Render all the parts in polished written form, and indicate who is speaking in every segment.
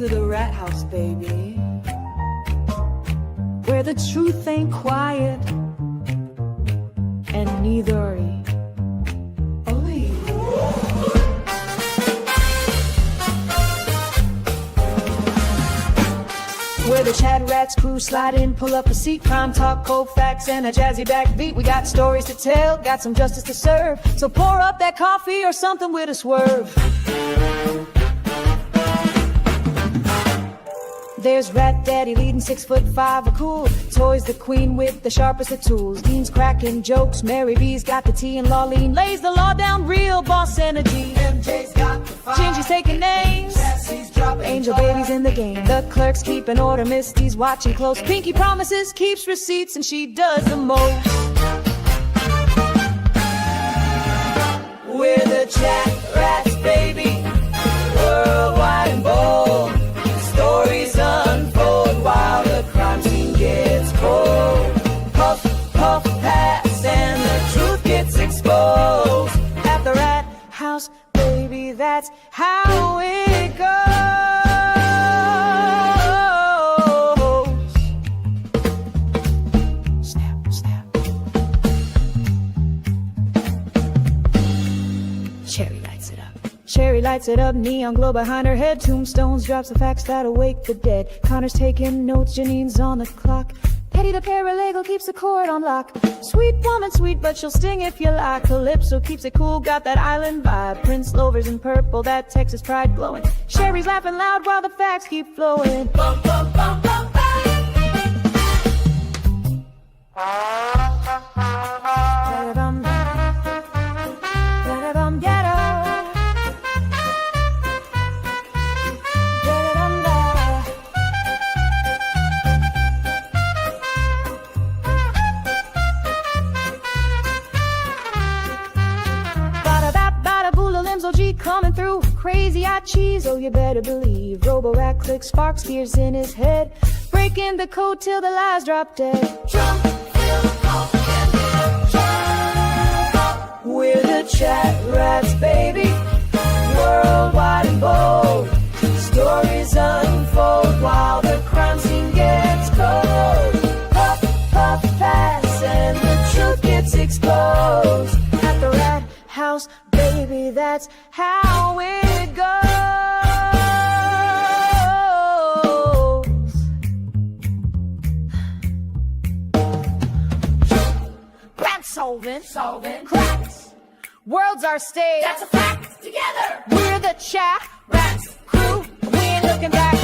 Speaker 1: to the rat house, baby, where the truth ain't quiet, and neither are you. Where the chat rats crew slide in, pull up a seat, crime talk, cold facts, and a jazzy backbeat. We got stories to tell, got some justice to serve, so pour up that coffee or something with a swerve. There's Rat Daddy leading 6'5", a cool Toys the queen with the sharpest of tools. Dean's cracking jokes, Mary B's got the tea, and Lawleen lays the law down, real boss energy. MJ's got the fire, Gingy's taking names, Angel Baby's in the game. The clerk's keeping order, Misty's watching close. Pinky promises, keeps receipts, and she does the most. We're the chat rats, baby, worldwide and bold. Stories unfold while the crime scene gets cold. Puff, puff, pass, and the truth gets exposed. At the rat house, baby, that's how it goes. Snap, snap. Cherry lights it up. Cherry lights it up, neon glow behind her head. Tombstones drops the facts that awake the dead. Connor's taking notes, Janine's on the clock. Petty the paralegal keeps the court on lock. Sweet woman, sweet, but she'll sting if you like. Calypso keeps it cool, got that island vibe. Prince Lover's in purple, that Texas pride glowing. Sherry's laughing loud while the facts keep flowing. Bum, bum, bum, bum, bum. Da-da-bum, da-da-bum, ghetto. OG coming through, crazy eye cheese, oh you better believe. Robo-rat clicks, sparks, gears in his head, breaking the code till the lies drop dead. Jump, we're the chat rats, baby, worldwide and bold. Stories unfold while the crime scene gets cold. Puff, puff, pass, and the truth gets exposed. At the rat house, baby, that's how it goes. Rat solving cracks. Worlds are stage. That's a fact. Together, we're the chat rats crew. We ain't looking back.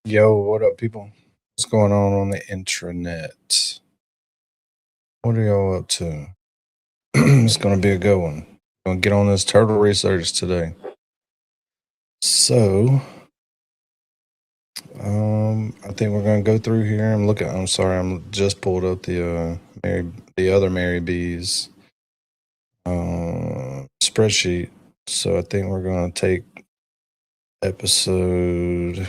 Speaker 2: Yo, what up, people? What's going on the intranet? What are y'all up to? It's gonna be a good one. Gonna get on this turtle research today. So, I think we're gonna go through here and look at. I'm sorry, I'm just pulled up the other Mary B's spreadsheet. So I think we're gonna take episode.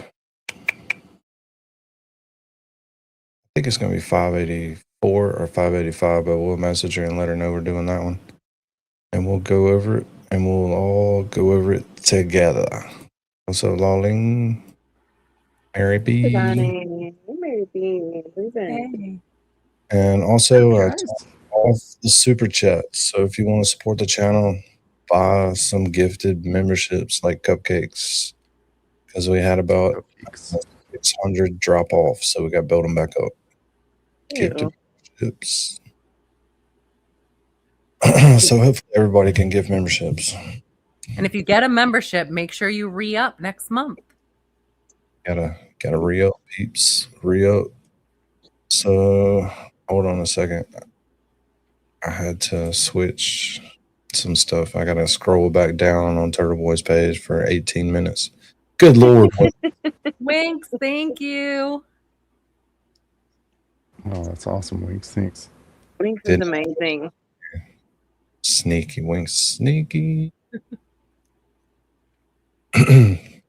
Speaker 2: I think it's going to be 584 or 585, but we'll message her and let her know we're doing that one. And we'll go over it, and we'll all go over it together. What's up, Lawling? Mary B.
Speaker 3: Hey, Mary B.
Speaker 4: Hey.
Speaker 2: And also, off the super chat. So if you want to support the channel, buy some gifted memberships like cupcakes. Because we had about 600 drop off, so we got to build them back up. Gifted memberships. So hopefully everybody can give memberships.
Speaker 4: And if you get a membership, make sure you re-up next month.
Speaker 2: Gotta re-up, peeps. Re-up. So hold on a second. I had to switch some stuff. I gotta scroll back down on Turtleboy's page for 18 minutes. Good Lord.
Speaker 4: Winks, thank you.
Speaker 5: Oh, that's awesome, Winks. Thanks.
Speaker 3: Winks is amazing.
Speaker 2: Sneaky Winks, sneaky.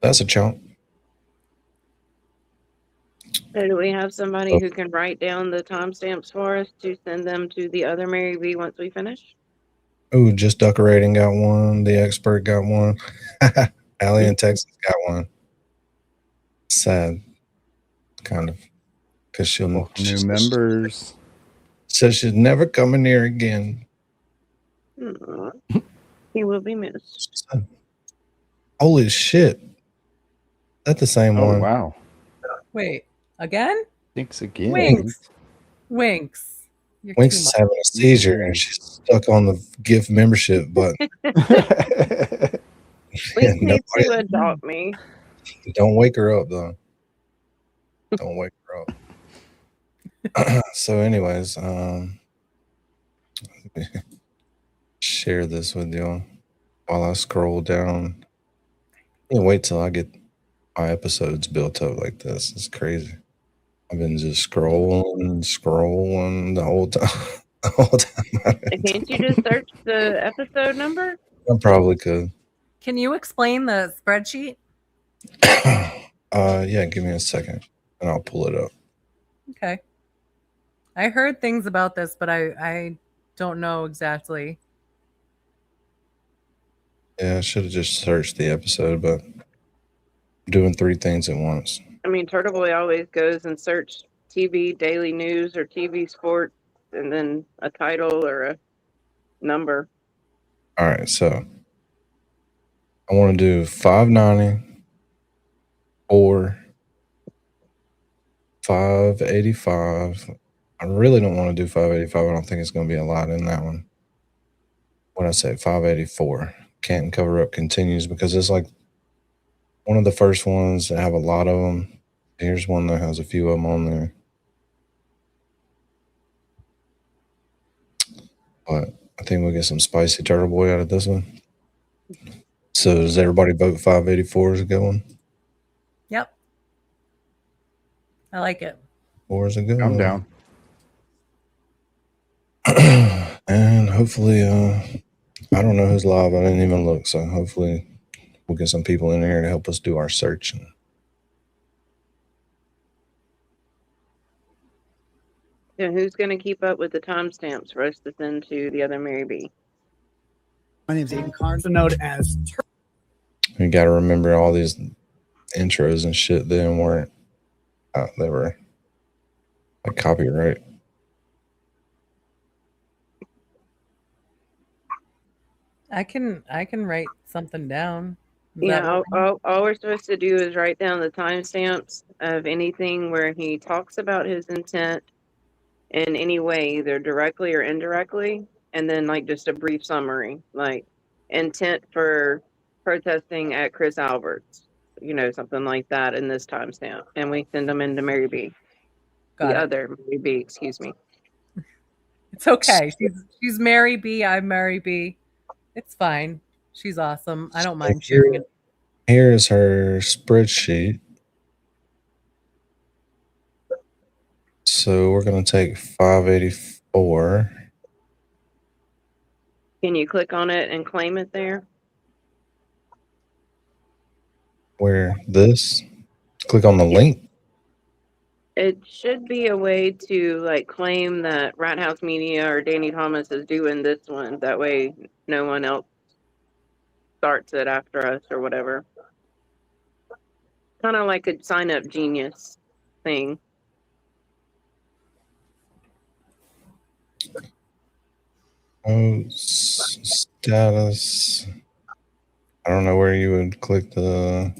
Speaker 2: That's a chunk.
Speaker 3: So do we have somebody who can write down the timestamps for us to send them to the other Mary B once we finish?
Speaker 2: Oh, just decorating got one. The expert got one. Allie in Texas got one. Sad, kind of, because she'll
Speaker 5: Welcome new members.
Speaker 2: says she's never coming here again.
Speaker 3: Aw. He will be missed.
Speaker 2: Holy shit! That's the same
Speaker 5: Oh
Speaker 2: one.
Speaker 5: wow.
Speaker 4: Wait, again?
Speaker 5: Thanks again.
Speaker 4: Winks. Winks. You're
Speaker 2: Winks
Speaker 4: too
Speaker 2: is
Speaker 4: much.
Speaker 2: having a seizure and she's stuck on the gift membership button.
Speaker 3: Please need to
Speaker 2: Nobody-
Speaker 3: adopt me.
Speaker 2: Don't wake her up though. Don't wake her up. So, anyways, let me share this with y'all while I scroll down. Wait till I get my episodes built up like this. It's crazy. I've been just scrolling the whole time. The whole time.
Speaker 3: Can't you just search the episode number?
Speaker 2: I probably could.
Speaker 4: Can you explain the spreadsheet?
Speaker 2: Yeah, give me a second and I'll pull it up.
Speaker 4: Okay. I heard things about this, but I don't know exactly.
Speaker 2: Yeah, I should have just searched the episode, but I'm doing 3 things at once.
Speaker 3: I mean, Turtleboy always goes and search TV daily news or TV sports and then a title or a number.
Speaker 2: All right, so I want to do 590 or 585. I really don't want to do 585. I don't think it's going to be a lot in that one. When I say 584, Can't Cover Up continues because it's like one of the first ones that have a lot of them. Here's one that has a few of them on there. But I think we'll get some spicy Turtleboy out of this one. So does everybody vote 584 is a good one?
Speaker 4: Yep. I like it.
Speaker 2: 4 is a good
Speaker 5: I'm
Speaker 2: one.
Speaker 5: down.
Speaker 2: And hopefully, I don't know who's live. I didn't even look. So hopefully we'll get some people in here to help us do our searching.
Speaker 3: So who's going to keep up with the timestamps for us to send to the other Mary B?
Speaker 6: My name's Aiden Carnes, known as
Speaker 2: You got to remember all these intros and shit then weren't, they were like copyright.
Speaker 4: I can write something down. Is
Speaker 3: Yeah,
Speaker 4: that
Speaker 3: all we're supposed to do is write down the timestamps of anything where he talks about his intent in any way, either directly or indirectly, and then like just a brief summary, like intent for protesting at Chris Albert's, something like that in this timestamp, and we send them into Mary B.
Speaker 4: Got it.
Speaker 3: Other Mary B, excuse me.
Speaker 4: It's okay. She's Mary B. I'm Mary B. It's fine. She's awesome. I don't mind sharing it.
Speaker 2: Here's her spreadsheet. So we're going to take 584.
Speaker 3: Can you click on it and claim it there?
Speaker 2: Where this? Click on the link.
Speaker 3: It should be a way to like claim that Rat House Media or Danny Thomas is doing this one. That way no one else starts it after us or whatever. Kind of like a sign up genius thing.
Speaker 2: Oh, status. I don't know where you would click the.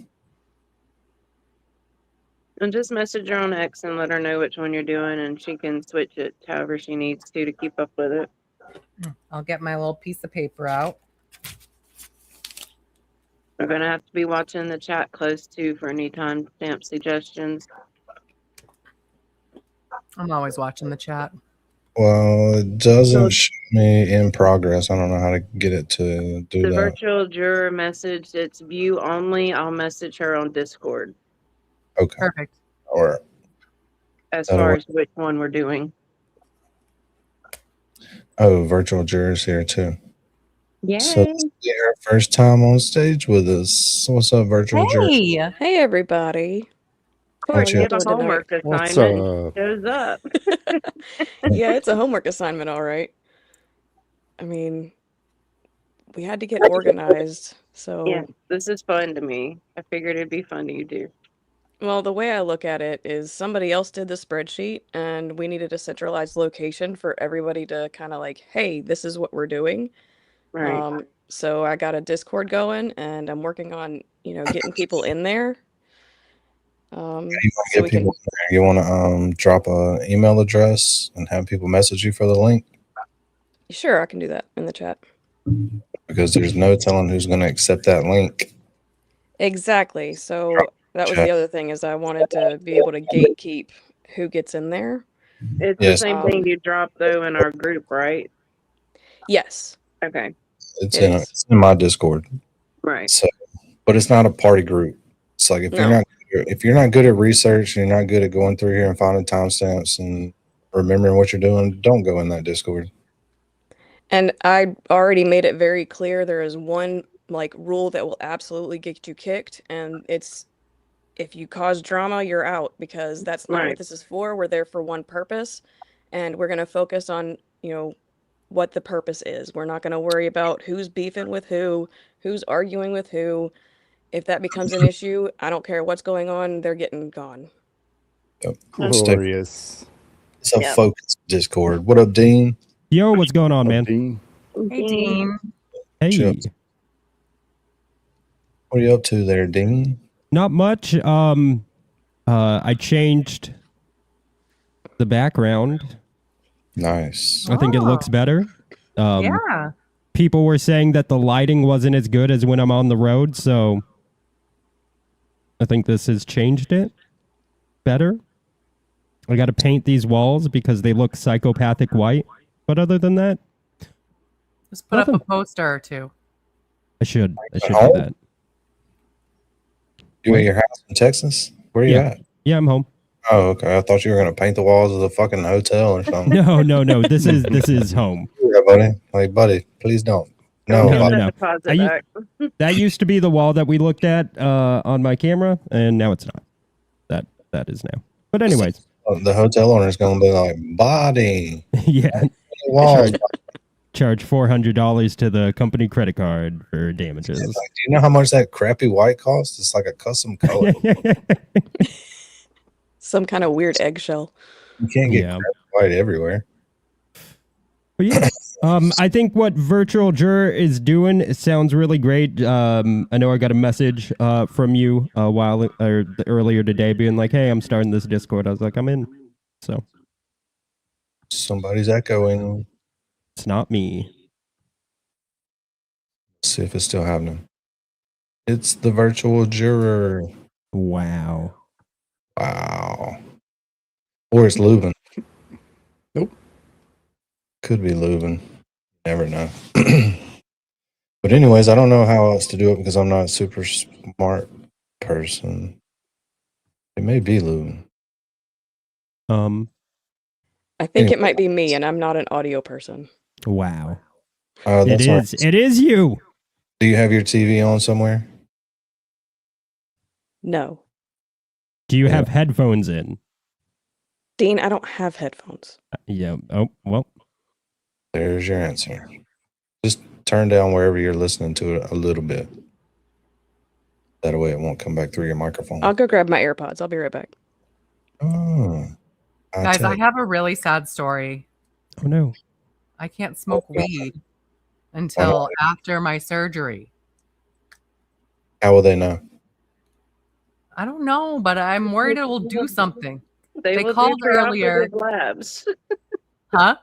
Speaker 3: And just message her on X and let her know which one you're doing, and she can switch it however she needs to keep up with it.
Speaker 4: I'll get my little piece of paper out.
Speaker 3: We're gonna have to be watching the chat close too for any timestamp suggestions.
Speaker 4: I'm always watching the chat.
Speaker 2: Well, it doesn't show me in progress. I don't know how to get it to do
Speaker 3: The
Speaker 2: that.
Speaker 3: virtual juror message, it's view only. I'll message her on Discord
Speaker 2: Okay.
Speaker 4: Perfect.
Speaker 2: Or
Speaker 3: as
Speaker 2: That'll
Speaker 3: far
Speaker 2: work.
Speaker 3: as which one we're doing.
Speaker 2: oh, virtual jurors here too.
Speaker 3: Yay!
Speaker 2: So this will be her first time on stage with us. What's up, virtual juror?
Speaker 4: Hey,
Speaker 7: Hey, everybody.
Speaker 3: course, you
Speaker 2: you-
Speaker 3: have a
Speaker 7: tonight.
Speaker 3: homework
Speaker 5: What's
Speaker 3: assignment.
Speaker 5: up?
Speaker 3: Shows up.
Speaker 7: Yeah, it's a homework assignment, all right. I mean, we had to get organized.
Speaker 3: Yeah,
Speaker 7: So,
Speaker 3: this is fun to me. I figured it'd be fun to do.
Speaker 7: well, the way I look at it is somebody else did the spreadsheet and we needed a centralized location for everybody to kind of like, hey, this is what we're doing.
Speaker 3: Right.
Speaker 7: So I got a Discord going and I'm working on, getting people in there. So we can,
Speaker 2: You want to drop a email address and have people message you for the link,
Speaker 7: sure, I can do that in the chat.
Speaker 2: because there's no telling who's going to accept that link.
Speaker 7: Exactly. So that was the other thing is I wanted to be able to gatekeep who gets in there.
Speaker 3: It's
Speaker 2: Yes.
Speaker 3: the same thing you dropped though in our group, right?
Speaker 7: Yes.
Speaker 3: Okay.
Speaker 2: It's
Speaker 7: It is.
Speaker 2: it's in my Discord.
Speaker 3: Right.
Speaker 2: So, but it's not a party group. It's like
Speaker 7: No.
Speaker 2: if you're not good at research and you're not good at going through here and finding timestamps and remembering what you're doing, don't go in that Discord.
Speaker 7: And I already made it very clear there is one like rule that will absolutely get you kicked, and it's if you cause drama, you're out, because that's not
Speaker 3: Right.
Speaker 7: what this is for. We're there for one purpose, and we're going to focus on, what the purpose is. We're not going to worry about who's beefing with who's arguing with who. If that becomes an issue, I don't care what's going on, they're getting gone.
Speaker 2: Yep.
Speaker 5: Glorious.
Speaker 2: It's a
Speaker 3: Yep.
Speaker 2: focused Discord. What up, Dean?
Speaker 8: Yo, what's going on, man?
Speaker 5: Dean.
Speaker 4: Hey, Dean.
Speaker 8: Hey,
Speaker 2: Chips. What are you up to there, Dean?
Speaker 8: not much. I changed the background.
Speaker 2: Nice.
Speaker 8: I think it looks better.
Speaker 4: Yeah.
Speaker 8: People were saying that the lighting wasn't as good as when I'm on the road, so I think this has changed it better. I got to paint these walls because they look psychopathic white. But other than that,
Speaker 4: Just put up
Speaker 8: Nothing.
Speaker 4: a poster or two.
Speaker 8: I should do
Speaker 2: home?
Speaker 8: that.
Speaker 2: You at your house in Texas? Where you
Speaker 8: Yeah.
Speaker 2: at?
Speaker 8: Yeah, I'm home.
Speaker 2: Oh, okay. I thought you were gonna paint the walls of the fucking hotel or something.
Speaker 8: No. This is home.
Speaker 2: Yeah, buddy. Like, buddy, please don't. No,
Speaker 8: No,
Speaker 2: like,
Speaker 8: no.
Speaker 3: Deposit
Speaker 8: I u-
Speaker 3: back.
Speaker 8: That used to be the wall that we looked at on my camera, and now it's not. That is now. But anyways,
Speaker 2: the hotel owner's gonna be like, body
Speaker 8: yeah.
Speaker 2: walls.
Speaker 8: Charge $400 to the company credit card for damages.
Speaker 2: Like, do you know how much that crappy white costs? It's like a custom color.
Speaker 7: Some kind of weird eggshell.
Speaker 2: You can't get
Speaker 8: Yeah.
Speaker 2: crappy white everywhere.
Speaker 8: But yeah, I think what Virtual Juror is doing, it sounds really great. I know I got a message from you earlier today being like, hey, I'm starting this Discord. I was like, I'm in. So
Speaker 2: Somebody's echoing.
Speaker 8: it's not me.
Speaker 2: Let's see if it's still happening. It's the virtual juror.
Speaker 8: Wow.
Speaker 2: Wow. Or it's Leuven.
Speaker 5: Nope.
Speaker 2: Could be Leuven. Never know. But anyways, I don't know how else to do it because I'm not a super smart person. It may be Leuven.
Speaker 7: I think it might be me, and I'm not an audio person.
Speaker 8: Wow.
Speaker 2: That's
Speaker 8: It
Speaker 2: right.
Speaker 8: is. It is you.
Speaker 2: Do you have your TV on somewhere?
Speaker 7: No.
Speaker 8: Do you have headphones in?
Speaker 7: Dean, I don't have headphones.
Speaker 8: Yeah. Oh, well.
Speaker 2: There's your answer. Just turn down wherever you're listening to it a little bit. That way it won't come back through your microphone.
Speaker 7: I'll go grab my AirPods. I'll be right back.
Speaker 2: Oh,
Speaker 4: Guys, I have a really sad story.
Speaker 8: Oh, no.
Speaker 4: I can't smoke weed until after my surgery.
Speaker 2: How will they know?
Speaker 4: I don't know, but I'm worried it will do something.
Speaker 3: They will
Speaker 4: called
Speaker 3: do
Speaker 4: earlier.
Speaker 3: preoperative labs.
Speaker 4: Huh?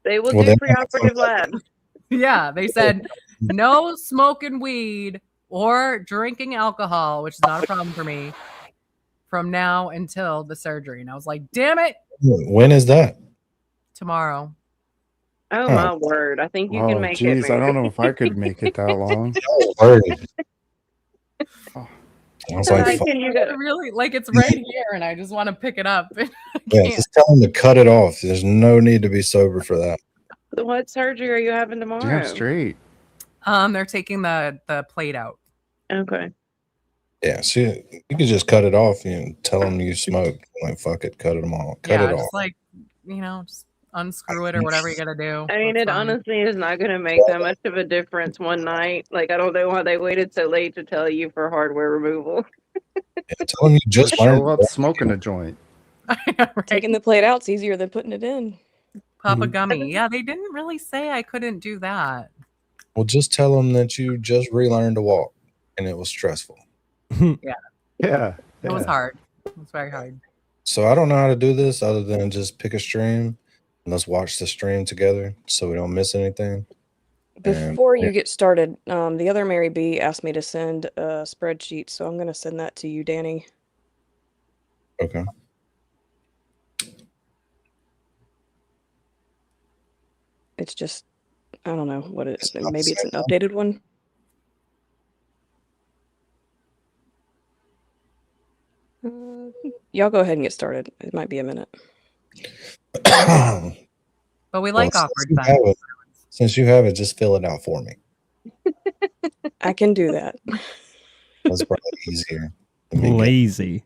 Speaker 3: They will
Speaker 2: Well,
Speaker 3: do
Speaker 2: they-
Speaker 3: preoperative labs.
Speaker 4: Yeah, they said no smoking weed or drinking alcohol, which is not a problem for me, from now until the surgery. And I was like, damn it,
Speaker 2: When is that?
Speaker 4: tomorrow.
Speaker 3: Oh my word! I think you can make it.
Speaker 5: Jeez, I don't know
Speaker 3: Mary.
Speaker 5: if I could make it that long.
Speaker 2: Word. I was like,
Speaker 3: How
Speaker 2: fuck.
Speaker 3: can you
Speaker 4: It's
Speaker 3: go?
Speaker 4: really like it's right here, and I just want to pick it up. I
Speaker 2: Yeah,
Speaker 4: can't.
Speaker 2: just tell them to cut it off. There's no need to be sober for that.
Speaker 3: What surgery are you having tomorrow?
Speaker 5: Damn straight.
Speaker 4: They're taking the plate out.
Speaker 3: Okay.
Speaker 2: Yeah, see, you could just cut it off and tell them you smoke. Like, fuck it, cut them all. Cut
Speaker 4: Yeah,
Speaker 2: it off.
Speaker 4: just like, just unscrew it or whatever you gotta do.
Speaker 3: I mean,
Speaker 4: That's
Speaker 3: it
Speaker 4: fine.
Speaker 3: honestly is not going to make that much of a difference one night. Like, I don't know why they waited so late to tell you for hardware removal.
Speaker 2: Yeah, tell them you just learned.
Speaker 5: Show up smoking a joint.
Speaker 4: I know, right?
Speaker 7: Taking the plate out's easier than putting it in.
Speaker 4: Pop a gummy. Yeah, they didn't really say I couldn't do that.
Speaker 2: Well, just tell them that you just relearned to walk and it was stressful.
Speaker 5: Yeah.
Speaker 4: It was hard. It was very hard.
Speaker 2: So I don't know how to do this other than just pick a stream and let's watch the stream together so we don't miss anything.
Speaker 7: Before you get started, the other Mary B asked me to send a spreadsheet, so I'm going to send that to you, Danny.
Speaker 2: Okay.
Speaker 7: It's just, I don't know what it is.
Speaker 2: It's not the
Speaker 7: Maybe it's
Speaker 2: same
Speaker 7: an updated one. Y'all go ahead and get started. It might be a minute.
Speaker 4: But we like awkward
Speaker 2: since
Speaker 4: silence.
Speaker 2: since you have it, just fill it out for me.
Speaker 7: I can do that.
Speaker 2: That's probably easier. than me getting-
Speaker 8: Lazy.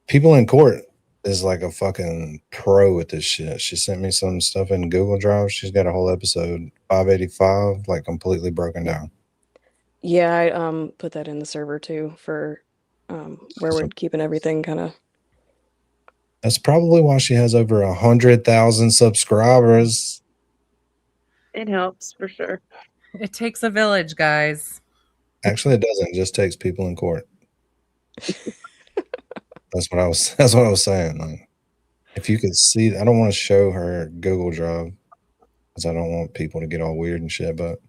Speaker 2: People in court is like a fucking pro with this shit. She sent me some stuff in Google Drive. She's got a whole episode 585, like completely broken down.
Speaker 7: Yeah, I put that in the server too for where we're keeping everything kind of.
Speaker 2: That's probably why she has over 100,000 subscribers.
Speaker 3: It helps for sure.
Speaker 4: It takes a village, guys.
Speaker 2: Actually, it doesn't. It just takes people in court. That's what I was saying. Like, if you could see, I don't want to show her Google Drive because I don't want people to get all weird and shit, but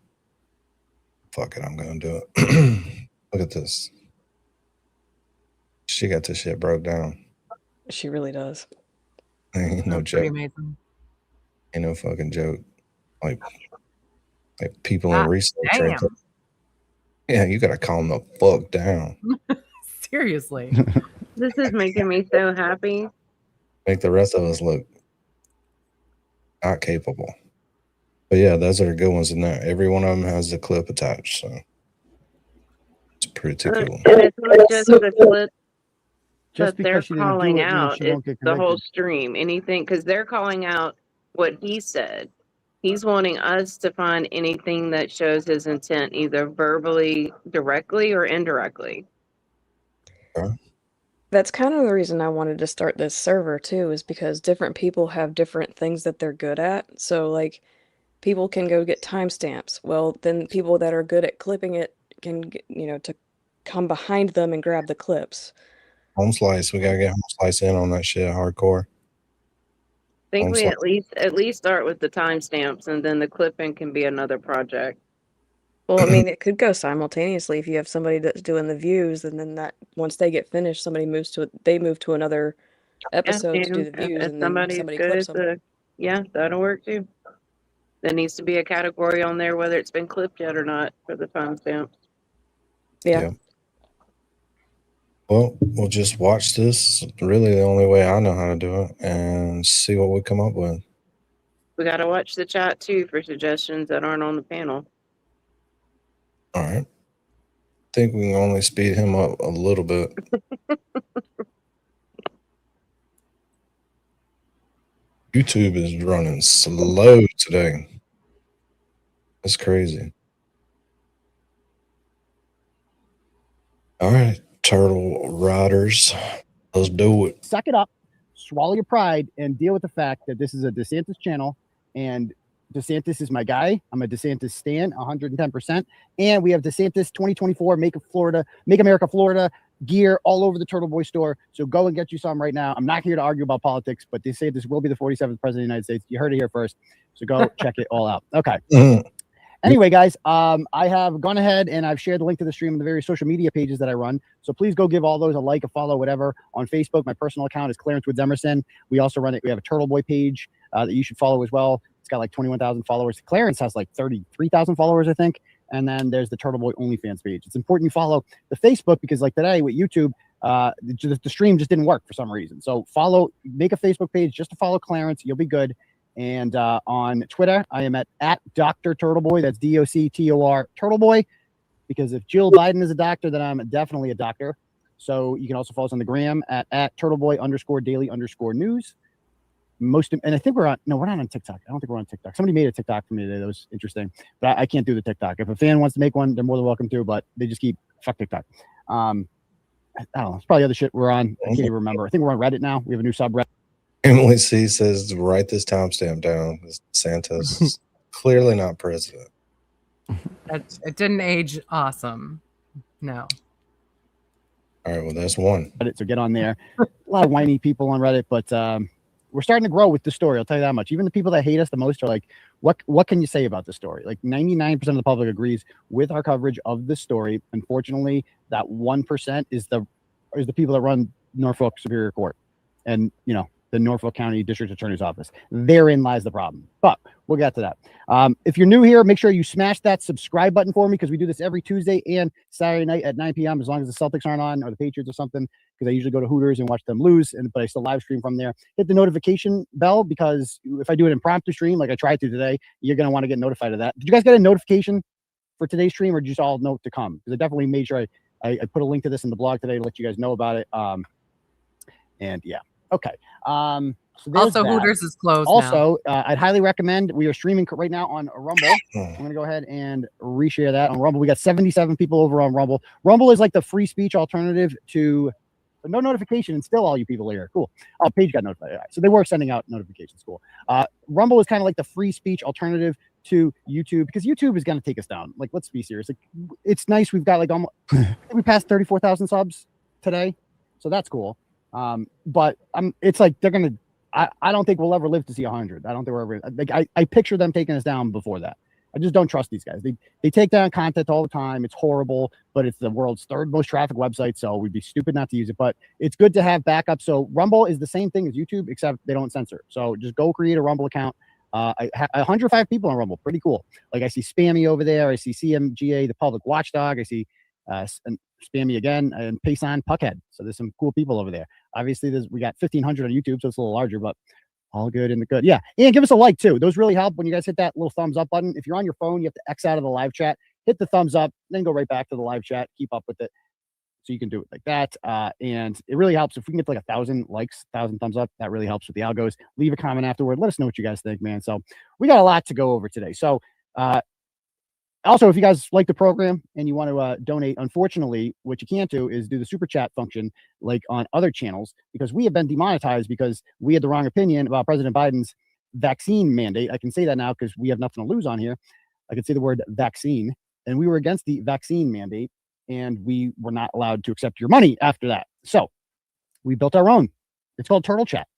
Speaker 2: fuck it, I'm gonna do it. Look at this. She got this shit broke down.
Speaker 7: She really does.
Speaker 2: Ain't no
Speaker 4: That's pretty
Speaker 2: joke.
Speaker 4: amazing.
Speaker 2: Ain't no fucking joke. Like people
Speaker 4: God
Speaker 2: in research.
Speaker 4: damn.
Speaker 2: Yeah, you gotta calm the fuck down.
Speaker 4: Seriously.
Speaker 3: This is making me so happy.
Speaker 2: Make the rest of us look not capable. But yeah, those are the good ones in there. Every one of them has the clip attached, so it's pretty cool.
Speaker 3: And it's not just the clip
Speaker 6: Just
Speaker 3: that they're
Speaker 6: because she didn't do
Speaker 3: calling
Speaker 6: it means
Speaker 3: out.
Speaker 6: she won't
Speaker 3: It's
Speaker 6: get
Speaker 3: the whole
Speaker 6: convicted.
Speaker 3: stream. Anything, because they're calling out what he said. He's wanting us to find anything that shows his intent, either verbally, directly, or indirectly.
Speaker 7: That's kind of the reason I wanted to start this server too, is because different people have different things that they're good at. So like people can go get timestamps. Well, then people that are good at clipping it can get, to come behind them and grab the clips.
Speaker 2: Home slice, we gotta get home slice in on that shit hardcore.
Speaker 3: I think
Speaker 2: Home
Speaker 3: we
Speaker 2: slice.
Speaker 3: at least start with the timestamps, and then the clipping can be another project.
Speaker 7: Well, I mean, it could go simultaneously if you have somebody that's doing the views, and then that once they get finished, somebody move to another episode to do the views,
Speaker 3: If
Speaker 7: and then
Speaker 3: somebody's
Speaker 7: somebody
Speaker 3: good
Speaker 7: clips
Speaker 3: at
Speaker 7: them.
Speaker 3: yeah, that'll work too. There needs to be a category on there whether it's been clipped yet or not for the timestamps.
Speaker 7: Yeah.
Speaker 2: Well, we'll just watch this. Really, the only way I know how to do it, and see what we come up with.
Speaker 3: We got to watch the chat too for suggestions that aren't on the panel.
Speaker 2: All right. I think we can only speed him up a little bit. YouTube is running slow today. That's crazy. All right, Turtle Riders, let's do it.
Speaker 6: Suck it up, swallow your pride, and deal with the fact that this is a DeSantis channel, and DeSantis is my guy. I'm a DeSantis stan, 110%. And we have DeSantis 2024 Make America Florida gear all over the Turtleboy store. So go and get you some right now. I'm not here to argue about politics, but DeSantis will be the 47th president of the United States. You heard it here first. So go check it all out. Okay. Anyway, guys, I have gone ahead and I've shared the link to the stream on the various social media pages that I run. So please go give all those a like, a follow, whatever. On Facebook, my personal account is Clarence Woods Emerson. We also run it. We have a Turtleboy page that you should follow as well. It's got like 21,000 followers. Clarence has like 33,000 followers, I think. And then there's the Turtleboy OnlyFans page. It's important you follow the Facebook because like today with YouTube, the stream just didn't work for some reason. So make a Facebook page just to follow Clarence. You'll be good. And on Twitter, I am at Dr. Turtleboy. That's DOCTOR Turtleboy. Because if Jill Biden is a doctor, then I'm definitely a doctor. So you can also follow us on the gram at Turtleboy_daily_news. And I think we're not on TikTok. I don't think we're on TikTok. Somebody made a TikTok for me today. That was interesting, but I can't do the TikTok. If a fan wants to make one, they're more than welcome to, but they just keep fuck TikTok. I don't know. It's probably other shit we're on. I can't even remember. I think we're on Reddit now. We have a new subreddit.
Speaker 2: Emily C says, write this timestamp down. Santos is clearly not president.
Speaker 4: It didn't age awesome. No.
Speaker 2: All right, well, that's one.
Speaker 6: So get on there. A lot of whiny people on Reddit, but we're starting to grow with the story. I'll tell you that much. Even the people that hate us the most are like, what can you say about the story? Like 99% of the public agrees with our coverage of the story. Unfortunately, that 1% is the people that run Norfolk Superior Court and, you know, the Norfolk County District Attorney's Office. Therein lies the problem. But we'll get to that. If you're new here, make sure you smash that subscribe button for me, because we do this every Tuesday and Saturday night at 9 p.m. as long as the Celtics aren't on or the Patriots or something, because I usually go to Hooters and watch them lose, but I still live stream from there. Hit the notification bell, because if I do an impromptu stream like I tried to today, you're going to want to get notified of that. Did you guys get a notification for today's stream, or did you just all know to come? Because I definitely made sure I put a link to this in the blog today to let you guys know about it. And yeah. Okay. So
Speaker 4: also, Hooters is closed
Speaker 6: also, now. I'd highly recommend, we are streaming right now on Rumble. I'm going to go ahead and reshare that on Rumble. We got 77 people over on Rumble. Rumble is like the free speech alternative to no notification, and still all you people are here. Cool. Oh, Paige got notified. So they were sending out notifications. Cool. Rumble is kind of like the free speech alternative to YouTube, because YouTube is going to take us down. Like, let's be serious. Like, it's nice. We've got like almost, we passed 34,000 subs today. So that's cool. But it's like they're gonna. I don't think we'll ever live to see 100. I don't think we're ever. Like, I picture them taking us down before that. I just don't trust these guys. They take down content all the time. It's horrible, but it's the world's third most traffic website, so we'd be stupid not to use it. But it's good to have backup. So Rumble is the same thing as YouTube, except they don't censor. So just go create a Rumble account. 105 people on Rumble, pretty cool. Like, I see Spammy over there. I see CMGA, the public watchdog. I see and Spammy again, and Payson Puckhead. So there's some cool people over there. Obviously, we got 1,500 on YouTube, so it's a little larger, but all good in the good. Yeah, and give us a like too. Those really help when you guys hit that little thumbs up button. If you're on your phone, you have to X out of the live chat, hit the thumbs up, then go right back to the live chat. Keep up with it, so you can do it like that. And it really helps if we can get to like 1,000 likes, 1,000 thumbs up. That really helps with the algos. Leave a comment afterward. Let us know what you guys think, man. So we got a lot to go over today. So also, if you guys like the program and you want to donate, unfortunately, what you can't do is do the super chat function like on other channels, because we have been demonetized because we had the wrong opinion about President Biden's vaccine mandate. I can say that now because we have nothing to lose on here. I can say the word vaccine, and we were against the vaccine mandate, and we were not allowed to accept your money after that. So we built our own. It's called Turtle Chat,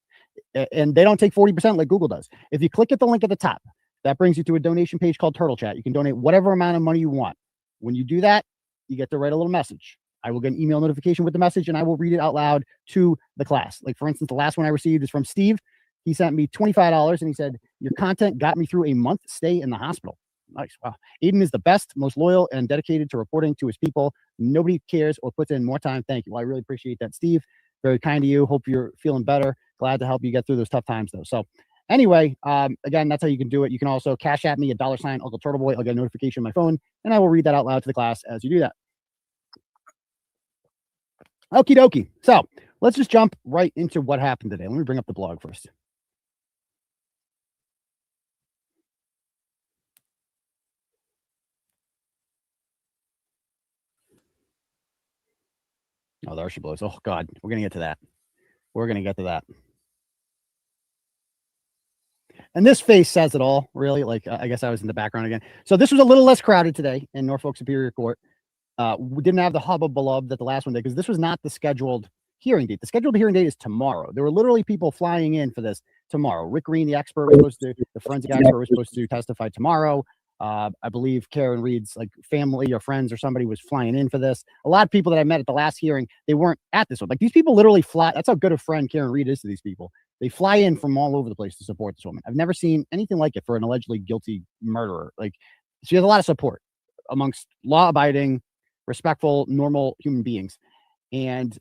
Speaker 6: and they don't take 40% like Google does. If you click at the link at the top, that brings you to a donation page called Turtle Chat. You can donate whatever amount of money you want. When you do that, you get to write a little message. I will get an email notification with the message, and I will read it out loud to the class. Like, for instance, the last one I received is from Steve. He sent me $25, and he said, your content got me through a month stay in the hospital. Nice. Wow. Aiden is the best, most loyal, and dedicated to reporting to his people. Nobody cares or puts in more time. Thank you. Well, I really appreciate that, Steve. Very kind to you. Hope you're feeling better. Glad to help you get through those tough times, though. So anyway, again, that's how you can do it. You can also cash at me at $ Uncle Turtleboy. I'll get a notification on my phone, and I will read that out loud to the class as you do that. Okie dokie. So let's just jump right into what happened today. Let me bring up the blog first. Oh, there she blows. Oh, God. We're going to get to that. We're going to get to that. And this face says it all, really. Like, I guess I was in the background again. So this was a little less crowded today in Norfolk Superior Court. We didn't have the hubbub beloved that the last one did, because this was not the scheduled hearing date. The scheduled hearing date is tomorrow. There were literally people flying in for this tomorrow. Rick Green, the expert, was supposed to, the forensic expert, was supposed to testify tomorrow. I believe Karen Reed's like family or friends or somebody was flying in for this. A lot of people that I met at the last hearing, they weren't at this one. Like, these people literally fly. That's how good a friend Karen Reed is to these people. They fly in from all over the place to support this woman. I've never seen anything like it for an allegedly guilty murderer. Like, she has a lot of support amongst law-abiding, respectful, normal human beings. And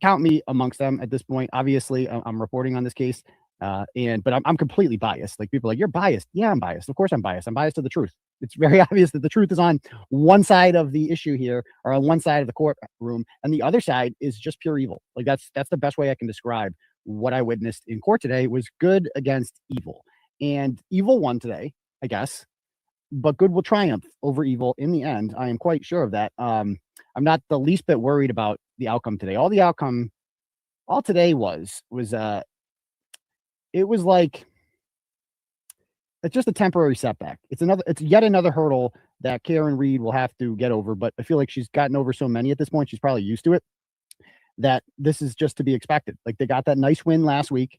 Speaker 6: count me amongst them at this point. Obviously, I'm reporting on this case. But I'm completely biased. Like people are like, you're biased. Yeah, I'm biased. Of course I'm biased. I'm biased to the truth. It's very obvious that the truth is on one side of the issue here, or on one side of the courtroom, and the other side is just pure evil. Like that's the best way I can describe what I witnessed in court today. Was good against evil, and evil won today, I guess. But good will triumph over evil in the end. I am quite sure of that. I'm not the least bit worried about the outcome today. All today was it was like it's just a temporary setback. It's yet another hurdle that Karen Reed will have to get over. But I feel like she's gotten over so many at this point. She's probably used to it, that this is just to be expected. Like they got that nice win last week.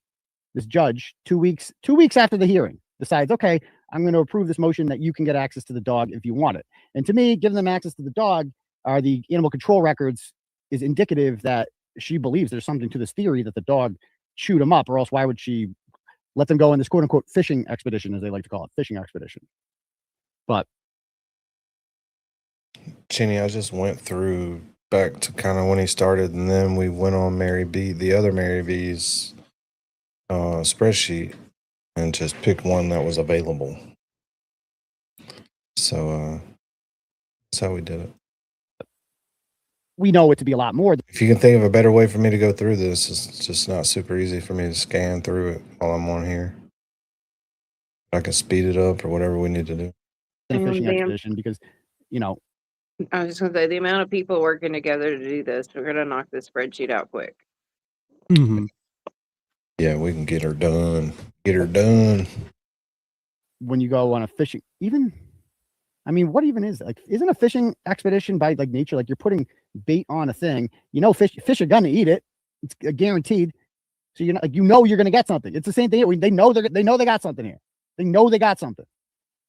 Speaker 6: This judge, 2 weeks after the hearing, decides, okay, I'm going to approve this motion that you can get access to the dog if you want it. And to me, giving them access to the dog or the animal control records is indicative that she believes there's something to this theory that the dog chewed him up, or else why would she let them go on this quote unquote fishing expedition, as they like to call it, fishing expedition. But
Speaker 2: Cheney, I just went through back to kind of when he started, and then we went on Mary B, the other Mary B's spreadsheet, and just picked one that was available. So that's how we did it.
Speaker 6: we know it to be a lot more.
Speaker 2: If you can think of a better way for me to go through this, it's just not super easy for me to scan through it while I'm on here. I can speed it up or whatever we need to do.
Speaker 6: Than a fishing expedition, because
Speaker 3: I was just gonna say the amount of people working together to do this, we're gonna knock this spreadsheet out quick.
Speaker 2: Yeah, we can get her done. Get her done.
Speaker 6: When you go on a fishing, what even is like? Isn't a fishing expedition by like nature, like you're putting bait on a thing? Fish are gonna eat it. It's guaranteed. So you're gonna get something. It's the same thing. They know they got something here. They know they got something,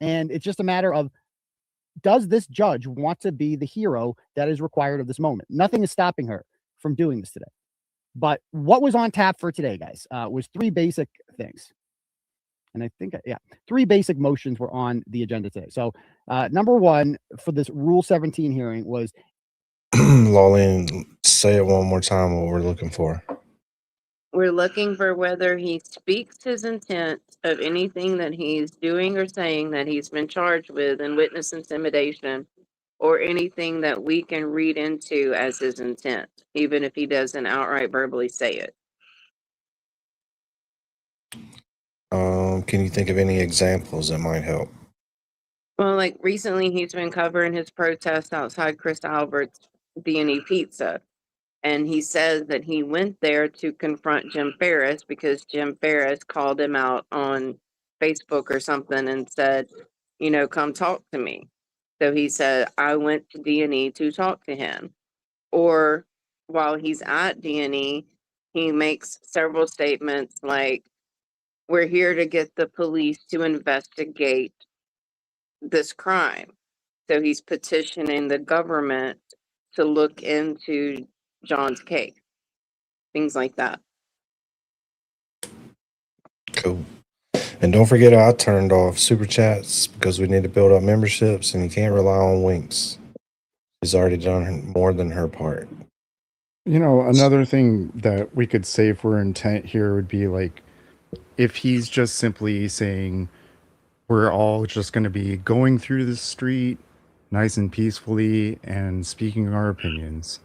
Speaker 6: and it's just a matter of, does this judge want to be the hero that is required of this moment? Nothing is stopping her from doing this today. But what was on tap for today, guys, was three basic things. And I think, three basic motions were on the agenda today. So number one for this Rule 17 hearing was...
Speaker 2: Lolene, say it one more time, what we're looking for.
Speaker 3: We're looking for whether he speaks his intent of anything that he's doing or saying that he's been charged with in witness intimidation, or anything that we can read into as his intent, even if he doesn't outright verbally say it.
Speaker 2: Can you think of any examples that might help?
Speaker 3: Well, like recently he's been covering his protest outside Chris Albert's D&E Pizza. And he says that he went there to confront Jim Ferris because Jim Ferris called him out on Facebook or something and said, come talk to me. So he said, I went to D&E to talk to him. Or while he's at D&E, he makes several statements like, we're here to get the police to investigate this crime. So he's petitioning the government to look into John's case. Things like that.
Speaker 2: Cool. And don't forget, I turned off super chats because we need to build up memberships, and you can't rely on Winks. She's already done more than her part.
Speaker 5: Another thing that we could say for intent here would be like, if he's just simply saying, we're all just going to be going through the street nice and peacefully and speaking our opinions,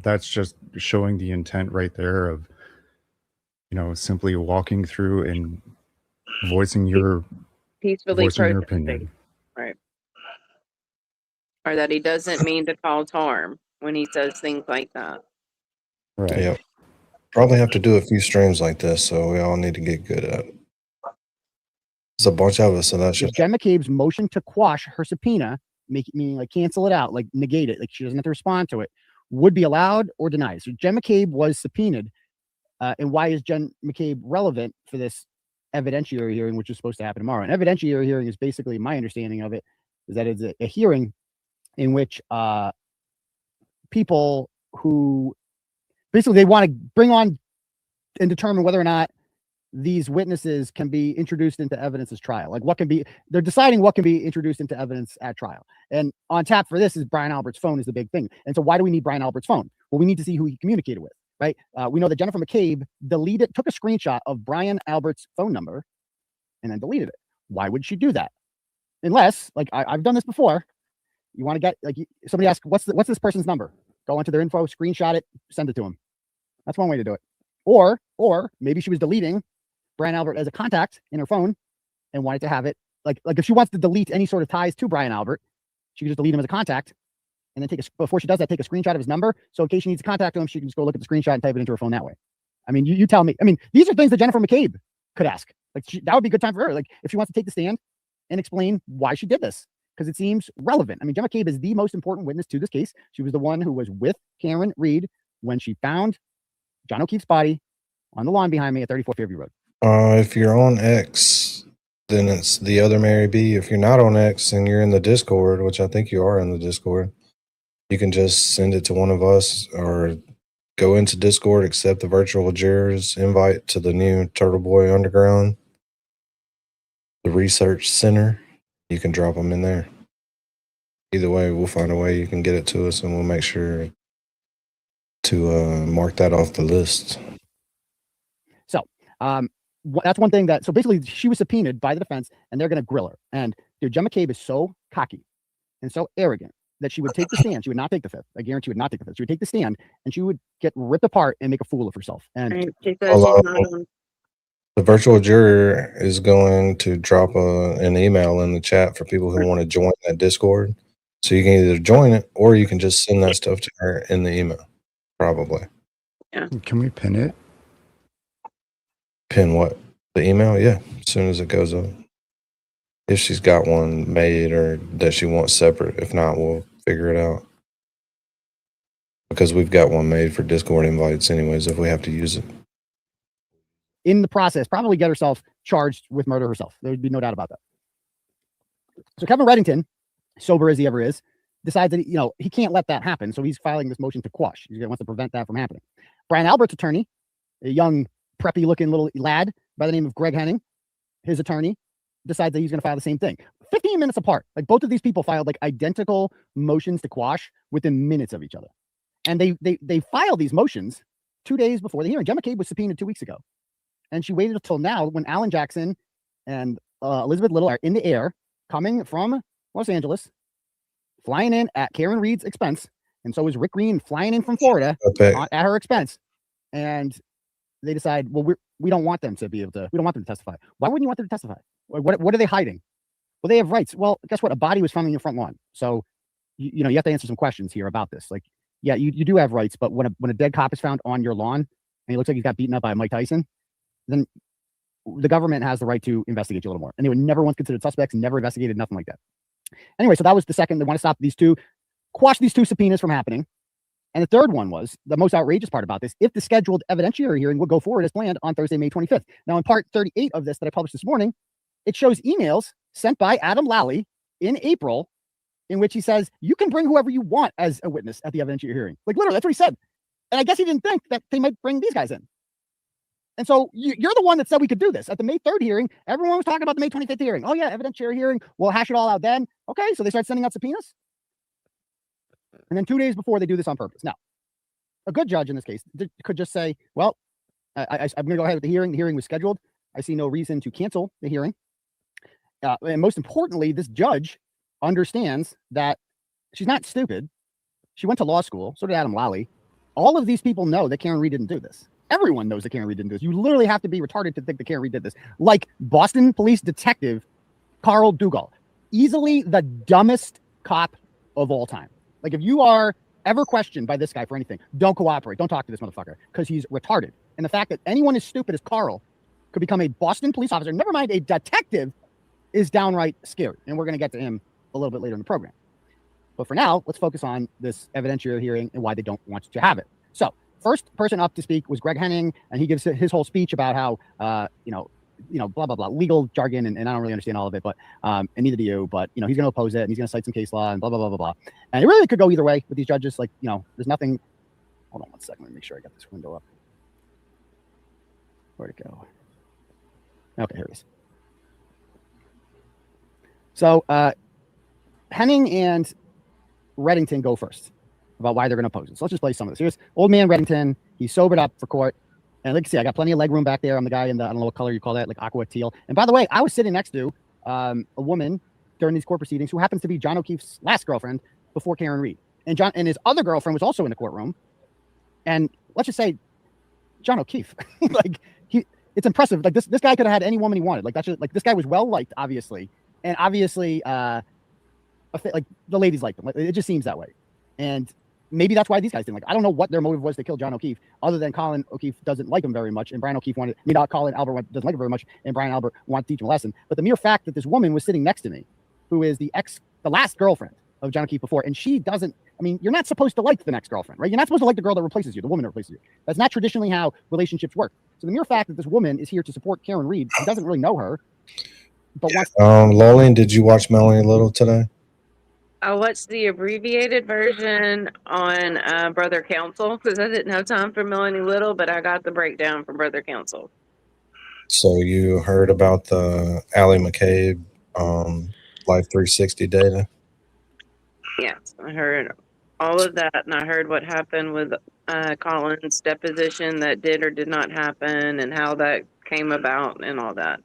Speaker 5: that's just showing the intent right there of, simply walking through and voicing your opinion.
Speaker 3: Right. Or that he doesn't mean to cause harm when he says things like that.
Speaker 5: Right.
Speaker 2: Yep. Probably have to do a few streams like this, so we all need to get good at it. There's a bunch of us, so that should...
Speaker 6: Jen McCabe's motion to quash her subpoena, meaning like cancel it out, like negate it, like she doesn't have to respond to it, would be allowed or denied. So Jen McCabe was subpoenaed. And why is Jen McCabe relevant for this evidentiary hearing, which is supposed to happen tomorrow? An evidentiary hearing is basically, my understanding of it, is that it's a hearing in which people who basically they want to bring on and determine whether or not these witnesses can be introduced into evidence as trial. Like they're deciding what can be introduced into evidence at trial. And on tap for this is Brian Albert's phone is the big thing. And so why do we need Brian Albert's phone? Well, we need to see who he communicated with. right? We know that Jennifer McCabe took a screenshot of Brian Albert's phone number and then deleted it. Why would she do that? Unless, like I've done this before, you want to get, like, somebody asks, what's this person's number? Go into their info, screenshot it, send it to them. That's one way to do it. Or maybe she was deleting Brian Albert as a contact in her phone and wanted to have it, like if she wants to delete any sort of ties to Brian Albert, she can just delete him as a contact and then before she does that, take a screenshot of his number. So in case she needs to contact him, she can just go look at the screenshot and type it into her phone that way. I mean, you tell me. I mean, these are things that Jennifer McCabe could ask. Like, that would be a good time for her. Like, if she wants to take the stand and explain why she did this, because it seems relevant. I mean, Jen McCabe is the most important witness to this case. She was the one who was with Karen Reed when she found John O'Keefe's body on the lawn behind me at 34 Fairview Road.
Speaker 2: If you're on X, then it's the other Mary B. If you're not on X and you're in the Discord, which I think you are in the Discord, you can just send it to one of us or go into Discord, accept the virtual jurors invite to the new Turtleboy Underground, the research center. You can drop them in there. Either way, we'll find a way you can get it to us, and we'll make sure to mark that off the list.
Speaker 6: So that's one thing so basically she was subpoenaed by the defense and they're going to grill her. And dude, Jen McCabe is so cocky and so arrogant that she would take the stand. She would not take the fifth. I guarantee she would not take the fifth. She would take the stand and she would get ripped apart and make a fool of herself. And
Speaker 3: she says she's not on.
Speaker 2: The virtual juror is going to drop an email in the chat for people who want to join that Discord. So you can either join it or you can just send that stuff to her in the email, probably.
Speaker 3: Yeah.
Speaker 5: Can we pin it?
Speaker 2: Pin what? The email? Yeah, as soon as it goes up. If she's got one made or that she wants separate. If not, we'll figure it out. Because we've got one made for Discord invites anyways, if we have to use it.
Speaker 6: in the process, probably get herself charged with murder herself. There'd be no doubt about that. So Kevin Reddington, sober as he ever is, decides that he can't let that happen. So he's filing this motion to quash. He wants to prevent that from happening. Brian Albert's attorney, a young preppy looking little lad by the name of Greg Henning, his attorney, decides that he's going to file the same thing. 15 minutes apart. Like both of these people filed like identical motions to quash within minutes of each other. And they filed these motions 2 days before the hearing. Gemma Cade was subpoenaed 2 weeks ago. And she waited until now when Alan Jackson and Elizabeth Little are in the air coming from Los Angeles, flying in at Karen Reed's expense. And so is Rick Green flying in from Florida at her expense. And they decide, well, we don't want them to be able to, we don't want them to testify. Why wouldn't you want them to testify? What are they hiding? Well, they have rights. Well, guess what? A body was found in your front lawn. So, you have to answer some questions here about this. Like, yeah, you do have rights, but when a dead cop is found on your lawn and he looks like he's got beaten up by Mike Tyson, then the government has the right to investigate you a little more. And they were never once considered suspects, never investigated, nothing like that. Anyway, so that was the second. They want to stop these two, quash these two subpoenas from happening. And the third one was the most outrageous part about this. If the scheduled evidentiary hearing would go forward as planned on Thursday, May 25th. Now, in part 38 of this that I published this morning, it shows emails sent by Adam Lally in April in which he says, you can bring whoever you want as a witness at the evidentiary hearing. Like literally, that's what he said. And I guess he didn't think that they might bring these guys in. And so you're the one that said we could do this. At the May 3rd hearing, everyone was talking about the May 25th hearing. Oh yeah, evidentiary hearing. We'll hash it all out then. Okay, so they start sending out subpoenas. And then 2 days before, they do this on purpose. Now, a good judge in this case could just say, well, I'm going to go ahead with the hearing. The hearing was scheduled. I see no reason to cancel the hearing. And most importantly, this judge understands that she's not stupid. She went to law school. So did Adam Lally. All of these people know that Karen Reed didn't do this. Everyone knows that Karen Reed didn't do this. You literally have to be retarded to think that Karen Reed did this. Like Boston police detective Carl Dugal, easily the dumbest cop of all time. Like if you are ever questioned by this guy for anything, don't cooperate. Don't talk to this motherfucker because he's retarded. And the fact that anyone as stupid as Carl could become a Boston police officer, never mind a detective, is downright scary. And we're going to get to him a little bit later in the program. But for now, let's focus on this evidentiary hearing and why they don't want to have it. So first person up to speak was Greg Henning, and he gives his whole speech about how, blah, blah, blah, legal jargon, and I don't really understand all of it, but, and neither do you, but, he's going to oppose it, and he's going to cite some case law, and blah, blah, blah, blah, blah. And it really could go either way with these judges. Like, there's nothing. Hold on one second. Let me make sure I got this window up. Where'd it go? Okay, here it is. So, Henning and Reddington go first. about why they're going to oppose it. So let's just play some of this. Here's old man Reddington. He's sobered up for court. And like you see, I got plenty of leg room back there. I'm the guy in the, I don't know what color you call that, like aqua teal. And by the way, I was sitting next to a woman during these court proceedings who happens to be John O'Keefe's last girlfriend before Karen Reed. And John and his other girlfriend was also in the courtroom. And let's just say John O'Keefe, like it's impressive. Like this guy could have had any woman he wanted. Like that's just, like this guy was well liked, obviously. And obviously, like the ladies liked him. It just seems that way. And maybe that's why these guys didn't like. I don't know what their motive was to kill John O'Keefe, other than Colin O'Keefe doesn't like him very much, and Brian O'Keefe wanted. Colin Albert doesn't like him very much, and Brian Albert wanted to teach him a lesson. But the mere fact that this woman was sitting next to me, who is the last girlfriend of John O'Keefe before, and she doesn't. I mean, you're not supposed to like the next girlfriend, right? You're not supposed to like the girl that replaces you, the woman that replaces you. That's not traditionally how relationships work. So the mere fact that this woman is here to support Karen Reed, he doesn't really know her, but wants.
Speaker 2: Lolene, did you watch Melanie Little today?
Speaker 3: I watched the abbreviated version on Brother Counsel because I didn't have time for Melanie Little, but I got the breakdown from Brother Counsel.
Speaker 2: So you heard about the Allie McCabe Life 360 data?
Speaker 3: Yes, I heard all of that, and I heard what happened with Colin's deposition that did or did not happen, and how that came about, and all that.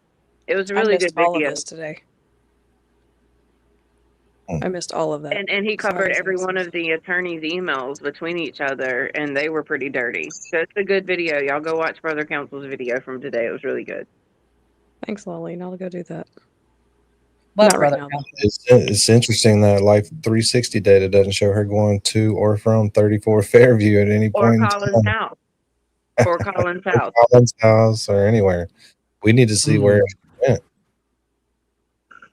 Speaker 3: It was a really good
Speaker 7: all
Speaker 3: video.
Speaker 7: of this today. I missed all of that.
Speaker 3: And he covered every one of the attorneys' emails between each other, and they were pretty dirty. So it's a good video. Y'all go watch Brother Counsel's video from today. It was really good.
Speaker 7: Thanks, Lolene. I'll go do that.
Speaker 4: Love
Speaker 7: Not right
Speaker 4: Brother
Speaker 7: now.
Speaker 4: Counsel.
Speaker 2: It's interesting that Life 360 data doesn't show her going to or from 34 Fairview at any
Speaker 3: Or
Speaker 2: point.
Speaker 3: Colin's house. Or Colin's house.
Speaker 2: Colin's house or anywhere. We need to see where she went.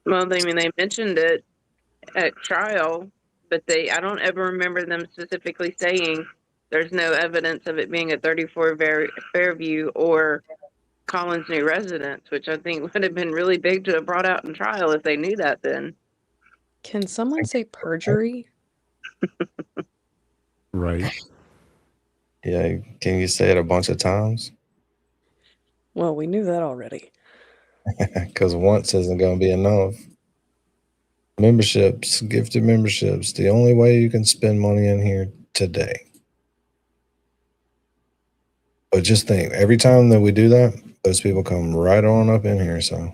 Speaker 3: Well, I mean, they mentioned it at trial, but I don't ever remember them specifically saying there's no evidence of it being at 34 Fairview or Colin's new residence, which I think would have been really big to have brought out in trial if they knew that then.
Speaker 7: Can someone say perjury?
Speaker 5: Right.
Speaker 2: Yeah, can you say it a bunch of times?
Speaker 7: Well, we knew that already.
Speaker 2: Because once isn't going to be enough. Memberships, gifted memberships, the only way you can spend money in here today. But just think, every time that we do that, those people come right on up in here. So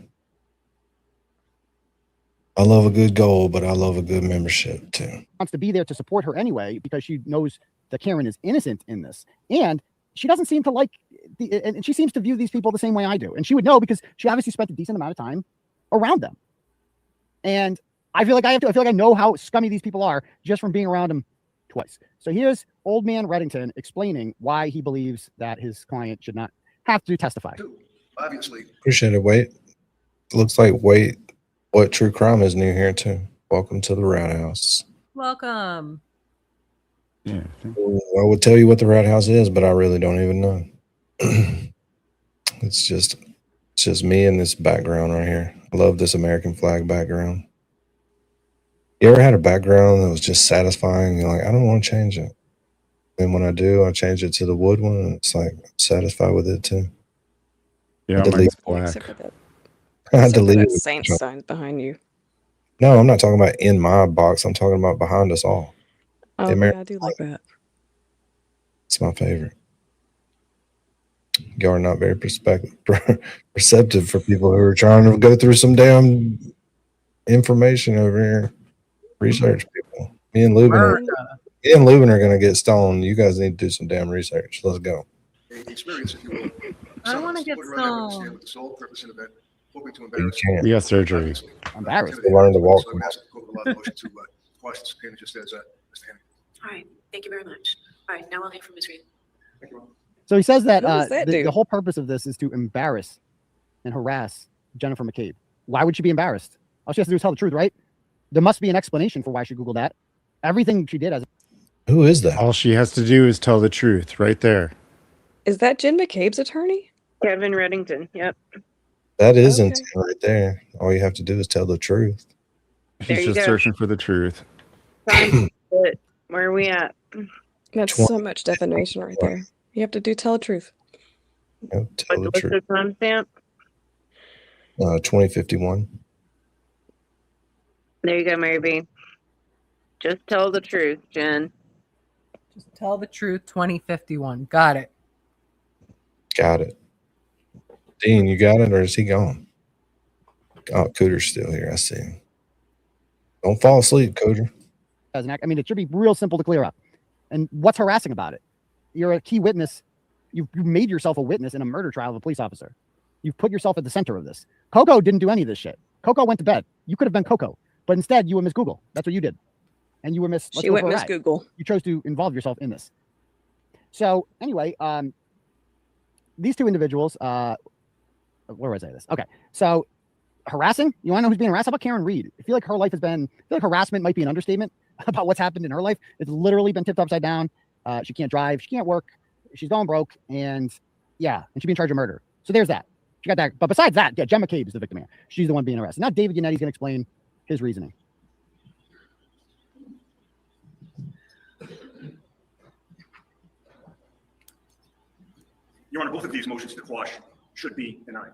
Speaker 2: I love a good goal, but I love a good membership too.
Speaker 6: Wants to be there to support her anyway because she knows that Karen is innocent in this, and she doesn't seem to like and she seems to view these people the same way I do, and she would know because she obviously spent a decent amount of time around them. And I feel like I feel like I know how scummy these people are just from being around them twice. So here's old man Reddington explaining why he believes that his client should not have to testify.
Speaker 9: Obviously,
Speaker 2: Appreciate it, Wait. Looks like Wait, What True Crime is new here too. Welcome to the Rat House.
Speaker 4: Welcome.
Speaker 5: Yeah.
Speaker 2: I would tell you what the Rat House is, but I really don't even know. It's just me in this background right here. I love this American flag background. You ever had a background that was just satisfying? You're like, I don't want to change it. And when I do, I change it to the wood one, and it's like I'm satisfied with it too.
Speaker 5: Yeah,
Speaker 2: delete-
Speaker 5: mine's black.
Speaker 7: Except for that,
Speaker 2: I
Speaker 7: except for
Speaker 2: deleted
Speaker 7: that
Speaker 2: it.
Speaker 7: Saint sign behind you.
Speaker 2: No, I'm not talking about in my box. I'm talking about behind us all.
Speaker 7: Oh,
Speaker 2: American
Speaker 7: yeah, I do like that.
Speaker 2: It's my favorite. Y'all are not very perceptive for people who are trying to go through some damn information over here. Research people. Me and Lubin are going to get stoned. You guys need to do some damn research. Let's go.
Speaker 9: experience, if you will.
Speaker 4: I wanna get
Speaker 9: Would rather understand
Speaker 4: stoned.
Speaker 9: what the sole purpose of the event, hoping to
Speaker 2: You
Speaker 9: embarrass
Speaker 2: can't.
Speaker 5: We got surgery.
Speaker 9: Obviously,
Speaker 6: Embarrassed.
Speaker 2: To learn to walk.
Speaker 9: So I'm asking to go with a lot of motion to quash the subpoena just as Mr. Henry.
Speaker 10: All right, thank you very much. All right, now I'll hear from Ms. Reed.
Speaker 9: Thank you all.
Speaker 6: So he says that,
Speaker 7: Who is that
Speaker 6: the
Speaker 7: dude?
Speaker 6: whole purpose of this is to embarrass and harass Jennifer McCabe. Why would she be embarrassed? All she has to do is tell the truth, right? There must be an explanation for why she Googled that. Everything she did as
Speaker 2: Who is that?
Speaker 5: All she has to do is tell the truth right there.
Speaker 7: Is that Jen McCabe's attorney?
Speaker 3: Kevin Reddington. Yep.
Speaker 2: That is
Speaker 7: Okay.
Speaker 2: intent right there. All you have to do is tell the truth.
Speaker 3: There
Speaker 5: He's
Speaker 3: you
Speaker 5: just
Speaker 3: go.
Speaker 5: searching for the truth.
Speaker 3: But where are we at?
Speaker 7: That's so much defamation right there. You have to tell the truth.
Speaker 2: Tell the
Speaker 3: What's
Speaker 2: truth.
Speaker 3: the timestamp?
Speaker 2: 2051.
Speaker 3: There you go, Mary B. Just tell the truth, Jen.
Speaker 4: Just tell the truth. 2051. Got it.
Speaker 2: Got it. Dean, you got it, or is he gone? Oh, Cooter's still here. I see him. Don't fall asleep, Cooter.
Speaker 6: I mean, it should be real simple to clear up. And what's harassing about it? You're a key witness. You made yourself a witness in a murder trial of a police officer. You've put yourself at the center of this. Coco didn't do any of this shit. Coco went to bed. You could have been Coco, but instead you were Miss Google. That's what you did. And you were Miss.
Speaker 7: She went Miss Google.
Speaker 6: You chose to involve yourself in this. So anyway, these two individuals, where was I this? Okay. So harassing, you want to know who's being harassed? How about Karen Reed? I feel like her life has been, I feel like harassment might be an understatement about what's happened in her life. It's literally been tipped upside down. She can't drive. She can't work. She's going broke. And yeah, and she'd be in charge of murder. So there's that. She got that. But besides that, yeah, Jen McCabe is the victim here. She's the one being arrested. Now David Yanetti's going to explain his reasoning.
Speaker 9: Your Honor, both of these motions to quash should be denied.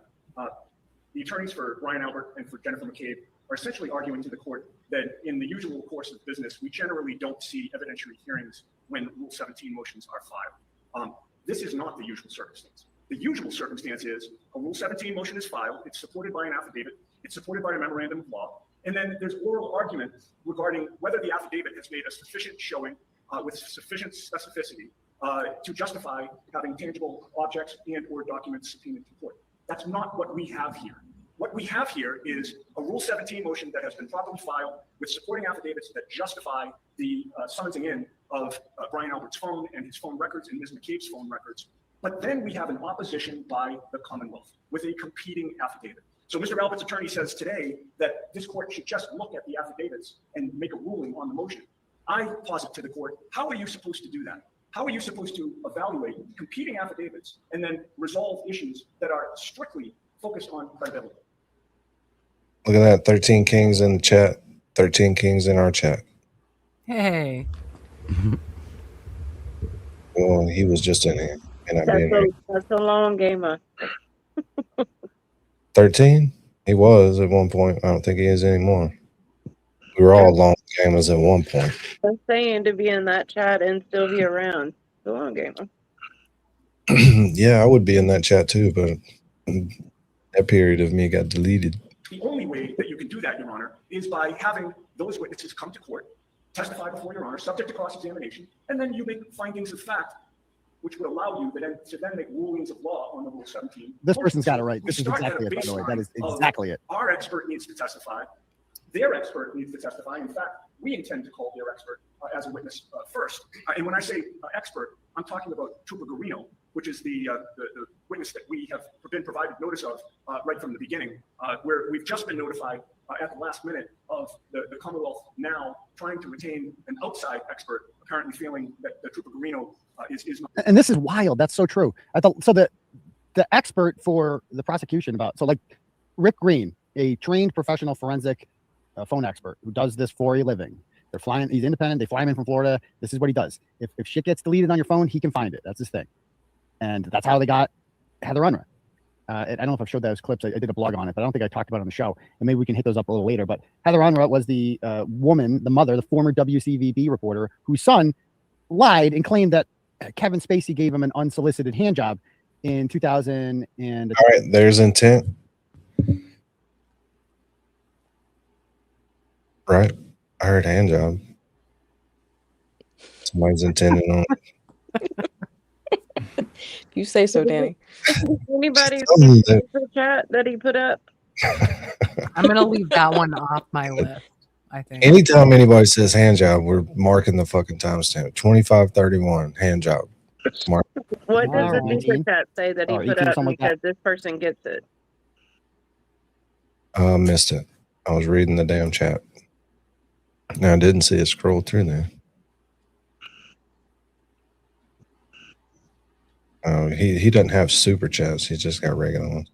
Speaker 9: The attorneys for Brian Albert and for Jennifer McCabe are essentially arguing to the court that in the usual course of business, we generally don't see evidentiary hearings when Rule 17 motions are filed. This is not the usual circumstance. The usual circumstance is a Rule 17 motion is filed, it's supported by an affidavit, it's supported by a memorandum of law, and then there's oral argument regarding whether the affidavit has made a sufficient showing with sufficient specificity to justify having tangible objects and or documents subpoenaed to court. That's not what we have here. What we have here is a Rule 17 motion that has been properly filed with supporting affidavits that justify the summoning in of Brian Albert's phone and his phone records and Ms. McCabe's phone records. But then we have an opposition by the Commonwealth with a competing affidavit. So Mr. Albert's attorney says today that this court should just look at the affidavits and make a ruling on the motion. I posit to the court, how are you supposed to do that? How are you supposed to evaluate competing affidavits and then resolve issues that are strictly focused on credibility?
Speaker 2: Look at that. 13 kings in the chat. 13 kings in our chat.
Speaker 4: Hey.
Speaker 2: Well, he was just in here.
Speaker 3: That's a long gamer.
Speaker 2: 13? He was at one point. I don't think he is anymore. We were all long gamers at one point.
Speaker 3: I'm saying to be in that chat and still be around. The long gamer.
Speaker 2: Yeah, I would be in that chat too, but that period of me got deleted.
Speaker 9: The only way that you can do that, Your Honor, is by having those witnesses come to court, testify before Your Honor, subject to cross-examination, and then you make findings of fact, which would allow you to then make rulings of law on the Rule 17.
Speaker 6: This person's got it right. This is exactly it, by the way. That is exactly it.
Speaker 9: Our expert needs to testify. Their expert needs to testify. In fact, we intend to call their expert as a witness first. And when I say expert, I'm talking about Trooper Garino, which is the witness that we have been provided notice of right from the beginning, where we've just been notified at the last minute of the Commonwealth now trying to retain an outside expert, apparently feeling that Trooper Garino is not.
Speaker 6: And this is wild. That's so true. So the expert for the prosecution like Rick Green, a trained professional forensic phone expert who does this for a living. They're flying. He's independent. They fly him in from Florida. This is what he does. If shit gets deleted on your phone, he can find it. That's his thing. And that's how they got Heather Unruh. I don't know if I've showed those clips. I did a blog on it, but I don't think I talked about it on the show. And maybe we can hit those up a little later. But Heather Unruh was the woman, the mother, the former WCVB reporter whose son lied and claimed that Kevin Spacey gave him an unsolicited hand job in 2000. And
Speaker 2: all right, there's intent. Right. I heard hand job. Somebody's intending on it.
Speaker 7: You say so, Danny.
Speaker 3: Anybody see the chat that he put up?
Speaker 4: I'm going to leave that one off my list, I think.
Speaker 2: Anytime anybody says hand job, we're marking the fucking timestamp. 2531, hand job. Mark.
Speaker 3: What does the super chat say that he put up because this person gets it?
Speaker 2: I missed it. I was reading the damn chat. No, I didn't see it scroll through there. Oh, he doesn't have super chats. He's just got regular ones.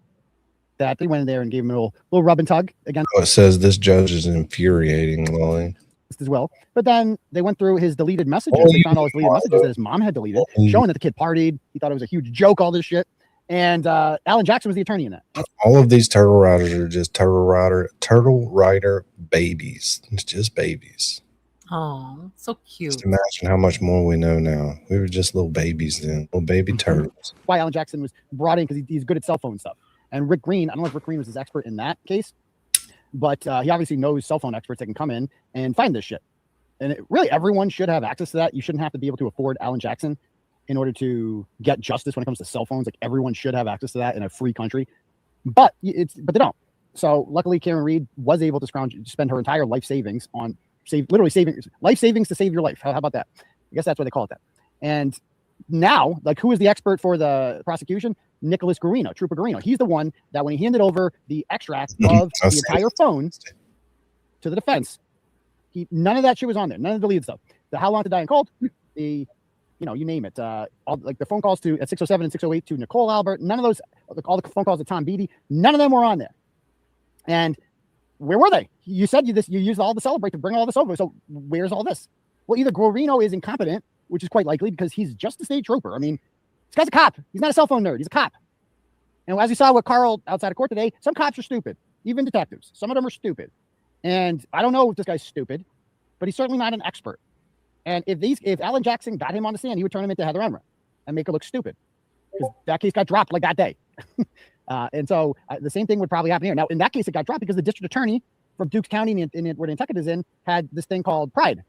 Speaker 6: That they went in there and gave him a little rub and tug again.
Speaker 2: Oh, it says this judge is infuriating, Lily.
Speaker 6: As well. But then they went through his deleted messages. They found all his deleted messages that his mom had deleted, showing that the kid partied. He thought it was a huge joke, all this shit. And Alan Jackson was the attorney in that.
Speaker 2: All of these turtle riders are just turtle rider babies. It's just babies.
Speaker 4: Oh, so cute.
Speaker 2: Just imagine how much more we know now. We were just little babies then, little baby turtles.
Speaker 6: Why Alan Jackson was brought in, because he's good at cell phone stuff. And Rick Green, I don't know if Rick Green was his expert in that case, but he obviously knows cell phone experts that can come in and find this shit. And really, everyone should have access to that. You shouldn't have to be able to afford Alan Jackson in order to get justice when it comes to cell phones. Like, everyone should have access to that in a free country, but they don't. So luckily, Karen Reed was able to spend her entire life savings on literally saving life savings to save your life. How about that? I guess that's what they call it that. And now, like, who is the expert for the prosecution? Nicholas Guarino, Trooper Guarino. He's the one that, when he handed over the extract of the entire phone to the defense, none of that shit was on there. None of the deleted stuff. The how long to die in cold, you name it. All, like, the phone calls at 607 and 608 to Nicole Albert. None of those, all the phone calls to Tom Beatty, none of them were on there. And where were they? You said you used all the celebrate to bring all this over. So where's all this? Well, either Guarino is incompetent, which is quite likely because he's just a state trooper. I mean, this guy's a cop. He's not a cell phone nerd. He's a cop. And as we saw with Carl outside of court today, some cops are stupid, even detectives. Some of them are stupid. And I don't know if this guy's stupid, but he's certainly not an expert. And if Alan Jackson got him on the stand, he would turn him into Heather Emmerich and make her look stupid, because that case got dropped like that day. And so the same thing would probably happen here. Now, in that case, it got dropped because the district attorney from Dukes County, where Nantucket is in, had this thing called pride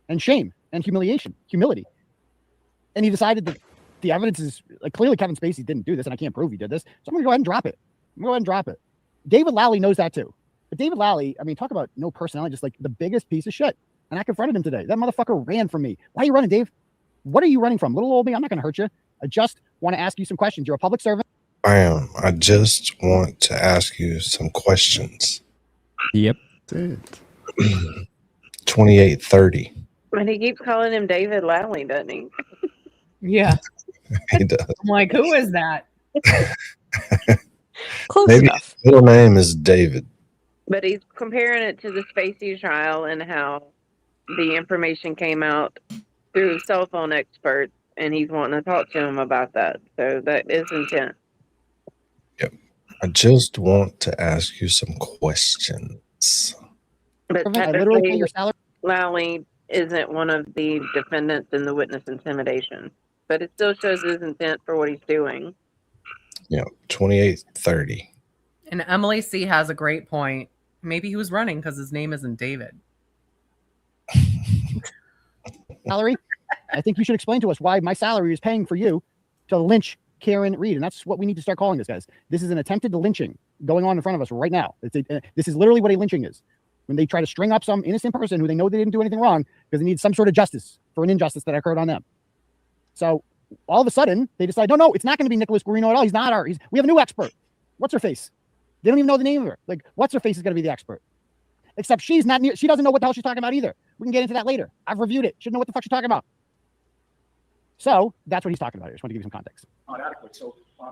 Speaker 6: and shame and humility. And he decided that the evidence is, like, clearly Kevin Spacey didn't do this, and I can't prove he did this. So I'm going to go ahead and drop it. David Lally knows that too. But David Lally, I mean, talk about no personality, just like the biggest piece of shit. And I confronted him today. That motherfucker ran from me. Why are you running, Dave? What are you running from? Little old me? I'm not going to hurt you. I just want to ask you some questions. You're a public servant.
Speaker 2: I am. I just want to ask you some questions.
Speaker 8: Yep.
Speaker 5: That's it.
Speaker 2: 2830.
Speaker 3: And he keeps calling him David Lally, doesn't he?
Speaker 4: Yeah.
Speaker 2: He does.
Speaker 4: I'm like, who is that?
Speaker 7: Close
Speaker 2: Maybe
Speaker 7: enough.
Speaker 2: his middle name is David.
Speaker 3: But he's comparing it to the Spacey trial and how the information came out through cell phone experts, and he's wanting to talk to him about that. So that is intent.
Speaker 2: I just want to ask you some questions.
Speaker 3: But
Speaker 6: I literally pay
Speaker 3: technically,
Speaker 6: your salary.
Speaker 3: Lally isn't one of the defendants in the witness intimidation, but it still shows his intent for what he's doing.
Speaker 2: Yeah, 2830.
Speaker 4: And Emily C has a great point. Maybe he was running because his name isn't David.
Speaker 6: Salary. I think you should explain to us why my salary is paying for you to lynch Karen Reed. And that's what we need to start calling this, guys. This is an attempted lynching going on in front of us right now. This is literally what a lynching is. When they try to string up some innocent person who they know they didn't do anything wrong because they need some sort of justice for an injustice that occurred on them. So all of a sudden they decide, no, it's not going to be Nicholas Guarino at all. He's not we have a new expert. What's her face? They don't even know the name of her. Like, what's her face is going to be the expert. Except she doesn't know what the hell she's talking about either. We can get into that later. I've reviewed it. She doesn't know what the fuck she's talking about. So that's what he's talking about. I just want to give you some context.
Speaker 9: Not adequate. So my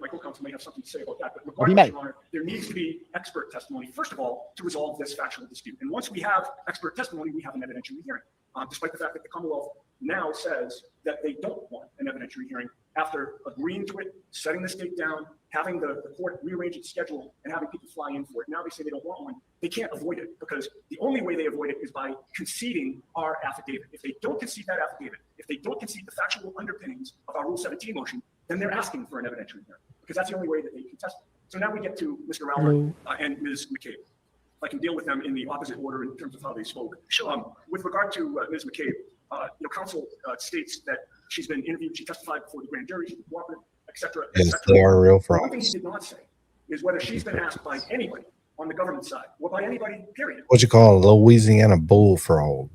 Speaker 9: co-counsel may have something to say about that. But
Speaker 6: Well, he may.
Speaker 9: regardless, Your Honor, there needs to be expert testimony, first of all, to resolve this factual dispute. And once we have expert testimony, we have an evidentiary hearing. Despite the fact that the Commonwealth now says that they don't want an evidentiary hearing after agreeing to it, setting this date down, having the court rearrange its schedule, and having people fly in for it. Now they say they don't want one. They can't avoid it because the only way they avoid it is by conceding our affidavit. If they don't concede that affidavit, if they don't concede the factual underpinnings of our Rule 17 motion, then they're asking for an evidentiary hearing because that's the only way that they contest it. So now we get to Mr. Albert and Ms. McCabe. I can deal with them in the opposite order in terms of how they spoke. With regard to Ms. McCabe, counsel states that she's been interviewed, she testified before the grand jury, she's been cooperative, etc.
Speaker 2: Yes, they are real
Speaker 9: One thing
Speaker 2: frauds.
Speaker 9: she did not say is whether she's been asked by anybody on the government side or by anybody, period.
Speaker 2: What you call a Louisiana bullfrog.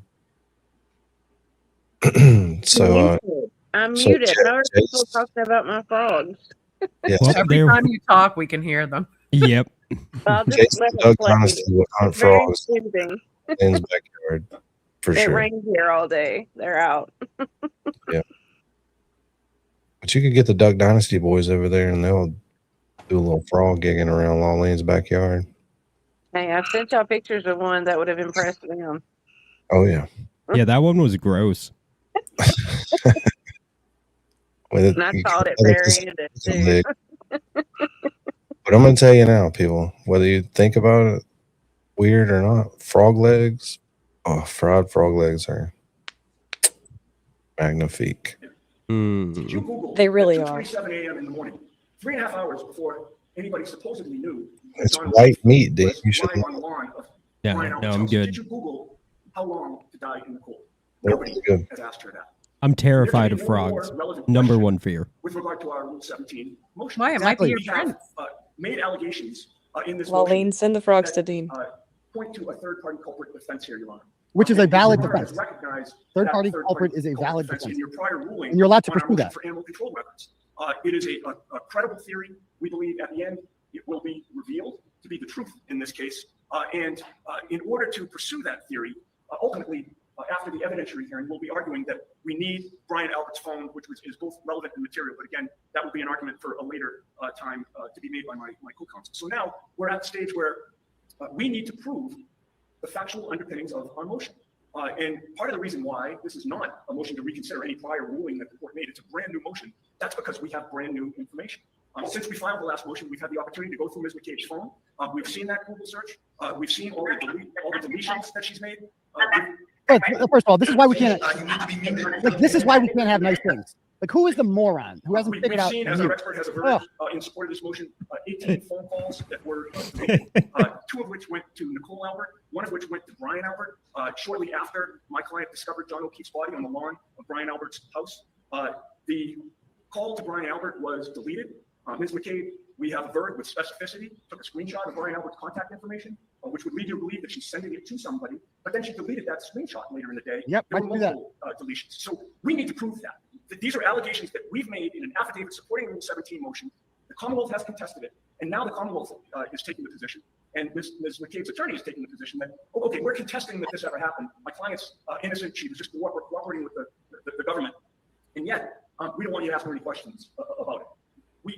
Speaker 2: So,
Speaker 3: I'm
Speaker 2: so
Speaker 3: muted.
Speaker 2: Chase-
Speaker 3: How are people talking about my frogs?
Speaker 2: yes,
Speaker 8: Well,
Speaker 4: Every
Speaker 8: there-
Speaker 4: time you talk, we can hear them.
Speaker 8: Yep.
Speaker 3: I'll just
Speaker 2: Jason
Speaker 3: let
Speaker 2: Doug
Speaker 3: it play.
Speaker 2: Honesty would hunt
Speaker 3: It's very
Speaker 2: frogs
Speaker 3: soothing.
Speaker 2: in his backyard for
Speaker 3: It
Speaker 2: sure.
Speaker 3: rains here all day. They're out.
Speaker 2: But you could get the Duck Dynasty boys over there and they'll do a little frog gigging around Lawlene's backyard.
Speaker 3: Hey, I've sent y'all pictures of one that would have impressed them.
Speaker 2: Oh, yeah.
Speaker 8: Yeah, that one was gross.
Speaker 2: With it,
Speaker 3: And I
Speaker 2: you
Speaker 3: called it
Speaker 2: can-
Speaker 3: burying it
Speaker 2: it's a
Speaker 3: too.
Speaker 2: lick. But I'm going to tell you now, people, whether you think about it weird or not, frog legs Oh, fried frog legs are magnifique.
Speaker 9: Did you Google
Speaker 7: They really
Speaker 9: at
Speaker 7: are.
Speaker 9: 2:27 a.m. in the morning, 3.5 hours before anybody supposedly knew that
Speaker 2: It's
Speaker 9: John
Speaker 2: white
Speaker 9: O'Keefe
Speaker 2: meat, dude.
Speaker 9: was
Speaker 2: You should
Speaker 9: lying
Speaker 2: know.
Speaker 9: on the lawn of
Speaker 8: No,
Speaker 9: Brian
Speaker 8: no,
Speaker 9: Albert's
Speaker 8: I'm
Speaker 9: house?
Speaker 8: good.
Speaker 9: Did you Google how long to die in the cold?
Speaker 2: That's
Speaker 9: Nobody
Speaker 2: good.
Speaker 9: has asked her that.
Speaker 8: I'm
Speaker 9: There
Speaker 8: terrified
Speaker 9: can
Speaker 8: of
Speaker 9: be no more
Speaker 8: frogs.
Speaker 9: relevant
Speaker 8: Number
Speaker 9: question
Speaker 8: one fear.
Speaker 9: with regard to our Rule 17 motion.
Speaker 4: Why? It might be
Speaker 6: Exactly.
Speaker 4: your
Speaker 9: We have
Speaker 4: friend.
Speaker 9: made allegations in this
Speaker 7: Well,
Speaker 9: motion
Speaker 7: Lane, send the frogs to
Speaker 9: that
Speaker 7: Dean.
Speaker 9: point to a third-party culprit defense here, Your Honor.
Speaker 6: Which is a
Speaker 9: And
Speaker 6: valid
Speaker 9: Your Honor has
Speaker 6: defense.
Speaker 9: recognized
Speaker 6: Third
Speaker 9: that
Speaker 6: party
Speaker 9: third-party
Speaker 6: culprit is a
Speaker 9: culprit
Speaker 6: valid
Speaker 9: defense
Speaker 6: defense.
Speaker 9: in your prior ruling
Speaker 6: And you're allowed to
Speaker 9: on our
Speaker 6: pursue
Speaker 9: motion
Speaker 6: that.
Speaker 9: for animal control records. It is a credible theory. We believe at the end it will be revealed to be the truth in this case. And in order to pursue that theory, ultimately, after the evidentiary hearing, we'll be arguing that we need Brian Albert's phone, which is both relevant and material. But again, that will be an argument for a later time to be made by my co-counsel. So now we're at the stage where we need to prove the factual underpinnings of our motion. And part of the reason why this is not a motion to reconsider any prior ruling that the court made, it's a brand new motion. That's because we have brand new information. Since we filed the last motion, we've had the opportunity to go through Ms. McCabe's phone. We've seen that Google search. We've seen all the deletions that she's made.
Speaker 6: But first of all, this is why we can't. Like, this is why we can't have nice things. Like, who is the moron who hasn't figured
Speaker 9: We've
Speaker 6: out?
Speaker 9: seen, as our expert has averred, in support of this motion, 18 phone calls that were made, 2 of which went to Nicole Albert, 1 of which went to Brian Albert. Shortly after my client discovered John O'Keefe's body on the lawn of Brian Albert's house, the call to Brian Albert was deleted. Ms. McCabe, we have averred with specificity, took a screenshot of Brian Albert's contact information, which would lead you to believe that she's sending it to somebody, but then she deleted that screenshot later in the day.
Speaker 6: Yep,
Speaker 9: There
Speaker 6: I
Speaker 9: were
Speaker 6: can do that.
Speaker 9: multiple deletions. So we need to prove that. These are allegations that we've made in an affidavit supporting the Rule 17 motion. The Commonwealth has contested it, and now the Commonwealth is taking the position, and Ms. McCabe's attorney is taking the position that, oh, okay, we're contesting that this ever happened. My client's innocent. She was just cooperating with the government, and yet we don't want you to ask her any questions about it.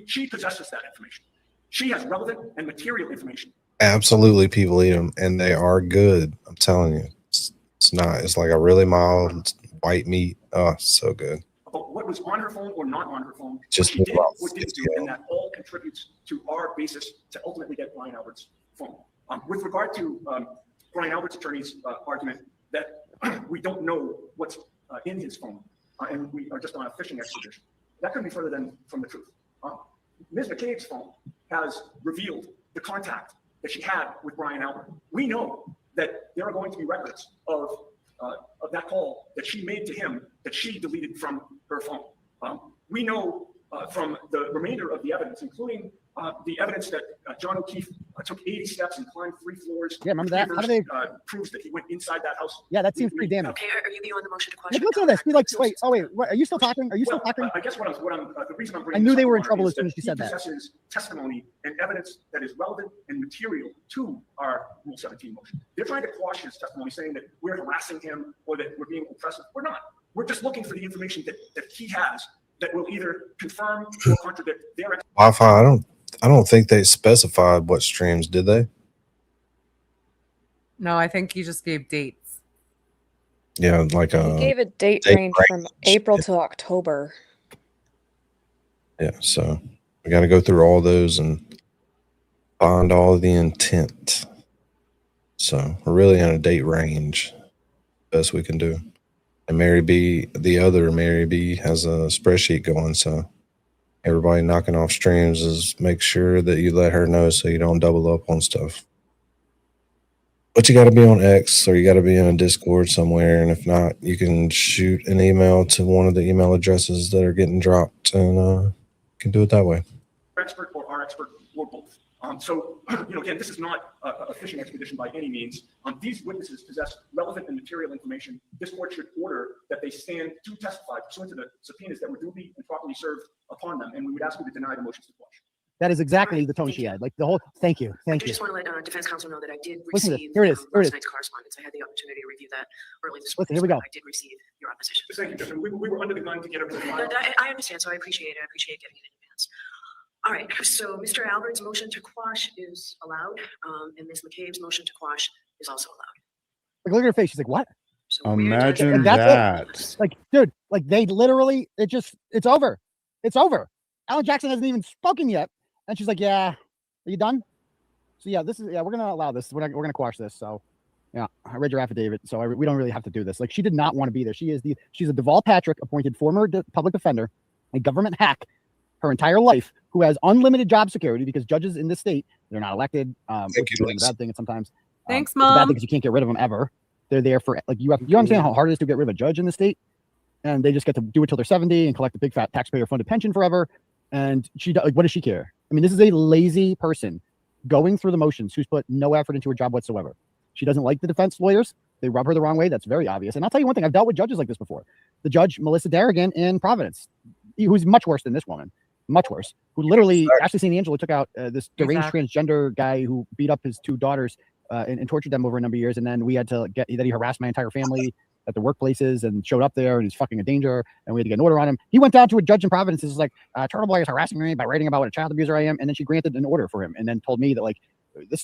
Speaker 9: She possesses that information. She has relevant and material information.
Speaker 2: Absolutely, people eat them, and they are good. I'm telling you, it's not. It's like a really mild white meat. Oh, so good.
Speaker 9: About what was on her phone or not on her phone,
Speaker 2: Just
Speaker 9: what she did
Speaker 2: about
Speaker 9: or didn't do, and that all contributes to our basis to ultimately get Brian Albert's phone. With regard to Brian Albert's attorney's argument that we don't know what's in his phone, and we are just on a fishing expedition, that couldn't be further than from the truth. Ms. McCabe's phone has revealed the contact that she had with Brian Albert. We know that there are going to be records of that call that she made to him that she deleted from her phone. We know from the remainder of the evidence, including the evidence that John O'Keefe took 80 steps and climbed 3 floors.
Speaker 6: Yeah, remember that? How do they?
Speaker 9: Proves that he went inside that house.
Speaker 6: Yeah, that seems pretty damning.
Speaker 10: Okay, are you beyond the motion to
Speaker 6: Like,
Speaker 10: question?
Speaker 6: listen to this. Be like, wait, oh wait, what, are you still talking? Are you still talking?
Speaker 9: I guess the reason I'm
Speaker 6: I
Speaker 9: bringing
Speaker 6: knew
Speaker 9: this
Speaker 6: they
Speaker 9: up,
Speaker 6: were in
Speaker 9: Your Honor,
Speaker 6: trouble
Speaker 9: is
Speaker 6: as soon as
Speaker 9: that
Speaker 6: you said
Speaker 9: he
Speaker 6: that.
Speaker 9: possesses testimony and evidence that is relevant and material to our Rule 17 motion. They're trying to quash his testimony, saying that we're harassing him or that we're being oppressive. We're not. We're just looking for the information that he has that will either confirm or contradict their.
Speaker 2: Wi-Fi. I don't think they specified what streams, did they?
Speaker 4: No, I think he just gave dates.
Speaker 2: Yeah, like
Speaker 7: He gave a date
Speaker 2: date
Speaker 7: range from
Speaker 2: range.
Speaker 7: April to October.
Speaker 2: Yeah, so we got to go through all those and find all the intent. So we're really in a date range, best we can do. And Mary B, the other Mary B, has a spreadsheet going. So everybody knocking off streams is make sure that you let her know so you don't double up on stuff. But you got to be on X or you got to be in a Discord somewhere. And if not, you can shoot an email to one of the email addresses that are getting dropped and you can do it that way.
Speaker 9: Expert or our expert or both. So, again, this is not a fishing expedition by any means. These witnesses possess relevant and material information. This court should order that they stand to testify pursuant to the subpoenas that were duly and properly served upon them. And we would ask you to deny the motions to quash.
Speaker 6: That is exactly the tone she had. Like the whole. Thank you.
Speaker 10: I
Speaker 6: Thank you.
Speaker 10: just want to let defense counsel know that I did
Speaker 6: Listen to this.
Speaker 10: receive
Speaker 6: Here it is. Here it
Speaker 10: last
Speaker 6: is.
Speaker 10: night's correspondence. I had the opportunity to review that early this
Speaker 6: Listen,
Speaker 10: morning.
Speaker 6: here we go.
Speaker 10: I did receive your opposition.
Speaker 9: Thank you, Judge. We were under the gun to get everything filed.
Speaker 10: I understand, so I appreciate it. I appreciate getting it in advance. All right, so Mr. Albert's motion to quash is allowed, and Ms. McCabe's motion to quash is also allowed.
Speaker 6: Like, look at her face. She's like, what?
Speaker 10: So we're
Speaker 5: Imagine
Speaker 6: And
Speaker 10: done.
Speaker 6: that's
Speaker 5: that.
Speaker 6: Like, dude, like they literally, it's over. It's over. Alan Jackson hasn't even spoken yet. And she's like, yeah, are you done? So yeah, we're going to allow this. We're going to quash this. So Yeah, I read your affidavit, so we don't really have to do this. Like, she did not want to be there. She's a Deval Patrick appointed former public defender, a government hack her entire life, who has unlimited job security because judges in this state, they're not elected, which is a bad thing. And sometimes
Speaker 4: Thanks,
Speaker 6: it's a bad thing
Speaker 4: Mom.
Speaker 6: because you can't get rid of them ever. They're there for, like, you understand how hard it is to get rid of a judge in the state, and they just get to do it till they're 70 and collect a big fat taxpayer funded pension forever. And what does she care? I mean, this is a lazy person going through the motions who's put no effort into her job whatsoever. She doesn't like the defense lawyers. They rub her the wrong way. That's very obvious. And I'll tell you one thing, I've dealt with judges like this before. The judge, Melissa Darrigan in Providence, who's much worse than this woman, much worse, who literally, Ashley St. Angelo took out this deranged transgender guy who beat up his 2 daughters and tortured them over a number of years. And then we had to that he harassed my entire family at the workplaces and showed up there and he's fucking a danger. And we had to get an order on him. He went down to a judge in Providence and was like, Turtleboy is harassing me by writing about what a child abuser I am. And then she granted an order for him and then told me that, like,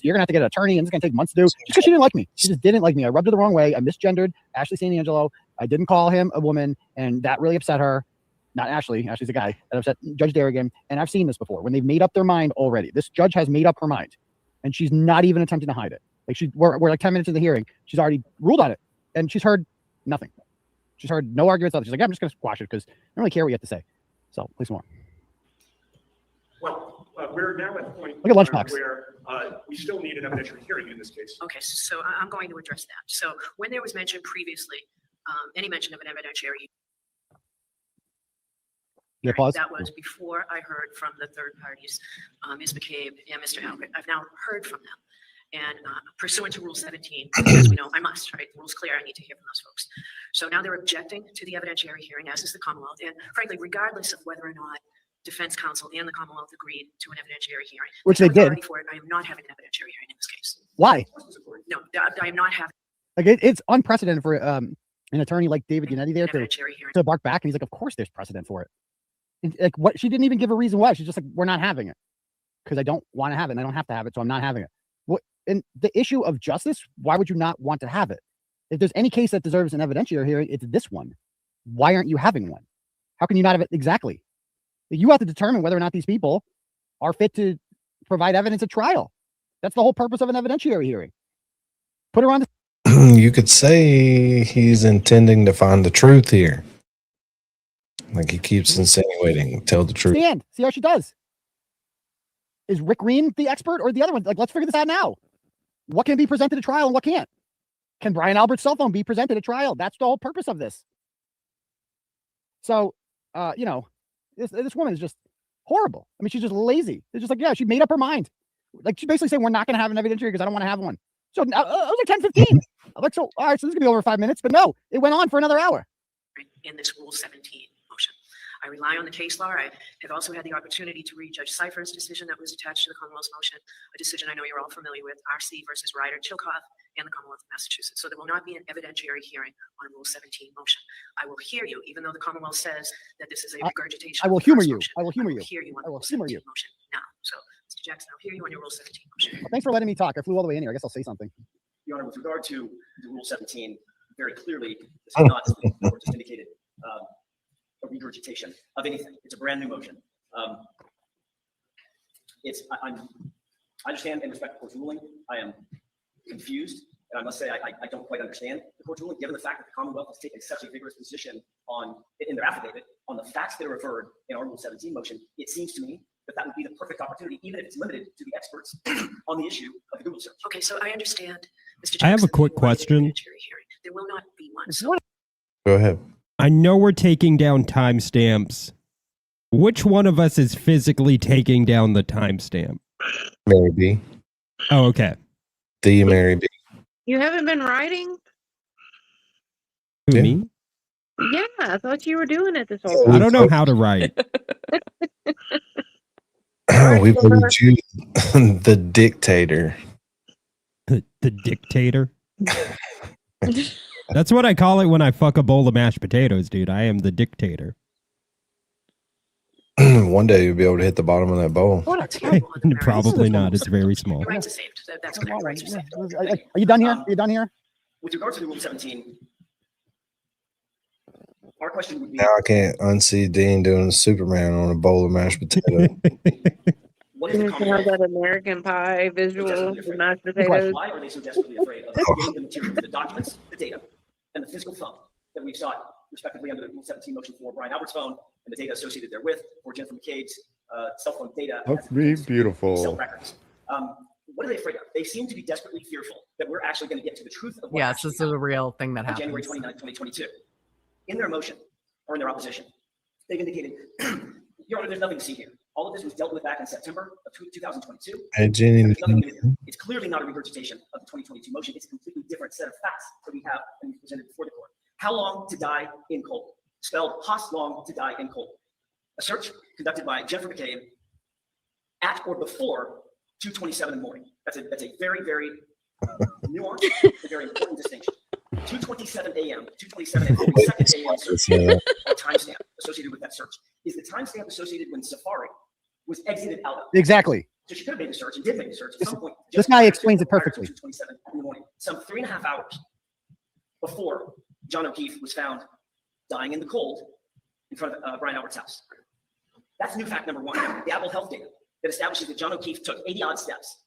Speaker 6: you're gonna have to get an attorney and it's gonna take months to do, just because she didn't like me. She just didn't like me. I rubbed her the wrong way. I misgendered Ashley St. Angelo. I didn't call him a woman, and that really upset her. Not Ashley. Ashley's a guy. That upset Judge Darrigan. And I've seen this before when they've made up their mind already. This judge has made up her mind, and she's not even attempting to hide it. Like, we're like 10 minutes in the hearing. She's already ruled on it, and she's heard nothing. She's heard no arguments. She's like, yeah, I'm just gonna squash it because I don't really care what you have to say. So please more.
Speaker 9: Well, we're now at the point
Speaker 6: Look at Lunchbox.
Speaker 9: where we still need an evidentiary hearing in this case.
Speaker 10: Okay, so I'm going to address that. So when there was mentioned previously, any mention of an evidentiary,
Speaker 6: Yeah, pause.
Speaker 10: that was before I heard from the third parties, Ms. McCabe and Mr. Albert. I've now heard from them. And pursuant to Rule 17, as we know, I must, right? The rule's clear, I need to hear from those folks. So now they're objecting to the evidentiary hearing, as is the Commonwealth. And frankly, regardless of whether or not defense counsel and the Commonwealth agreed to an evidentiary hearing,
Speaker 6: which they did.
Speaker 10: authority for it, I am not having an evidentiary hearing in this case.
Speaker 6: Why?
Speaker 10: No, I am not having
Speaker 6: Like, it's unprecedented for an attorney like David Yannetti there
Speaker 10: an evidentiary hearing.
Speaker 6: to bark back, and he's like, of course there's precedent for it. And, like, what? She didn't even give a reason why. She's just like, we're not having it because I don't want to have it and I don't have to have it, so I'm not having it. What? And the issue of justice, why would you not want to have it? If there's any case that deserves an evidentiary hearing, it's this one. Why aren't you having one? How can you not have it? Exactly. You have to determine whether or not these people are fit to provide evidence at trial. That's the whole purpose of an evidentiary hearing. Put her on the
Speaker 2: You could say he's intending to find the truth here. Like, he keeps insinuating, tell the truth.
Speaker 6: stand. See how she does. Is Rick Green the expert or the other one? Like, let's figure this out now. What can be presented at trial and what can't? Can Brian Albert's cell phone be presented at trial? That's the whole purpose of this. So, this woman is just horrible. I mean, she's just lazy. It's just like, yeah, she made up her mind. Like, she's basically saying, we're not going to have an evidentiary because I don't want to have one. So it was like 10:15. I'm like, so, all right, so this is going to be over 5 minutes. But no, it went on for another hour.
Speaker 10: In this Rule 17 motion. I rely on the case law. I have also had the opportunity to read Judge Cipher's decision that was attached to the Commonwealth's motion, a decision I know you're all familiar with, RC versus Ryder Chilcott and the Commonwealth of Massachusetts. So there will not be an evidentiary hearing on Rule 17 motion. I will hear you, even though the Commonwealth says that this is a regurgitation.
Speaker 6: I will
Speaker 10: of the
Speaker 6: humor
Speaker 10: first
Speaker 6: you.
Speaker 10: motion.
Speaker 6: I will humor you.
Speaker 10: Hear you on
Speaker 6: I will
Speaker 10: the Rule
Speaker 6: humor
Speaker 10: 17
Speaker 6: you.
Speaker 10: motion now. So, Mr. Jackson, I'll hear you on your Rule 17 motion.
Speaker 6: Well, thanks for letting me talk. I flew all the way in here. I guess I'll say something.
Speaker 11: Your Honor, with regard to the Rule 17, very clearly, this is not, as the court just indicated, a regurgitation of anything. It's a brand new motion. I understand and respect the court's ruling. I am confused, and I must say I don't quite understand the court's ruling, given the fact that the Commonwealth has taken such a vigorous position in their affidavit on the facts that are referred in our Rule 17 motion. It seems to me that would be the perfect opportunity, even if it's limited to the experts on the issue of the Google search.
Speaker 10: Okay, so I understand, Mr. Jackson.
Speaker 8: I have a quick
Speaker 10: that you want an
Speaker 8: question.
Speaker 10: evidentiary hearing. There will not be one. So
Speaker 2: Go ahead.
Speaker 8: I know we're taking down timestamps. Which one of us is physically taking down the timestamp?
Speaker 2: Mary B.
Speaker 8: Oh, okay.
Speaker 2: The Mary B.
Speaker 3: You haven't been writing?
Speaker 8: Who,
Speaker 2: Yeah.
Speaker 8: me?
Speaker 3: Yeah, I thought you were doing it this whole
Speaker 8: I
Speaker 3: time.
Speaker 8: don't know how to write.
Speaker 2: We voted you the dictator.
Speaker 8: The dictator. That's what I call it when I fuck a bowl of mashed potatoes, dude. I am the dictator.
Speaker 2: One day you'll be able to hit the bottom of that bowl.
Speaker 8: Probably not. It's very small.
Speaker 10: Your rights are saved. That's correct. Rights are saved.
Speaker 6: Are you done here? Are you done here?
Speaker 11: With regard to the Rule 17, our question would be,
Speaker 2: Now I can't unsee Dean doing Superman on a bowl of mashed potatoes.
Speaker 11: what does the
Speaker 3: You can have
Speaker 11: Commonwealth
Speaker 3: that American Pie visual
Speaker 11: desperately
Speaker 3: with
Speaker 11: afraid?
Speaker 3: mashed
Speaker 6: Good
Speaker 3: potatoes.
Speaker 11: Why are they so desperately afraid of getting the materials, the documents, the data, and the physical phone that we've sought respectively under the Rule 17 motion for Brian Albert's phone and the data associated therewith for Jennifer McCabe's cell phone data?
Speaker 5: That's
Speaker 11: as it pertains to
Speaker 5: beautiful.
Speaker 11: Cell records. What are they afraid of? They seem to be desperately fearful that we're actually going to get to the truth of what
Speaker 4: Yes,
Speaker 11: actually
Speaker 4: this is a real thing that
Speaker 11: happened on January
Speaker 4: happens.
Speaker 11: 29th, 2022. In their motion or in their opposition, they've indicated, Your Honor, there's nothing to see here. All of this was dealt with back in September of 2022.
Speaker 2: Hey, Jenny,
Speaker 11: There's nothing new here. It's clearly not a regurgitation of the 2022 motion. It's a completely different set of facts that we have and we presented before the court. How long to die in cold? Spelled Haas long to die in cold. A search conducted by Jennifer McCabe at or before 2:27 in the morning. That's a very, very nuanced, a very important distinction. 2:27 a.m., 2:27 and 42nd a.m. search or timestamp associated with that search. Is the timestamp associated when Safari was exited out of?
Speaker 6: Exactly.
Speaker 11: So she could have made the search and did make the search at some point.
Speaker 6: This guy explains it perfectly.
Speaker 11: 2:27 in the morning, some 3.5 hours before John O'Keefe was found dying in the cold in front of Brian Albert's house. That's new fact number one. The Apple Health data that establishes that John O'Keefe took 80 odd steps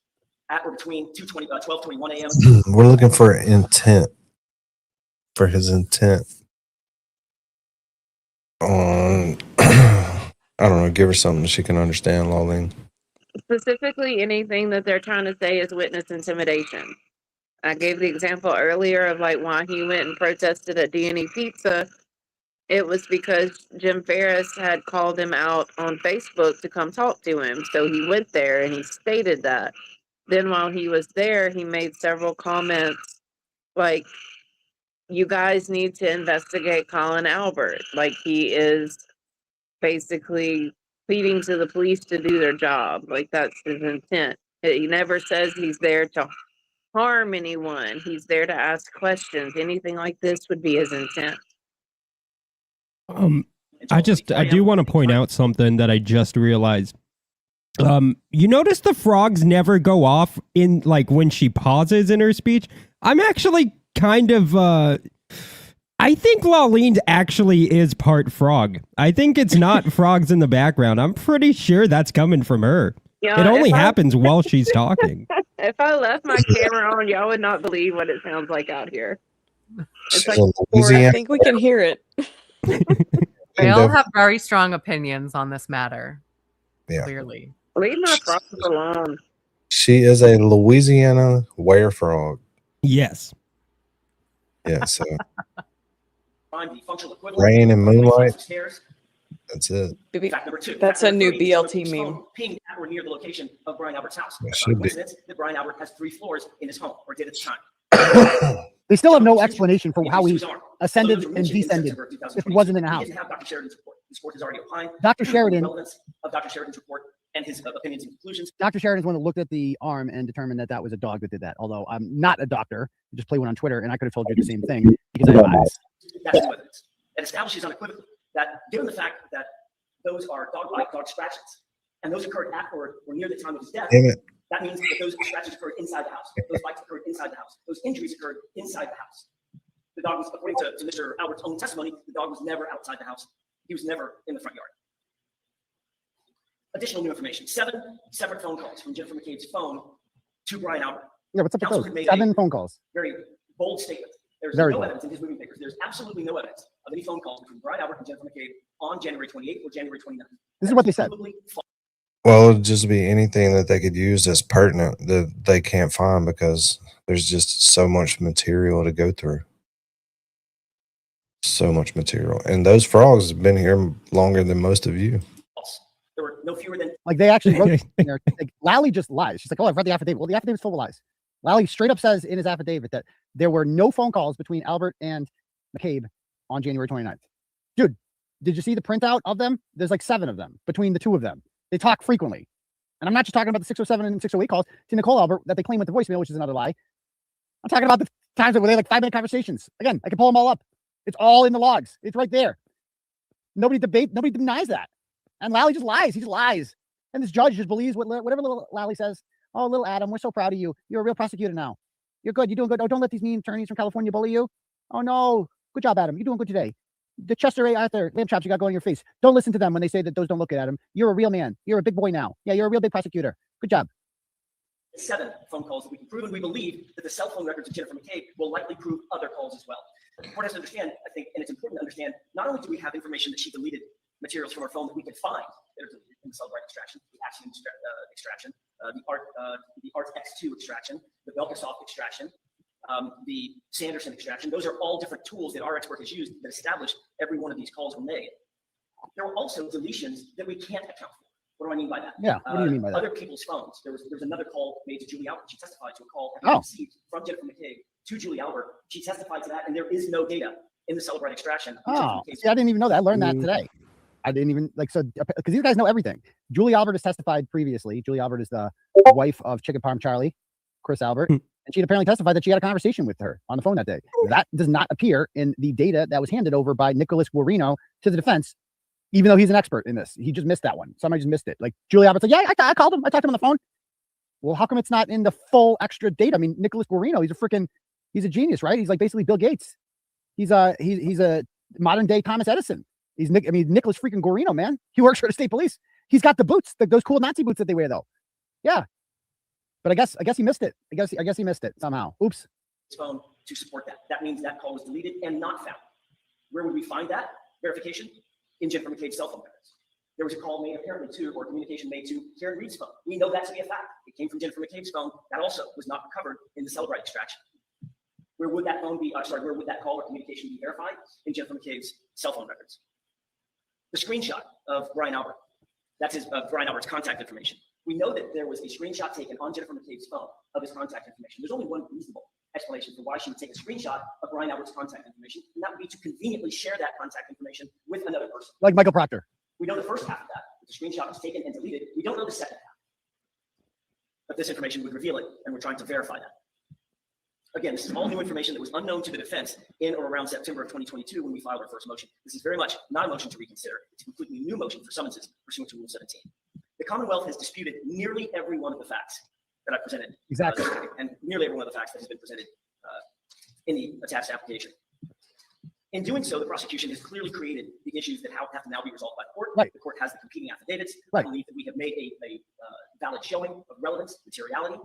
Speaker 11: at or between 12:21 a.m.
Speaker 2: We're looking for intent. For his intent on, I don't know, give her something she can understand, Lawleen.
Speaker 3: Specifically, anything that they're trying to say is witness intimidation. I gave the example earlier of like why he went and protested at D&E Pizza. It was because Jim Ferris had called him out on Facebook to come talk to him. So he went there and he stated that. Then while he was there, he made several comments like, you guys need to investigate Colin Albert. Like he is basically pleading to the police to do their job. Like that's his intent. He never says he's there to harm anyone. He's there to ask questions. Anything like this would be his intent.
Speaker 8: I do want to point out something that I just realized. You notice the frogs never go off in like when she pauses in her speech. I'm actually kind of I think Lawleen actually is part frog. I think it's not frogs in the background. I'm pretty sure that's coming from her.
Speaker 3: Yeah,
Speaker 8: it only happens while she's talking.
Speaker 3: If I left my camera on, y'all would not believe what it sounds like out here. It's like
Speaker 7: I think we can hear it.
Speaker 4: They all have very strong opinions on this matter.
Speaker 2: Yeah.
Speaker 4: Clearly.
Speaker 3: Leave my frogs alone.
Speaker 2: She is a Louisiana were frog.
Speaker 8: Yes.
Speaker 2: Yeah, so
Speaker 11: Find the functional equivalent.
Speaker 2: rain and moonlight.
Speaker 11: Upstairs.
Speaker 2: That's it.
Speaker 11: Fact number two.
Speaker 7: That's
Speaker 11: Fact
Speaker 7: a
Speaker 11: number
Speaker 7: new
Speaker 11: three,
Speaker 7: BLT
Speaker 11: his
Speaker 7: meme.
Speaker 11: phone pinged at or near the location of Brian Albert's house.
Speaker 2: It
Speaker 11: It's
Speaker 2: should
Speaker 11: not a
Speaker 2: be.
Speaker 11: coincidence that Brian Albert has 3 floors in his home, or did at the time.
Speaker 6: They still have no explanation for how he
Speaker 11: Used his arm.
Speaker 6: ascended
Speaker 11: Those were
Speaker 6: and
Speaker 11: mentioned in
Speaker 6: descended
Speaker 11: September of
Speaker 6: if
Speaker 11: 2022.
Speaker 6: he wasn't in the
Speaker 11: He
Speaker 6: house.
Speaker 11: didn't have Dr. Sheridan's report. This court has already opined.
Speaker 6: Dr.
Speaker 11: on the
Speaker 6: Sheridan-
Speaker 11: relevance of Dr. Sheridan's report and his opinions and conclusions.
Speaker 6: Dr. Sheridan's one that looked at the arm and determined that that was a dog that did that. Although I'm not a doctor, I just play one on Twitter, and I could have told you the same thing because I have eyes.
Speaker 11: That's new evidence. It establishes unequivocally that given the fact that those are dog bite, dog scratches, and those occurred at or near the time of his death,
Speaker 2: Damn it.
Speaker 11: that means that those scratches occurred inside the house. Those bites occurred inside the house. Those injuries occurred inside the house. The dog was, according to Mr. Albert's own testimony, the dog was never outside the house. He was never in the front yard. Additional new information. 7 separate phone calls from Jennifer McCabe's phone to Brian Albert.
Speaker 6: Yeah, what's up with
Speaker 11: Counsel
Speaker 6: those?
Speaker 11: had made
Speaker 6: 7
Speaker 11: a
Speaker 6: phone calls.
Speaker 11: very bold statement. There's
Speaker 6: Very
Speaker 11: no
Speaker 6: bold.
Speaker 11: evidence in his moving papers. There's absolutely no evidence of any phone calls between Brian Albert and Jennifer McCabe on January 28th or January 29th.
Speaker 6: This is what they said.
Speaker 11: Absolutely false.
Speaker 2: Well, it'd just be anything that they could use as pertinent that they can't find because there's just so much material to go through. So much material. And those frogs have been here longer than most of you.
Speaker 11: There were no fewer than
Speaker 6: Like they actually wrote in there, like Lally just lies. She's like, "Oh, I've read the affidavit." Well, the affidavit's full of lies. Lally straight up says in his affidavit that there were no phone calls between Albert and McCabe on January 29th. Dude, did you see the printout of them? There's like 7 of them between the two of them. They talk frequently. And I'm not just talking about the 607 and 608 calls to Nicole Albert that they claim with the voicemail, which is another lie. I'm talking about the times where they like 5-minute conversations. Again, I can pull them all up. It's all in the logs. It's right there. Nobody denies that. And Lally just lies. He just lies. And this judge just believes whatever little Lally says. Oh, little Adam, we're so proud of you. You're a real prosecutor now. You're good. You're doing good. Oh, don't let these mean attorneys from California bully you. Oh, no. Good job, Adam. You're doing good today. the Chester A out there, lamb chops you got going in your face. Don't listen to them when they say that those don't look at him. You're a real man. You're a big boy now. Yeah, you're a real big prosecutor. Good job.
Speaker 11: 7 phone calls that we can prove, and we believe that the cell phone records of Jennifer McCabe will likely prove other calls as well. The court has to understand, I think, and it's important to understand, not only do we have information that she deleted materials from her phone that we can find that are deleted in the Celebrite extraction, the Axiom extraction, the Art X2 extraction, the Belkasoft extraction, the Sanderson extraction. Those are all different tools that our expert has used that establish every one of these calls were made. There were also deletions that we can't account for. What do I mean by that?
Speaker 6: Yeah, what do you mean by that?
Speaker 11: Other people's phones. There was another call made to Julie Albert. She testified to a call received from Jennifer McCabe to Julie Albert. She testified to that, and there is no data in the Celebrite extraction.
Speaker 6: Oh, see, I didn't even know that. I learned that today. I didn't even because these guys know everything. Julie Albert has testified previously. Julie Albert is the wife of Chicken Parm Charlie, Chris Albert, and she apparently testified that she had a conversation with her on the phone that day. That does not appear in the data that was handed over by Nicholas Guarino to the defense, even though he's an expert in this. He just missed that one. Somebody just missed it. Like Julie Albert's like, yeah, I called him. I talked to him on the phone. Well, how come it's not in the full extra data? I mean, Nicholas Guarino, he's a genius, right? He's like basically Bill Gates. He's a modern day Thomas Edison. Nicholas freaking Guarino, man. He works for the state police. He's got the boots, those cool Nazi boots that they wear, though. Yeah, but I guess he missed it. I guess he missed it somehow. Oops.
Speaker 11: Phone to support that. That means that call was deleted and not found. Where would we find that verification? In Jennifer McCabe's cell phone records. There was a call made apparently to, or communication made to Karen Reed's phone. We know that to be a fact. It came from Jennifer McCabe's phone. That also was not recovered in the Celebrite extraction. Where would that phone be? Where would that call or communication be verified? In Jennifer McCabe's cell phone records. The screenshot of Brian Albert. That's Brian Albert's contact information. We know that there was a screenshot taken on Jennifer McCabe's phone of his contact information. There's only one reasonable explanation for why she would take a screenshot of Brian Albert's contact information, and that would be to conveniently share that contact information with another person.
Speaker 6: Like Michael Proctor.
Speaker 11: We know the first half of that. The screenshot was taken and deleted. We don't know the second half. But this information would reveal it, and we're trying to verify that. Again, this is all new information that was unknown to the defense in or around September of 2022 when we filed our first motion. This is very much not a motion to reconsider. It's a completely new motion for summonses pursuant to Rule 17. The Commonwealth has disputed nearly every one of the facts that I presented.
Speaker 6: Exactly.
Speaker 11: And nearly every one of the facts that has been presented in the attached application. In doing so, the prosecution has clearly created the issues that have to now be resolved by the court.
Speaker 6: Right.
Speaker 11: The court has the competing affidavits.
Speaker 6: Right.
Speaker 11: I believe that we have made a valid showing of relevance, materiality.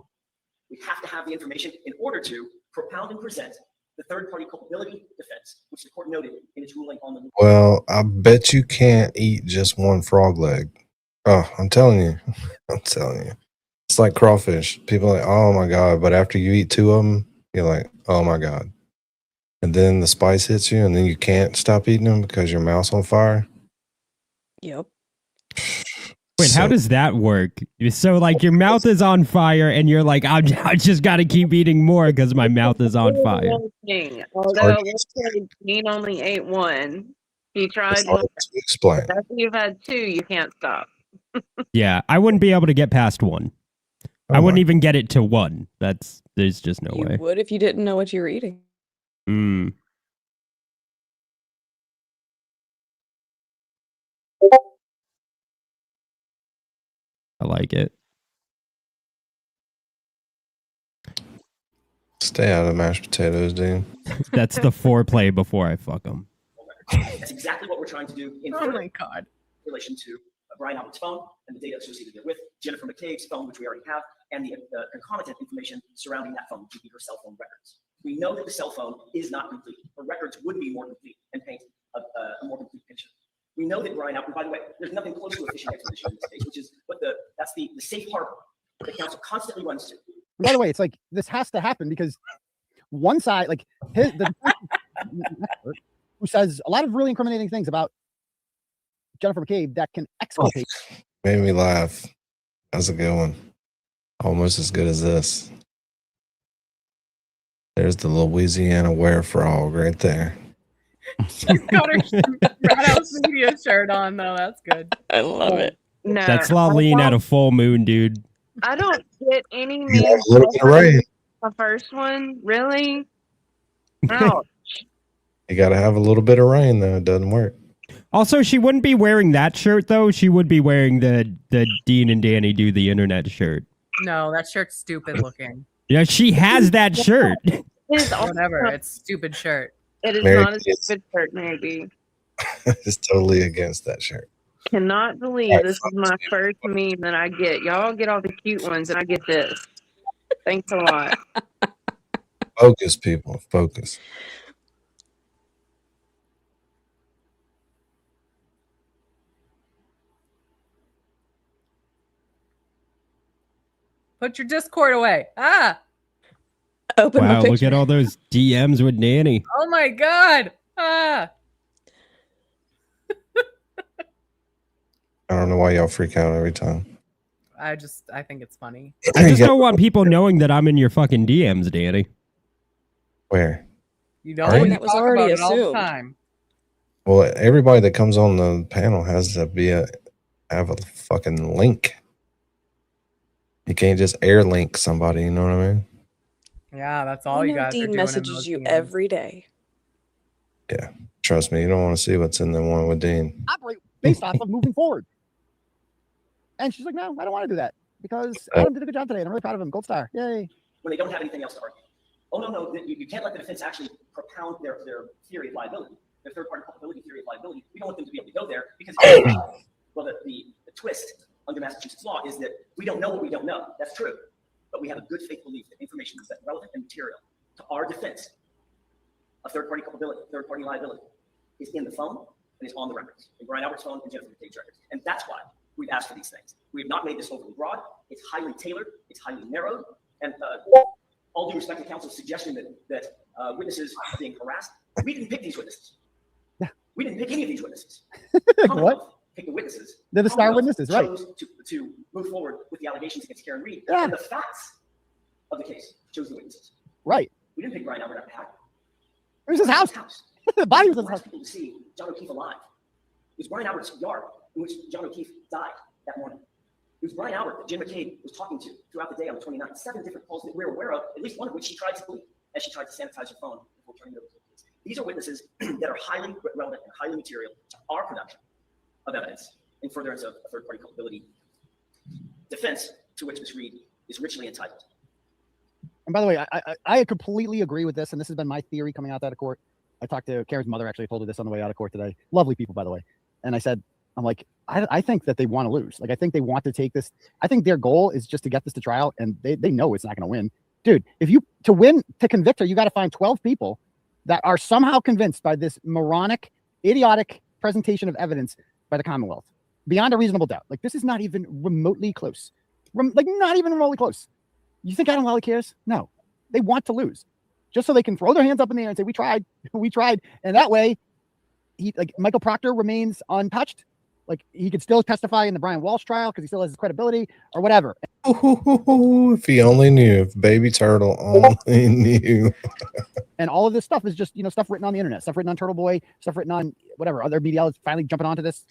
Speaker 11: We have to have the information in order to propound and present the third-party culpability defense, which the court noted in its ruling on the.
Speaker 2: Well, I bet you can't eat just one frog leg. Oh, I'm telling you. I'm telling you. It's like crawfish. People are like, oh my God. But after you eat 2 of them, you're like, oh my God. And then the spice hits you, and then you can't stop eating them because your mouth's on fire.
Speaker 7: Yep.
Speaker 8: Wait, how does that work? So, like, your mouth is on fire, and you're like, I just got to keep eating more because my mouth is on fire.
Speaker 3: Although, let's say Dean only ate 1. He tried one.
Speaker 2: Explain.
Speaker 3: After you've had 2, you can't stop.
Speaker 8: Yeah, I wouldn't be able to get past 1. I wouldn't even get it to 1. There's just no way.
Speaker 7: You would if you didn't know what you were eating.
Speaker 8: I like it.
Speaker 2: Stay out of mashed potatoes, dude.
Speaker 8: That's the foreplay before I fuck them.
Speaker 11: That's exactly what we're trying to do in
Speaker 7: Oh my God.
Speaker 11: relation to Brian Albert's phone and the data associated therewith, Jennifer McCabe's phone, which we already have, and the concomitant information surrounding that phone, which would be her cell phone records. We know that the cell phone is not complete. Her records would be more complete and paint a more complete picture. We know that Brian Albert, by the way, there's nothing close to a fishing expedition in this case, which is that's the safe harbor that counsel constantly runs to.
Speaker 6: And by the way, it's like this has to happen because one side, like the who says a lot of really incriminating things about Jennifer McCabe that can exculpate.
Speaker 2: Made me laugh. That's a good one. Almost as good as this. There's the Louisiana Were Frog right there.
Speaker 4: She's got her Rat House Media shirt on, though. That's good.
Speaker 7: I love it.
Speaker 3: No,
Speaker 8: That's Laleen at a full moon, dude.
Speaker 3: I don't get any
Speaker 2: You
Speaker 3: meat.
Speaker 2: have a little bit of rain.
Speaker 3: The first one, really? Ouch.
Speaker 2: You got to have a little bit of rain, though. It doesn't work.
Speaker 8: Also, she wouldn't be wearing that shirt, though. She would be wearing the Dean and Danny Do the Internet shirt.
Speaker 4: No, that shirt's stupid looking.
Speaker 8: Yeah, she has that shirt.
Speaker 3: It is
Speaker 4: Whatever. It's stupid shirt.
Speaker 3: It is
Speaker 2: Merry
Speaker 3: not a
Speaker 2: Kids.
Speaker 3: stupid shirt, maybe.
Speaker 2: is totally against that shirt.
Speaker 3: Cannot believe this is my first meme that I get. Y'all get all the cute ones, and I get this. Thanks a lot.
Speaker 2: Focus, people. Focus.
Speaker 4: Put your Discord away. Ah.
Speaker 7: Open
Speaker 8: Wow,
Speaker 7: my
Speaker 8: look
Speaker 7: picture.
Speaker 8: at all those DMs with Nanny.
Speaker 4: Oh my God. Ah.
Speaker 2: I don't know why y'all freak out every time.
Speaker 4: I think it's funny.
Speaker 8: I just don't want people knowing that I'm in your fucking DMs, Danny.
Speaker 2: Where?
Speaker 4: You know,
Speaker 2: Are you?
Speaker 4: we
Speaker 7: That was
Speaker 4: talk
Speaker 7: already
Speaker 4: about it all the
Speaker 7: assumed.
Speaker 4: time.
Speaker 2: Well, everybody that comes on the panel has to have a fucking link. You can't just air link somebody, you know what I mean?
Speaker 4: Yeah, that's all you guys are
Speaker 7: Dean
Speaker 4: doing.
Speaker 7: messages you every day.
Speaker 2: Yeah. Trust me, you don't want to see what's in the one with Dean.
Speaker 6: Operate based off of moving forward. And she's like, no, I don't want to do that because Adam did a good job today. And I'm really proud of him. Gold star. Yay.
Speaker 11: When they don't have anything else to argue. Oh, no, you can't let the defense actually propound their theory of liability, their third-party culpability theory of liability. We don't want them to be able to go there because, well, the twist under Massachusetts law is that we don't know what we don't know. That's true. But we have a good faith belief that information that's relevant and material to our defense of third-party culpability, third-party liability is in the phone and is on the records, in Brian Albert's phone and Jennifer McCabe's records. And that's why we've asked for these things. We have not made this overly broad. It's highly tailored. It's highly narrowed. And all due respect to counsel's suggestion that witnesses are being harassed, we didn't pick these witnesses.
Speaker 6: Yeah.
Speaker 11: We didn't pick any of these witnesses.
Speaker 6: What?
Speaker 11: Pick the witnesses.
Speaker 6: They're the star witnesses, right?
Speaker 11: Chose to move forward with the allegations against Karen Reed.
Speaker 6: Yeah.
Speaker 11: And the facts of the case chose the witnesses.
Speaker 6: Right.
Speaker 11: We didn't pick Brian Albert out of a hat.
Speaker 6: It was his house. The body was in his house.
Speaker 11: People to see John O'Keefe alive. It was Brian Albert's yard in which John O'Keefe died that morning. It was Brian Albert that Jim McCabe was talking to throughout the day on the 29th. 7 different calls that we're aware of, at least one of which she tried to delete as she tried to sanitize her phone before turning it over to the police. These are witnesses that are highly relevant and highly material to our production of evidence in furtherance of a third-party culpability defense to which Ms. Reed is richly entitled.
Speaker 6: And by the way, I completely agree with this. And this has been my theory coming out of court. I talked to Karen's mother, actually. I told her this on the way out of court today. Lovely people, by the way. And I said, I'm like, I think that they want to lose. Like, I think they want to take this. I think their goal is just to get this to trial. And they know it's not going to win. Dude, to convict her, you got to find 12 people that are somehow convinced by this moronic, idiotic presentation of evidence by the Commonwealth. Beyond a reasonable doubt. Like, this is not even remotely close. Not even remotely close. You think Adam Lally cares? No. They want to lose. Just so they can throw their hands up in the air and say, we tried. We tried. And that way, Michael Proctor remains untouched. Like, he could still testify in the Brian Walsh trial because he still has his credibility or whatever.
Speaker 2: If he only knew, if Baby Turtle only knew.
Speaker 6: And all of this stuff is just, stuff written on the internet, stuff written on Turtleboy, stuff written on whatever, other media outlets finally jumping onto this.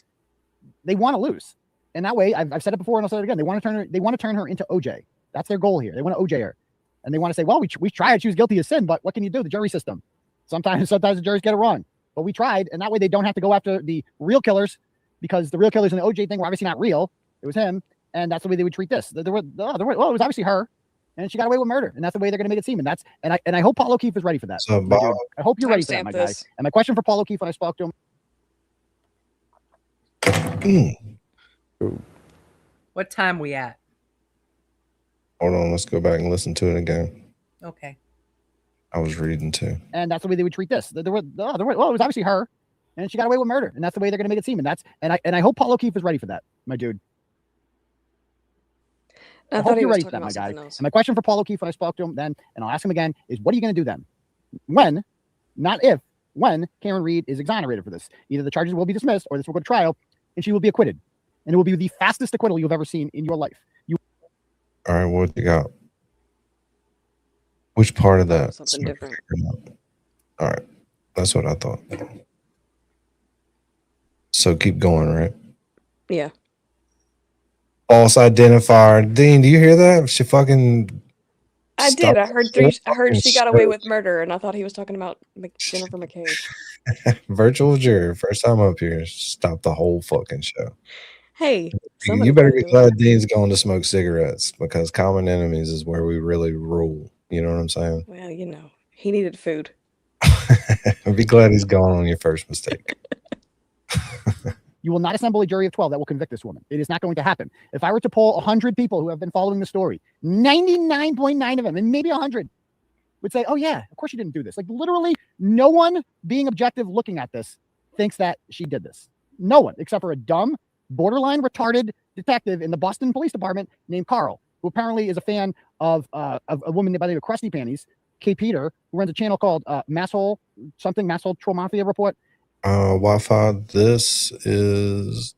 Speaker 6: They want to lose. And that way, I've said it before and I'll say it again. They want to turn her into OJ. That's their goal here. They want to OJ her. And they want to say, well, we tried. She was guilty of sin, but what can you do? The jury system. Sometimes the juries get it wrong. But we tried. And that way they don't have to go after the real killers, because the real killers in the OJ thing were obviously not real. It was him. And that's the way they would treat this. It was obviously her. And she got away with murder. And that's the way they're going to make it seem. And I hope Paul O'Keefe is ready for that.
Speaker 2: So, Bob,
Speaker 6: I hope you're ready for that, my guy. And my question for Paul O'Keefe when I spoke to him.
Speaker 4: What time we at?
Speaker 2: Hold on, let's go back and listen to it again.
Speaker 4: Okay.
Speaker 2: I was reading too.
Speaker 6: And that's the way they would treat this. It was obviously her, and she got away with murder, and that's the way they're going to make it seem. And I hope Paul O'Keefe is ready for that, my dude. I hope you're ready for that, my guy. And my question for Paul O'Keefe when I spoke to him then, and I'll ask him again, is what are you going to do then? When, not if, when Karen Reed is exonerated for this. Either the charges will be dismissed or this will go to trial, and she will be acquitted. And it will be the fastest acquittal you've ever seen in your life.
Speaker 2: All right, what you got? Which part of that?
Speaker 7: Something different.
Speaker 2: All right, that's what I thought. So keep going, right?
Speaker 7: Yeah.
Speaker 2: False identifier. Dean, do you hear that? She fucking.
Speaker 7: I did. I heard she got away with murder, and I thought he was talking about Jennifer McCabe.
Speaker 2: Virtual juror, first time up here, stop the whole fucking show.
Speaker 7: Hey,
Speaker 2: you better be glad Dean's going to smoke cigarettes, because Common Enemies is where we really rule. You know what I'm saying?
Speaker 7: Well, he needed food.
Speaker 2: Be glad he's gone on your first mistake.
Speaker 6: You will not assemble a jury of 12 that will convict this woman. It is not going to happen. If I were to poll 100 people who have been following the story, 99.9 of them, and maybe 100, would say, oh yeah, of course she didn't do this. Like literally no one being objective looking at this thinks that she did this. No one, except for a dumb, borderline retarded detective in the Boston Police Department named Carl, who apparently is a fan of a woman by the name of Krusty Panties, Kay Peter, who runs a channel called Masshole Troll Mafia Report.
Speaker 2: Wi-Fi, this is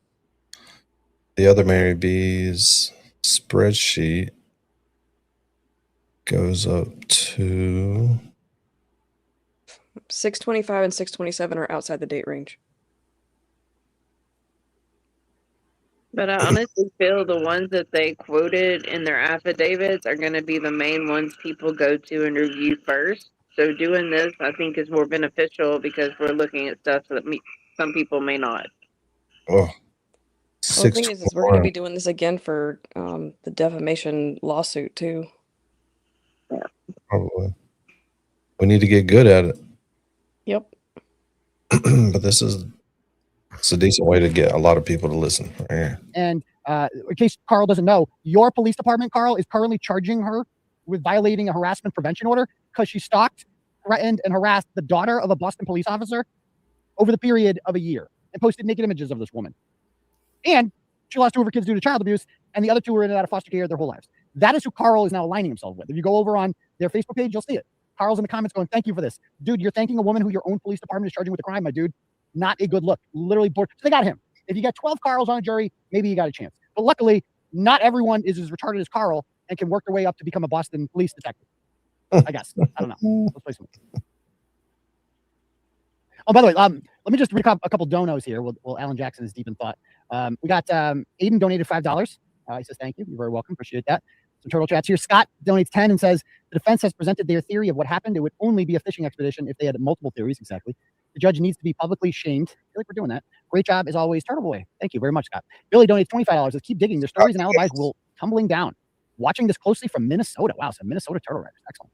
Speaker 2: the other Mary B's spreadsheet. Goes up to
Speaker 7: 625 and 627 are outside the date range.
Speaker 3: But I honestly feel the ones that they quoted in their affidavits are going to be the main ones people go to and review first. So doing this, I think, is more beneficial because we're looking at stuff that some people may not.
Speaker 2: oh,
Speaker 7: Well, the thing is we're going to
Speaker 2: 621.
Speaker 7: be doing this again for the defamation lawsuit too.
Speaker 2: Probably. We need to get good at it.
Speaker 7: Yep.
Speaker 2: But it's a decent way to get a lot of people to listen. Right here.
Speaker 6: And in case Carl doesn't know, your police department, Carl, is currently charging her with violating a harassment prevention order because she stalked, threatened, and harassed the daughter of a Boston police officer over the period of a year and posted naked images of this woman. And she lost 2 of her kids due to child abuse, and the other 2 were in and out of foster care their whole lives. That is who Carl is now aligning himself with. If you go over on their Facebook page, you'll see it. Carl's in the comments going, thank you for this. Dude, you're thanking a woman who your own police department is charging with a crime, my dude. Not a good look. Literally bored. So they got him. If you got 12 Carls on a jury, maybe you got a chance. But luckily, not everyone is as retarded as Carl and can work their way up to become a Boston police detective. I guess. I don't know. Let's play some. Oh, by the way, let me just recap a couple donos here. Well, Alan Jackson is deep in thought. We got Aiden donated $5. He says, thank you. You're very welcome. Appreciate that. Some turtle chats here. Scott donates 10 and says, the defense has presented their theory of what happened. It would only be a fishing expedition if they had multiple theories. Exactly. The judge needs to be publicly shamed. I feel like we're doing that. Great job as always, Turtleboy. Thank you very much, Scott. Billy donates $25. Let's keep digging. Their stories and alibis will tumbling down. Watching this closely from Minnesota. Wow, so Minnesota Turtle Riders. Excellent.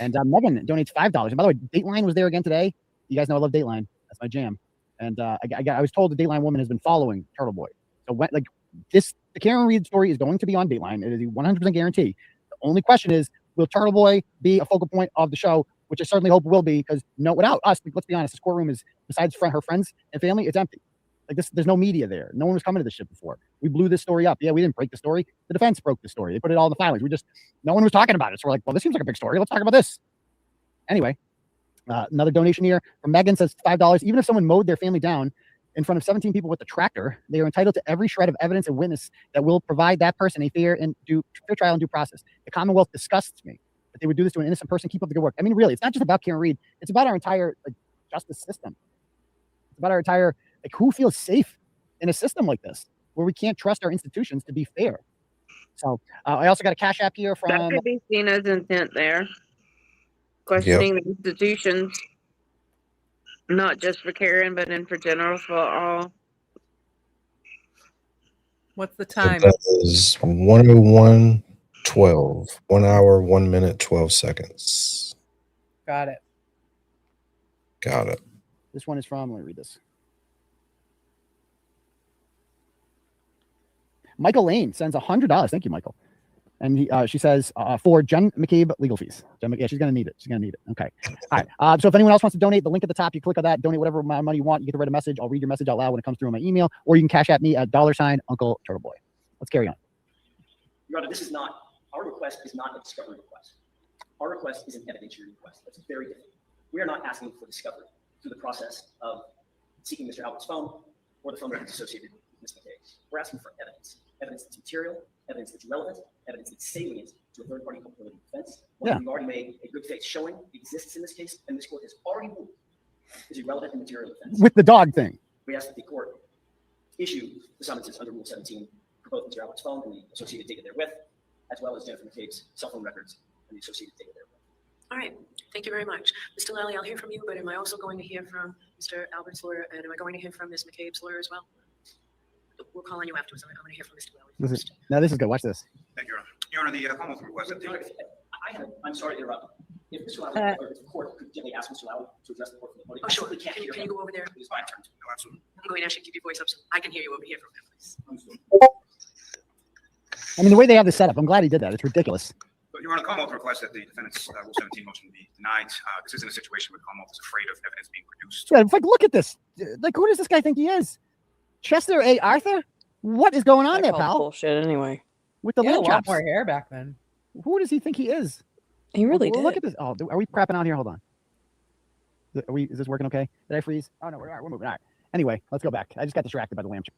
Speaker 6: And Megan donates $5. And by the way, Dateline was there again today. You guys know I love Dateline. That's my jam. And I was told the Dateline woman has been following Turtleboy. So when the Karen Reed story is going to be on Dateline. It is a 100% guarantee. The only question is, will Turtleboy be a focal point of the show? Which I certainly hope will be, because without us, let's be honest, this courtroom is, besides her friends and family, it's empty. Like this, there's no media there. No one was coming to this shit before. We blew this story up. Yeah, we didn't break the story. The defense broke the story. They put it all in the filings. No one was talking about it. So we're like, well, this seems like a big story. Let's talk about this. Anyway, another donation here from Megan says $5. Even if someone mowed their family down in front of 17 people with a tractor, they are entitled to every shred of evidence and witness that will provide that person a fair trial and due process. The Commonwealth disgusts me. They would do this to an innocent person. Keep up the good work. I mean, really, it's not just about Karen Reed. It's about our entire justice system. It's about our entire who feels safe in a system like this where we can't trust our institutions to be fair. So I also got a Cash App here from.
Speaker 3: That could be seen as intent there. Questioning the institutions, not just for Karen, but for general for all.
Speaker 4: What's the time?
Speaker 2: That is 1:01:12. 1 hour, 1 minute, 12 seconds.
Speaker 4: Got it.
Speaker 2: Got it.
Speaker 6: This one is from, let me read this. Michael Lane sends $100. Thank you, Michael. And she says, for Jen McCabe legal fees. Yeah, she's going to need it. She's going to need it. Okay. All right. So if anyone else wants to donate, the link at the top, you click on that, donate whatever amount of money you want. You get to write a message. I'll read your message out loud when it comes through on my email, or you can cash at me at $sign Uncle Turtleboy. Let's carry on.
Speaker 11: Your Honor, our request is not a discovery request. Our request is an evidentiary request. That's very different. We are not asking for discovery through the process of seeking Mr. Albert's phone or the phone records associated with Ms. McCabe. We're asking for evidence. Evidence that's material, evidence that's relevant, evidence that's salient to a third-party culpability defense. We've already made a good faith showing exists in this case, and this court has already ruled is a relevant and material defense.
Speaker 6: With the dog thing.
Speaker 11: We ask that the court issue the summonses under Rule 17 for both Mr. Albert's phone and the associated data therewith, as well as Jennifer McCabe's cell phone records and the associated data therewith.
Speaker 10: All right, thank you very much. Mr. Lally, I'll hear from you, but am I also going to hear from Mr. Albert's lawyer, and am I going to hear from Ms. McCabe's lawyer as well? We'll call on you afterwards. I'm going to hear from Mr. Lally first.
Speaker 6: This is good. Watch this.
Speaker 12: Thank you, Your Honor. Your Honor, the Commonwealth requested.
Speaker 11: I'm sorry to interrupt. If Mr. Lally or if the court could gently ask Mr. Lally to address the court from the podium.
Speaker 10: Oh, sure. Can you go over there?
Speaker 12: It's my turn. No, absolutely.
Speaker 10: I'm going to ask you to keep your voice up so I can hear you over here from him, please.
Speaker 6: I mean, the way they have this set up, I'm glad he did that. It's ridiculous.
Speaker 12: But Your Honor, the Commonwealth requests that the defendant's Rule 17 motion be denied. This isn't a situation where the Commonwealth is afraid of evidence being produced.
Speaker 6: Yeah, it's like, look at this. Like, who does this guy think he is? Chester A. Arthur? What is going on there, pal?
Speaker 7: Bullshit anyway.
Speaker 6: With the
Speaker 4: He had a
Speaker 6: lamb
Speaker 4: lot
Speaker 6: chops.
Speaker 4: more hair back then.
Speaker 6: Who does he think he is?
Speaker 7: He really
Speaker 6: Well,
Speaker 7: did.
Speaker 6: look at this. Oh, are we crapping out here? Hold on. Is this working okay? Did I freeze? Oh, no, we're moving. All right. Anyway, let's go back. I just got distracted by the lamb chop.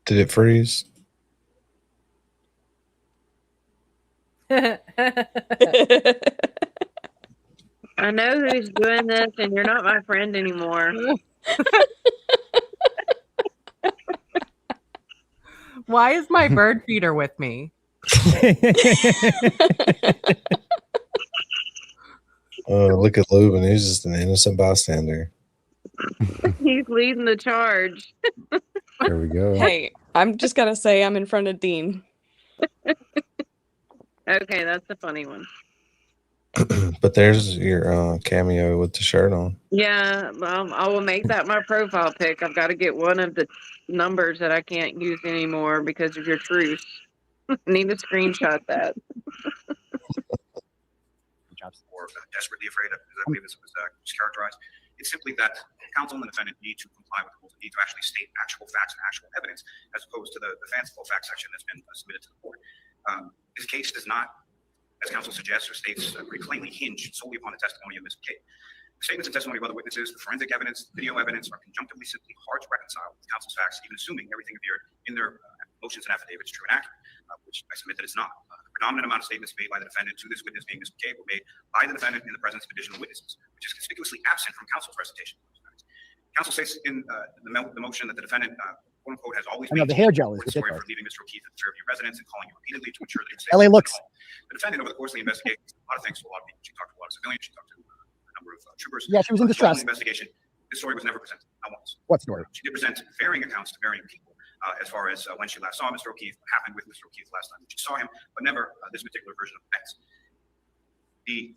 Speaker 2: Did it freeze?
Speaker 3: I know who's doing this, and you're not my friend anymore.
Speaker 4: Why is my bird feeder with me?
Speaker 2: Oh, look at Lubin. He's just an innocent bystander.
Speaker 3: He's leading the charge.
Speaker 5: There we go.
Speaker 7: Hey, I'm just gotta say I'm in front of Dean.
Speaker 3: Okay, that's a funny one.
Speaker 2: But there's your cameo with the shirt on.
Speaker 3: Yeah, I will make that my profile pic. I've got to get one of the numbers that I can't use anymore because of your truce. Need to screenshot that.
Speaker 12: Or desperately afraid of, as I believe this was characterized. It's simply that counsel and the defendant need to comply with the rules, need to actually state actual facts and actual evidence, as opposed to the fanciful fact section that's been submitted to the court. This case does not, as counsel suggests or states pretty plainly, hinge solely upon the testimony of Ms. McCabe. The statements and testimony of other witnesses, the forensic evidence, video evidence are conjunctively simply hard to reconcile with counsel's facts, even assuming everything appeared in their motions and affidavits true and accurate, which I submit that it's not. The predominant amount of statements made by the defendant to this witness being Ms. McCabe were made by the defendant in the presence of additional witnesses, which is conspicuously absent from counsel's recitation. Counsel states in the motion that the defendant, quote unquote, has always
Speaker 6: I know the hair gel is
Speaker 12: story
Speaker 6: ridiculous.
Speaker 12: for leaving Mr. O'Keefe at the Fairview residence and calling him repeatedly to ensure that he was
Speaker 6: LA looks.
Speaker 12: The defendant, over the course of the investigation, a lot of things to a lot of people. She talked to a lot of civilians. She talked to a number of troopers.
Speaker 6: Yeah, she was in distress.
Speaker 12: The investigation. This story was never presented. Not once.
Speaker 6: What story?
Speaker 12: She did present varying accounts to varying people as far as when she last saw Mr. O'Keefe, what happened with Mr. O'Keefe last time she saw him, but never this particular version of events. The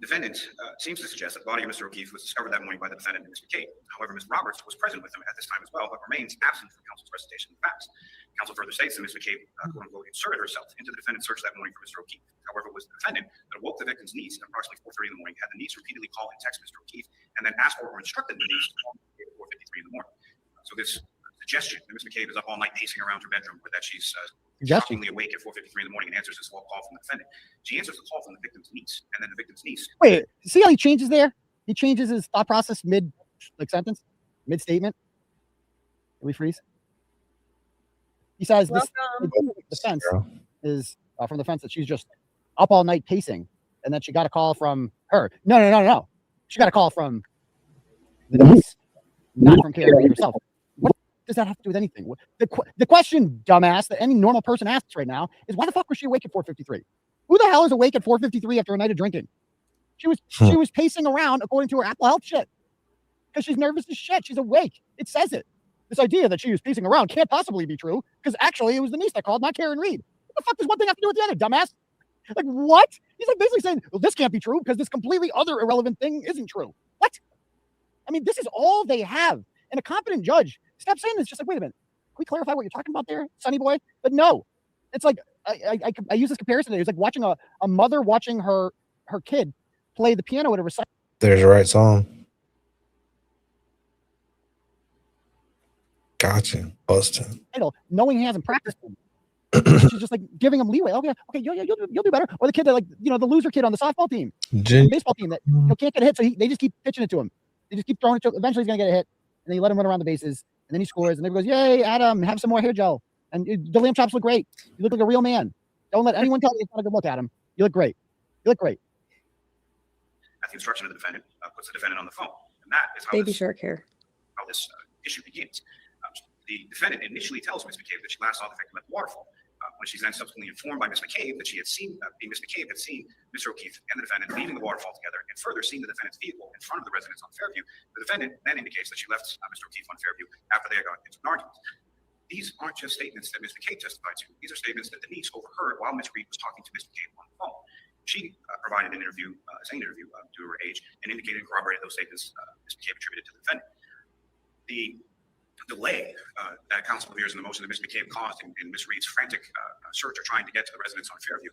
Speaker 12: defendant seems to suggest that the body of Mr. O'Keefe was discovered that morning by the defendant and Ms. McCabe. However, Ms. Roberts was present with him at this time as well, but remains absent from counsel's recitation of the facts. Counsel further states that Ms. McCabe, quote unquote, inserted herself into the defendant's search that morning for Mr. O'Keefe. However, it was the defendant that awoke the victim's niece at approximately 4:30 in the morning, had the niece repeatedly call and text Mr. O'Keefe, and then asked or instructed the niece to call at 4:53 in the morning. So this suggestion that Ms. McCabe is up all night pacing around her bedroom, or that she's shockingly awake at 4:53 in the morning and answers this call from the defendant. She answers the call from the victim's niece, and then the victim's niece.
Speaker 6: Wait, see how he changes there? He changes his thought process mid sentence, mid statement. Did we freeze? He says this defense is from the defense that she's just up all night pacing, and then she got a call from her. No. She got a call from the niece, not from Karen herself. What does that have to do with anything? The question, dumbass, that any normal person asks right now is, why the fuck was she awake at 4:53? Who the hell is awake at 4:53 after a night of drinking? She was pacing around according to her Apple Health shit because she's nervous as shit. She's awake. It says it. This idea that she was pacing around can't possibly be true because actually it was the niece that called, not Karen Reed. What the fuck does one thing have to do with the other, dumbass? Like, what? He's like basically saying, well, this can't be true because this completely other irrelevant thing isn't true. What? I mean, this is all they have. And a competent judge, stop saying this. Just like, wait a minute. Can we clarify what you're talking about there, Sonny boy? But no, it's like, I use this comparison. It's like watching a mother watching her kid play the piano at a recital.
Speaker 2: There's the right song. Gotcha. Busted.
Speaker 6: Knowing he hasn't practiced them. She's just like giving him leeway. Okay, you'll do better. Or the kid that, like, the loser kid on the softball team, baseball team that can't get a hit, so they just keep pitching it to him. They just keep throwing it to him. Eventually he's gonna get a hit, and then you let him run around the bases, and then he scores, and everybody goes, "Yay, Adam, have some more hair gel." And the lamb chops look great. You look like a real man. Don't let anyone tell you it's not a good look, Adam. You look great. You look great.
Speaker 12: At the instruction of the defendant, puts the defendant on the phone, and that is how
Speaker 7: Baby shark hair.
Speaker 12: How this issue begins. The defendant initially tells Ms. McCabe that she last saw the victim at the waterfall. When she's then subsequently informed by Ms. McCabe that she had seen, Ms. McCabe had seen Mr. O'Keefe and the defendant leaving the waterfall together, and further seen the defendant's vehicle in front of the residence on Fairview, the defendant then indicates that she left Mr. O'Keefe on Fairview after they got into an argument. These aren't just statements that Ms. McCabe testified to. These are statements that the niece overheard while Ms. Reed was talking to Ms. McCabe on the phone. She provided an interview, due to her age, and indicated and corroborated those statements Ms. McCabe attributed to the defendant. The delay that counsel appears in the motion that Ms. McCabe caused in Ms. Reed's frantic search of trying to get to the residence on Fairview.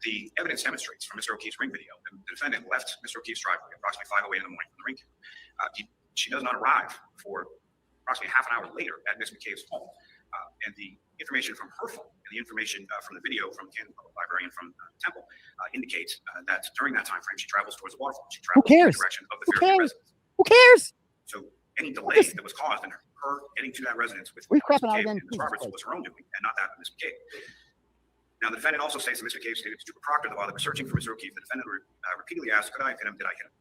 Speaker 12: The evidence demonstrates from Mr. O'Keefe's ring video that the defendant left Mr. O'Keefe's driveway approximately 5:08 in the morning from the ring. She does not arrive for approximately half an hour later at Ms. McCabe's home. And the information from her phone and the information from the video from the Camden Public Library and from Temple indicates that during that time frame, she travels towards the waterfall. She travels in the direction of the Fairview residence.
Speaker 6: Who cares?
Speaker 12: So any delay that was caused in her getting to that residence with Ms. McCabe and Ms. Roberts was her own doing and not that of Ms. McCabe. Now, the defendant also states that Ms. McCabe stated to Trooper Proctor that while they were searching for Mr. O'Keefe, the defendant repeatedly asked, "Could I hit him? Did I hit him?"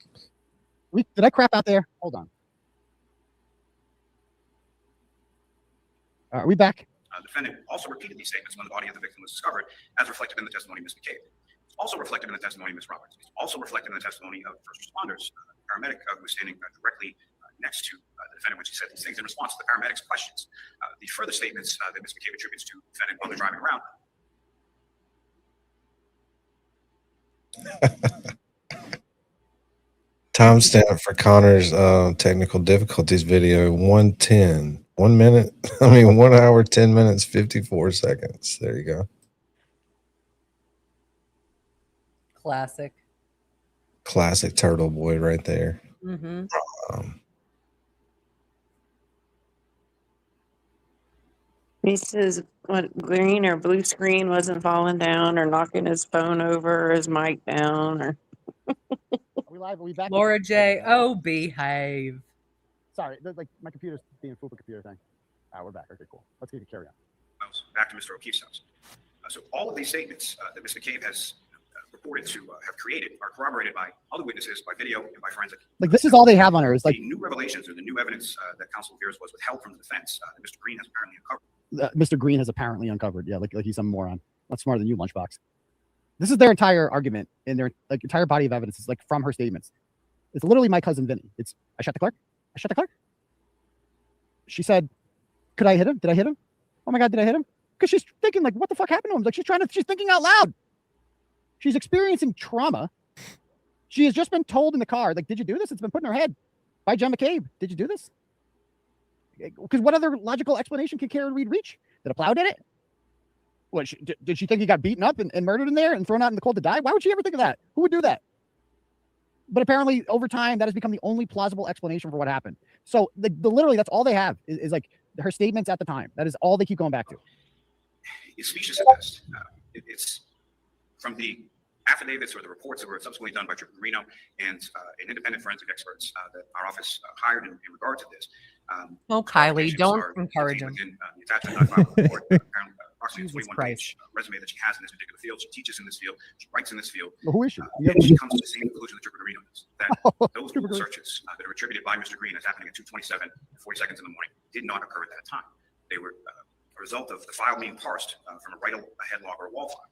Speaker 6: Did I crap out there? Hold on. Are we back?
Speaker 12: The defendant also repeated these statements when the body of the victim was discovered, as reflected in the testimony of Ms. McCabe. It's also reflected in the testimony of Ms. Roberts. It's also reflected in the testimony of first responders, paramedic who was standing directly next to the defendant when she said these things in response to the paramedic's questions. The further statements that Ms. McCabe attributes to the defendant while they're driving around.
Speaker 2: Timestamp for Connor's technical difficulties video 1:10. 1 minute. 1 hour, 10 minutes, 54 seconds. There you go.
Speaker 4: Classic.
Speaker 2: Classic Turtleboy right there.
Speaker 4: Mm-hmm.
Speaker 3: He says what green or blue screen wasn't falling down or knocking his phone over or his mic down or
Speaker 6: Are we live? Are we back?
Speaker 4: Laura J. Oh, behave.
Speaker 6: Sorry, like my computer's being a full computer thing. We're back. Okay, cool. Let's get to carry on.
Speaker 12: Back to Mr. O'Keefe's house. So all of these statements that Ms. McCabe has reported to have created are corroborated by other witnesses, by video, and by forensic.
Speaker 6: Like this is all they have on her. Is like
Speaker 12: the new revelations or the new evidence that counsel fears was withheld from the defense that Mr. Green has apparently uncovered.
Speaker 6: Mr. Green has apparently uncovered. Yeah, like he's some moron. Not smarter than you, Lunchbox. This is their entire argument and their like entire body of evidence is like from her statements. It's literally my cousin Vinny. It's I shot the clerk. I shot the clerk. She said, "Could I hit him? Did I hit him? Oh my God, did I hit him?" Because she's thinking like, "What the fuck happened to him?" Like she's thinking out loud. She's experiencing trauma. She has just been told in the car, like, "Did you do this?" It's been put in her head by John McCabe. Did you do this? Because what other logical explanation can Karen Reed reach? That a plow did it? What, did she think he got beaten up and murdered in there and thrown out in the cold to die? Why would she ever think of that? Who would do that? But apparently, over time, that has become the only plausible explanation for what happened. So, literally, that's all they have is like her statements at the time. That is all they keep going back to.
Speaker 12: It's specious at best. It's from the affidavits or the reports that were subsequently done by Trooper Marino and an independent forensic experts that our office hired in regard to this.
Speaker 4: Kylie, don't encourage him.
Speaker 12: Within the attachment I filed report, approximately
Speaker 4: Jesus
Speaker 12: 21-page resume that she has in this particular field. She teaches in this field. She writes in this field.
Speaker 6: Well, who is she?
Speaker 12: She comes to the same conclusion that Trooper Marino does. That those rule searches that are attributed by Mr. Green as happening at 2:27 and 40 seconds in the morning did not occur at that time. They were a result of the file being parsed from a write-ahead log or a wall file.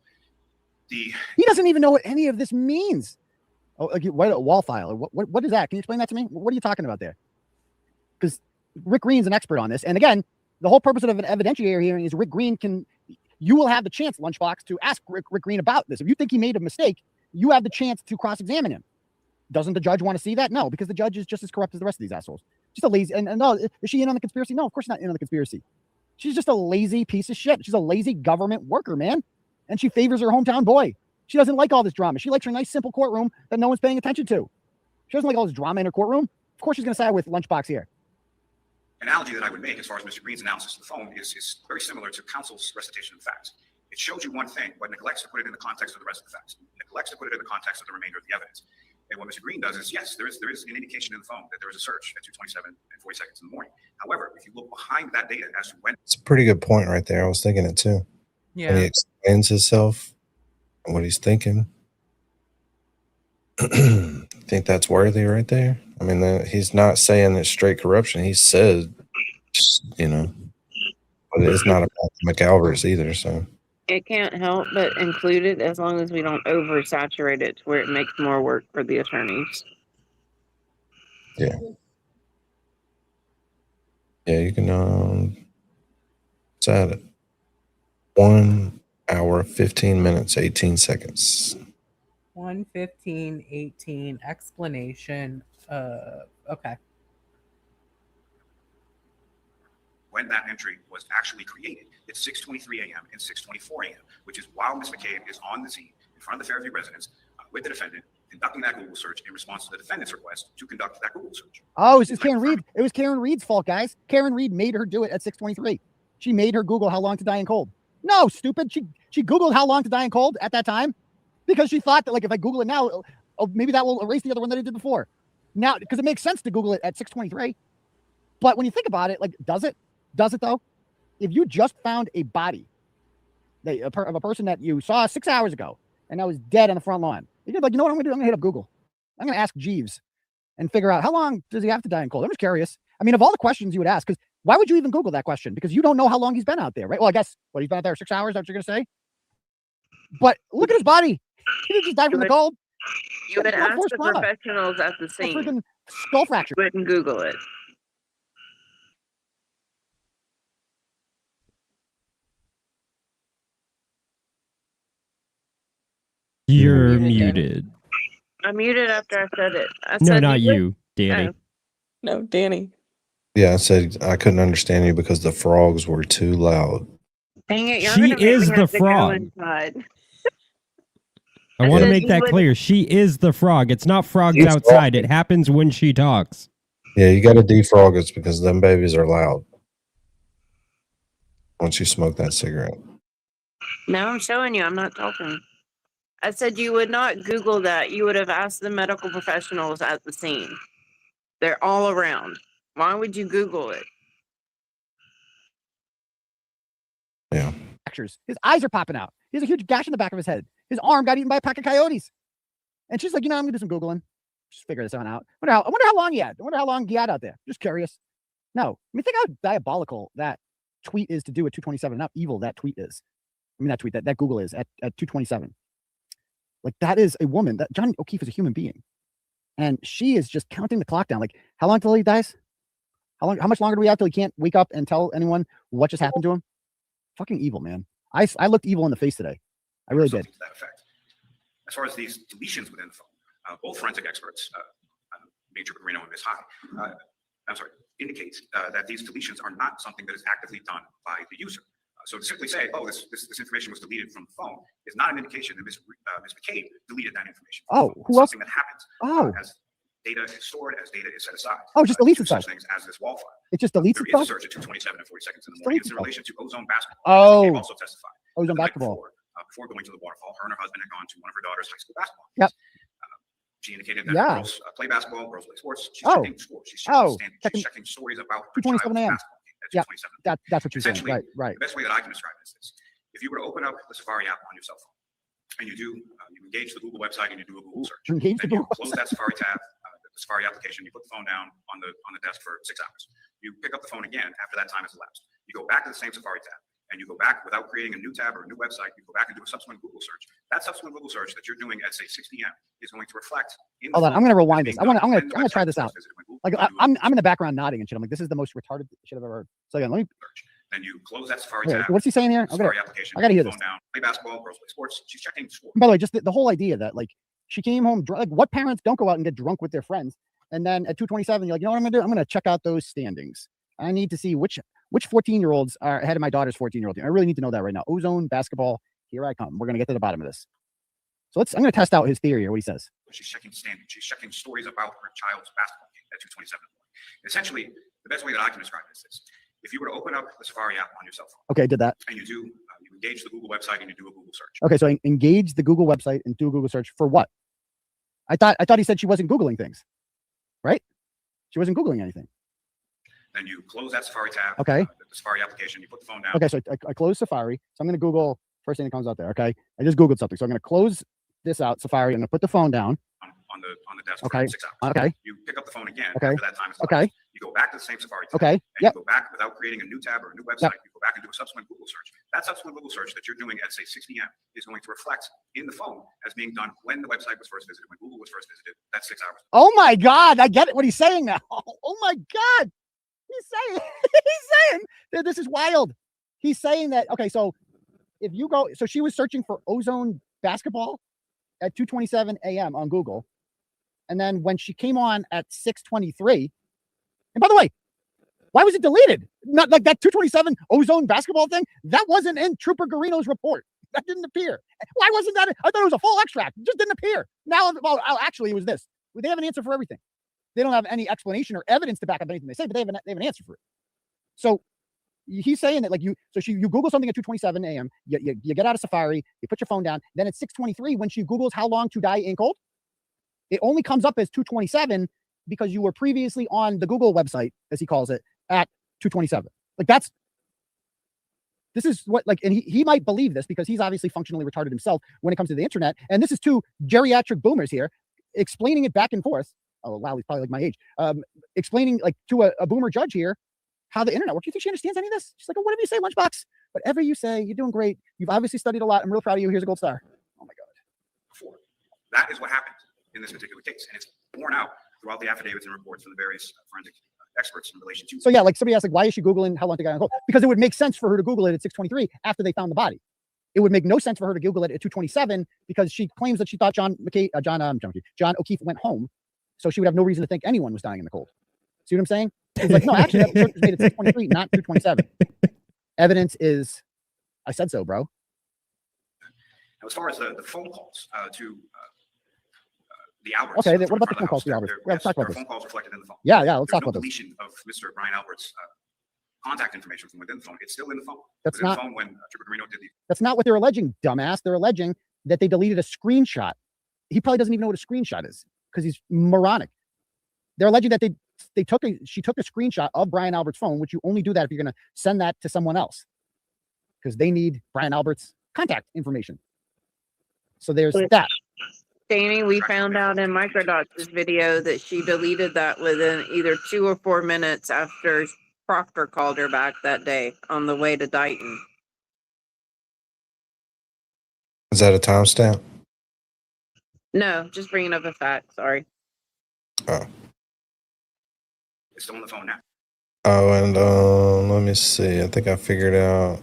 Speaker 12: He
Speaker 6: doesn't even know what any of this means. Oh, like what a wall file? What is that? Can you explain that to me? What are you talking about there? Because Rick Green's an expert on this. And again, the whole purpose of an evidentiary hearing is Rick Green you will have the chance, Lunchbox, to ask Rick Green about this. If you think he made a mistake, you have the chance to cross-examine him. Doesn't the judge want to see that? No, because the judge is just as corrupt as the rest of these assholes. Just a lazy, and no, is she in on the conspiracy? No, of course she's not in on the conspiracy. She's just a lazy piece of shit. She's a lazy government worker, man. And she favors her hometown boy. She doesn't like all this drama. She likes her nice, simple courtroom that no one's paying attention to. She doesn't like all this drama in her courtroom. Of course she's going to side with Lunchbox here.
Speaker 12: Analogy that I would make as far as Mr. Green's analysis of the phone is very similar to counsel's recitation of facts. It shows you one thing, but neglects to put it in the context of the rest of the facts. Neglects to put it in the context of the remainder of the evidence. And what Mr. Green does is, yes, there is an indication in the phone that there was a search at 2:27 and 40 seconds in the morning. However, if you look behind that data as to when...
Speaker 2: It's a pretty good point right there. I was thinking it too.
Speaker 4: Yeah.
Speaker 2: When he explains himself and what he's thinking. Think that's worthy right there? I mean, he's not saying it's straight corruption. He said, but it's not about McAlvers either, so...
Speaker 3: It can't help but include it as long as we don't oversaturate it to where it makes more work for the attorneys.
Speaker 2: Yeah. Yeah, you can let's add it. 1 hour, 15 minutes, 18 seconds.
Speaker 4: 1:15:18 explanation. Okay.
Speaker 12: when that entry was actually created. It's 6:23 a.m. and 6:24 a.m., which is while Ms. McCabe is on the scene in front of the Fairview residence with the defendant, conducting that Google search in response to the defendant's request to conduct that Google search.
Speaker 6: Oh, it's Karen Reed. It was Karen Reed's fault, guys. Karen Reed made her do it at 6:23. She made her Google how long to die in cold. No, stupid. She Googled how long to die in cold at that time because she thought that, like, if I Google it now, maybe that will erase the other one that I did before. Now, because it makes sense to Google it at 6:23. But when you think about it, like, does it? Does it though? If you just found a body of a person that you saw 6 hours ago and that was dead on the front lawn, you're like, you know what I'm gonna do? I'm gonna hit up Google. I'm gonna ask Jeeves and figure out how long does he have to die in cold. I'm just curious. I mean, of all the questions you would ask, because why would you even Google that question? Because you don't know how long he's been out there, right? Well, I guess he's been out there 6 hours. That's what you're gonna say. But look at his body. He didn't just die from the cold.
Speaker 3: You would ask the professionals at the scene.
Speaker 6: Freaking skull fracture.
Speaker 3: You wouldn't Google it.
Speaker 8: You're muted.
Speaker 3: I muted after I said it.
Speaker 8: No, not you, Danny.
Speaker 7: No, Danny.
Speaker 2: Yeah, I said I couldn't understand you because the frogs were too loud.
Speaker 3: Dang it,
Speaker 8: She is the frog. I want to make that clear. She is the frog. It's not frogs outside. It happens when she talks.
Speaker 2: Yeah, you got to defrog us because them babies are loud. Once you smoke that cigarette.
Speaker 3: Now I'm showing you. I'm not talking. I said you would not Google that. You would have asked the medical professionals at the scene. They're all around. Why would you Google it?
Speaker 2: Yeah.
Speaker 6: His eyes are popping out. He has a huge gash in the back of his head. His arm got eaten by a pack of coyotes. And she's like, you know, I'm gonna do some Googling. Just figure this one out. I wonder how long he had. I wonder how long he had out there. Just curious. No. I mean, think how diabolical that tweet is to do at 2:27. How evil that tweet is. I mean, that Google is at 2:27. Like, that is a woman. That John O'Keefe is a human being. And she is just counting the clock down. Like, how long till he dies? How much longer do we have till he can't wake up and tell anyone what just happened to him? Fucking evil, man. I looked evil in the face today. I really did.
Speaker 12: To that effect. As far as these deletions within the phone, both forensic experts, Major Perino and Ms. High, indicate that these deletions are not something that is actively done by the user. So to simply say, oh, this information was deleted from the phone is not an indication that Ms. McCabe deleted that information.
Speaker 6: Oh, who else?
Speaker 12: Something that happens. As data is stored, as data is set aside.
Speaker 6: Oh, just deletes itself.
Speaker 12: Such things as this wall file.
Speaker 6: It just deletes
Speaker 12: itself. There is a search at 2:27 and 40 seconds in the morning. It's in relation to ozone basketball.
Speaker 6: Oh.
Speaker 12: McCabe also testified.
Speaker 6: Ozone basketball.
Speaker 12: Before going to the waterfall, her and her husband had gone to one of her daughter's high school basketball
Speaker 6: games.
Speaker 12: Yep. She indicated that girls play basketball, girls play sports. She's checking scores. She's checking stories about her child's basketball game at 2:27.
Speaker 6: That's what you're saying. Right.
Speaker 12: The best way that I can describe this is if you were to open up the Safari app on your cell phone and you engage the Google website and you do a Google search, then you close that Safari tab, the Safari application, you put the phone down on the desk for 6 hours. You pick up the phone again after that time has elapsed. You go back to the same Safari tab. And you go back without creating a new tab or a new website. You go back and do a subsequent Google search. That subsequent Google search that you're doing at say 6 p.m. is going to reflect.
Speaker 6: Hold on, I'm going to rewind this. I'm going to try this out. Like I'm in the background nodding and shit. I'm like, this is the most retarded shit I've ever heard. So again, let me.
Speaker 12: Then you close that Safari tab.
Speaker 6: What's he saying here?
Speaker 12: Safari application.
Speaker 6: I got to hear this.
Speaker 12: Down, play basketball, girls play sports. She's checking scores.
Speaker 6: By the way, just the whole idea that like she came home like what parents don't go out and get drunk with their friends, and then at 2:27 you're like, you know what I'm going to do? I'm going to check out those standings. I need to see which 14-year-olds are ahead of my daughter's 14-year-old team. I really need to know that right now. Ozone basketball. Here I come. We're going to get to the bottom of this. So I'm going to test out his theory here. What he says.
Speaker 12: She's checking standings. She's checking stories about her child's basketball game at 2:27. Essentially, the best way that I can describe this is if you were to open up the Safari app on your cell phone.
Speaker 6: Okay, did that.
Speaker 12: And you engage the Google website and you do a Google search.
Speaker 6: Okay, so engage the Google website and do a Google search for what? I thought he said she wasn't Googling things, right? She wasn't Googling anything.
Speaker 12: Then you close that Safari tab.
Speaker 6: Okay.
Speaker 12: The Safari application, you put the phone down.
Speaker 6: Okay, so I close Safari. So I'm going to Google first thing that comes out there. Okay, I just Googled something. So I'm going to close this out, Safari. I'm going to put the phone down.
Speaker 12: On the desk
Speaker 6: okay.
Speaker 12: for 6 hours.
Speaker 6: Okay.
Speaker 12: You pick up the phone again
Speaker 6: okay.
Speaker 12: after that time is
Speaker 6: okay.
Speaker 12: You go back to the same Safari tab.
Speaker 6: Okay.
Speaker 12: And you go back without creating a new tab or a new website. You go back and do a subsequent Google search. That subsequent Google search that you're doing at say 6 p.m. is going to reflect in the phone as being done when the website was first visited, when Google was first visited. That's 6 hours.
Speaker 6: Oh my God. I get it. What he's saying now. Oh my God. He's saying that this is wild. He's saying that, okay, so if you go, so she was searching for ozone basketball at 2:27 a.m. on Google. And then when she came on at 6:23, and by the way, Why was it deleted? Not like that 227 ozone basketball thing. That wasn't in Trooper Garino's report. That didn't appear. Why wasn't that? I thought it was a full extract. It just didn't appear. Now, well, actually, it was this. They have an answer for everything. They don't have any explanation or evidence to back up anything they say, but they have an answer for it. So he's saying that like you Google something at 2:27 a.m. You get out of Safari, you put your phone down. Then at 6:23, when she Googles how long to die in cold, it only comes up as 2:27 because you were previously on the Google website, as he calls it, at 2:27. Like this is what like, and he might believe this because he's obviously functionally retarded himself when it comes to the internet. And this is two geriatric boomers here explaining it back and forth. Oh wow, he's probably like my age. Explaining like to a boomer judge here how the internet works. You think she understands any of this? She's like, oh, whatever you say, Lunchbox. Whatever you say, you're doing great. You've obviously studied a lot. I'm real proud of you. Here's a gold star. Oh my God.
Speaker 12: That is what happened in this particular case, and it's borne out throughout the affidavits and reports from the various forensic experts in relation to.
Speaker 6: So yeah, like somebody asked, like, why is she Googling how long to die on cold? Because it would make sense for her to Google it at 6:23 after they found the body. It would make no sense for her to Google it at 2:27 because she claims that she thought John O'Keefe went home, so she would have no reason to think anyone was dying in the cold. See what I'm saying? It's like, no, actually, that search was made at 6:23, not 2:27. Evidence is, I said so, bro.
Speaker 12: Now, as far as the phone calls to the Alberts.
Speaker 6: Okay, what about the phone calls to the Alberts? Let's talk about this.
Speaker 12: Phone calls reflected in the phone.
Speaker 6: Yeah, let's talk
Speaker 12: no
Speaker 6: about this.
Speaker 12: deletion of Mr. Brian Albert's contact information from within the phone. It's still in the phone.
Speaker 6: That's not
Speaker 12: the phone when Trooper Garino did the.
Speaker 6: That's not what they're alleging, dumbass. They're alleging that they deleted a screenshot. He probably doesn't even know what a screenshot is because he's moronic. They're alleging that she took a screenshot of Brian Albert's phone, which you only do that if you're going to send that to someone else because they need Brian Albert's contact information. So there's that.
Speaker 3: Danny, we found out in Microdot's video that she deleted that within either 2 or 4 minutes after Proctor called her back that day on the way to Dighton.
Speaker 2: Is that a timestamp?
Speaker 3: No, just bringing up a fact. Sorry.
Speaker 2: Oh.
Speaker 12: It's still on the phone now.
Speaker 2: Oh, and let me see. I think I figured out.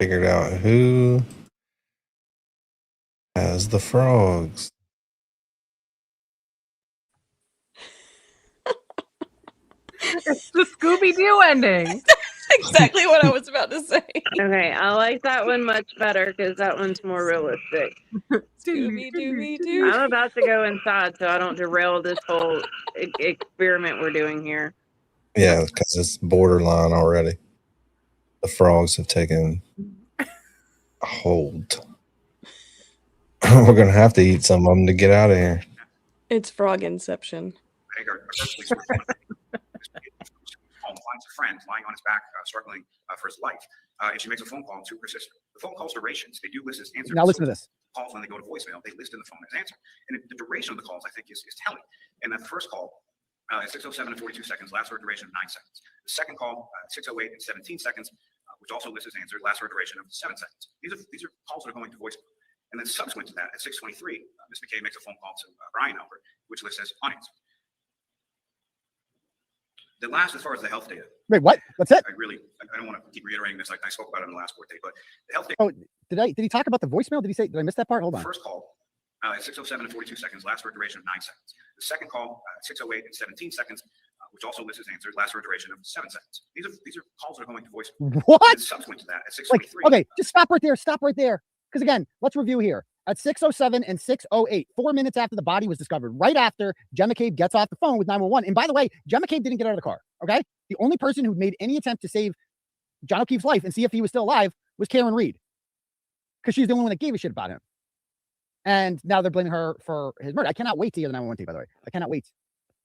Speaker 2: Figured out who has the frogs.
Speaker 4: It's the Scooby-Doo ending.
Speaker 7: Exactly what I was about to say.
Speaker 3: Okay, I like that one much better because that one's more realistic.
Speaker 7: Scooby-Dooby-Doo.
Speaker 3: I'm about to go inside so I don't derail this whole experiment we're doing here.
Speaker 2: Yeah, because it's borderline already. The frogs have taken a hold. We're going to have to eat some of them to get out of here.
Speaker 7: It's frog inception.
Speaker 12: I think our police were home, finds a friend lying on his back, struggling for his life. And she makes a phone call to her sister. The phone call's durations, they do list as answers.
Speaker 6: Now listen to this.
Speaker 12: Calls when they go to voicemail, they list in the phone as answer. And the duration of the calls, I think, is telling. And that the first call is 6:07 and 42 seconds, last word duration of 9 seconds. The second call, 6:08 and 17 seconds, which also lists as answer, last word duration of 7 seconds. These are calls that are going to voicemail. And then subsequent to that, at 6:23, Ms. McKay makes a phone call to Brian Albert, which lists as unanswered. The last, as far as the health data.
Speaker 6: Wait, what? That's it?
Speaker 12: I don't want to keep reiterating this like I spoke about it in the last court date, but the health data.
Speaker 6: Oh, did he talk about the voicemail? Did I miss that part? Hold on.
Speaker 12: First call, 6:07 and 42 seconds, last word duration of 9 seconds. The second call, 6:08 and 17 seconds, which also lists as answered, last word duration of 7 seconds. These are calls that are going to voicemail.
Speaker 6: What?
Speaker 12: Subsequent to that, at 6:23.
Speaker 6: Like, okay, just stop right there. Stop right there. Because again, let's review here. At 6:07 and 6:08, 4 minutes after the body was discovered, right after Jen McCabe gets off the phone with 911. And by the way, Jen McCabe didn't get out of the car. Okay. The only person who made any attempt to save John O'Keefe's life and see if he was still alive was Karen Reed. Because she's the only one that gave a shit about him. And now they're blaming her for his murder. I cannot wait to hear the 911 tape, by the way. I cannot wait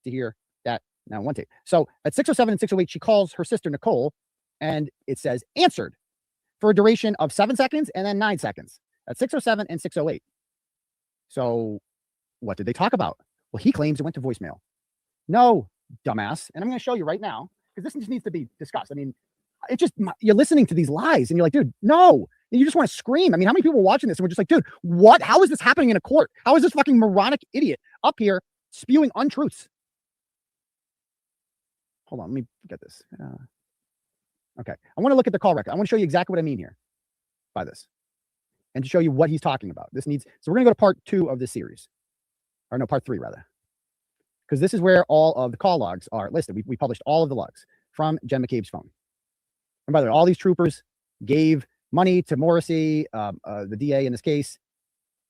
Speaker 6: to hear that 911 tape. So at 6:07 and 6:08, she calls her sister, Nicole, and it says answered for a duration of 7 seconds and then 9 seconds. At 6:07 and 6:08. So what did they talk about? Well, he claims it went to voicemail. No, dumbass. And I'm going to show you right now because this just needs to be discussed. I mean, it's just, you're listening to these lies and you're like, dude, no. And you just want to scream. I mean, how many people are watching this and we're just like, dude, what? How is this happening in a court? How is this fucking moronic idiot up here spewing untruths? Hold on, let me get this. Okay, I want to look at the call record. I want to show you exactly what I mean here by this. And to show you what he's talking about. So we're going to go to part 2 of this series. or no, part 3 rather, because this is where all of the call logs are listed. We published all of the logs from Jen McCabe's phone. And by the way, all these troopers gave money to Morrissey, the DA in this case.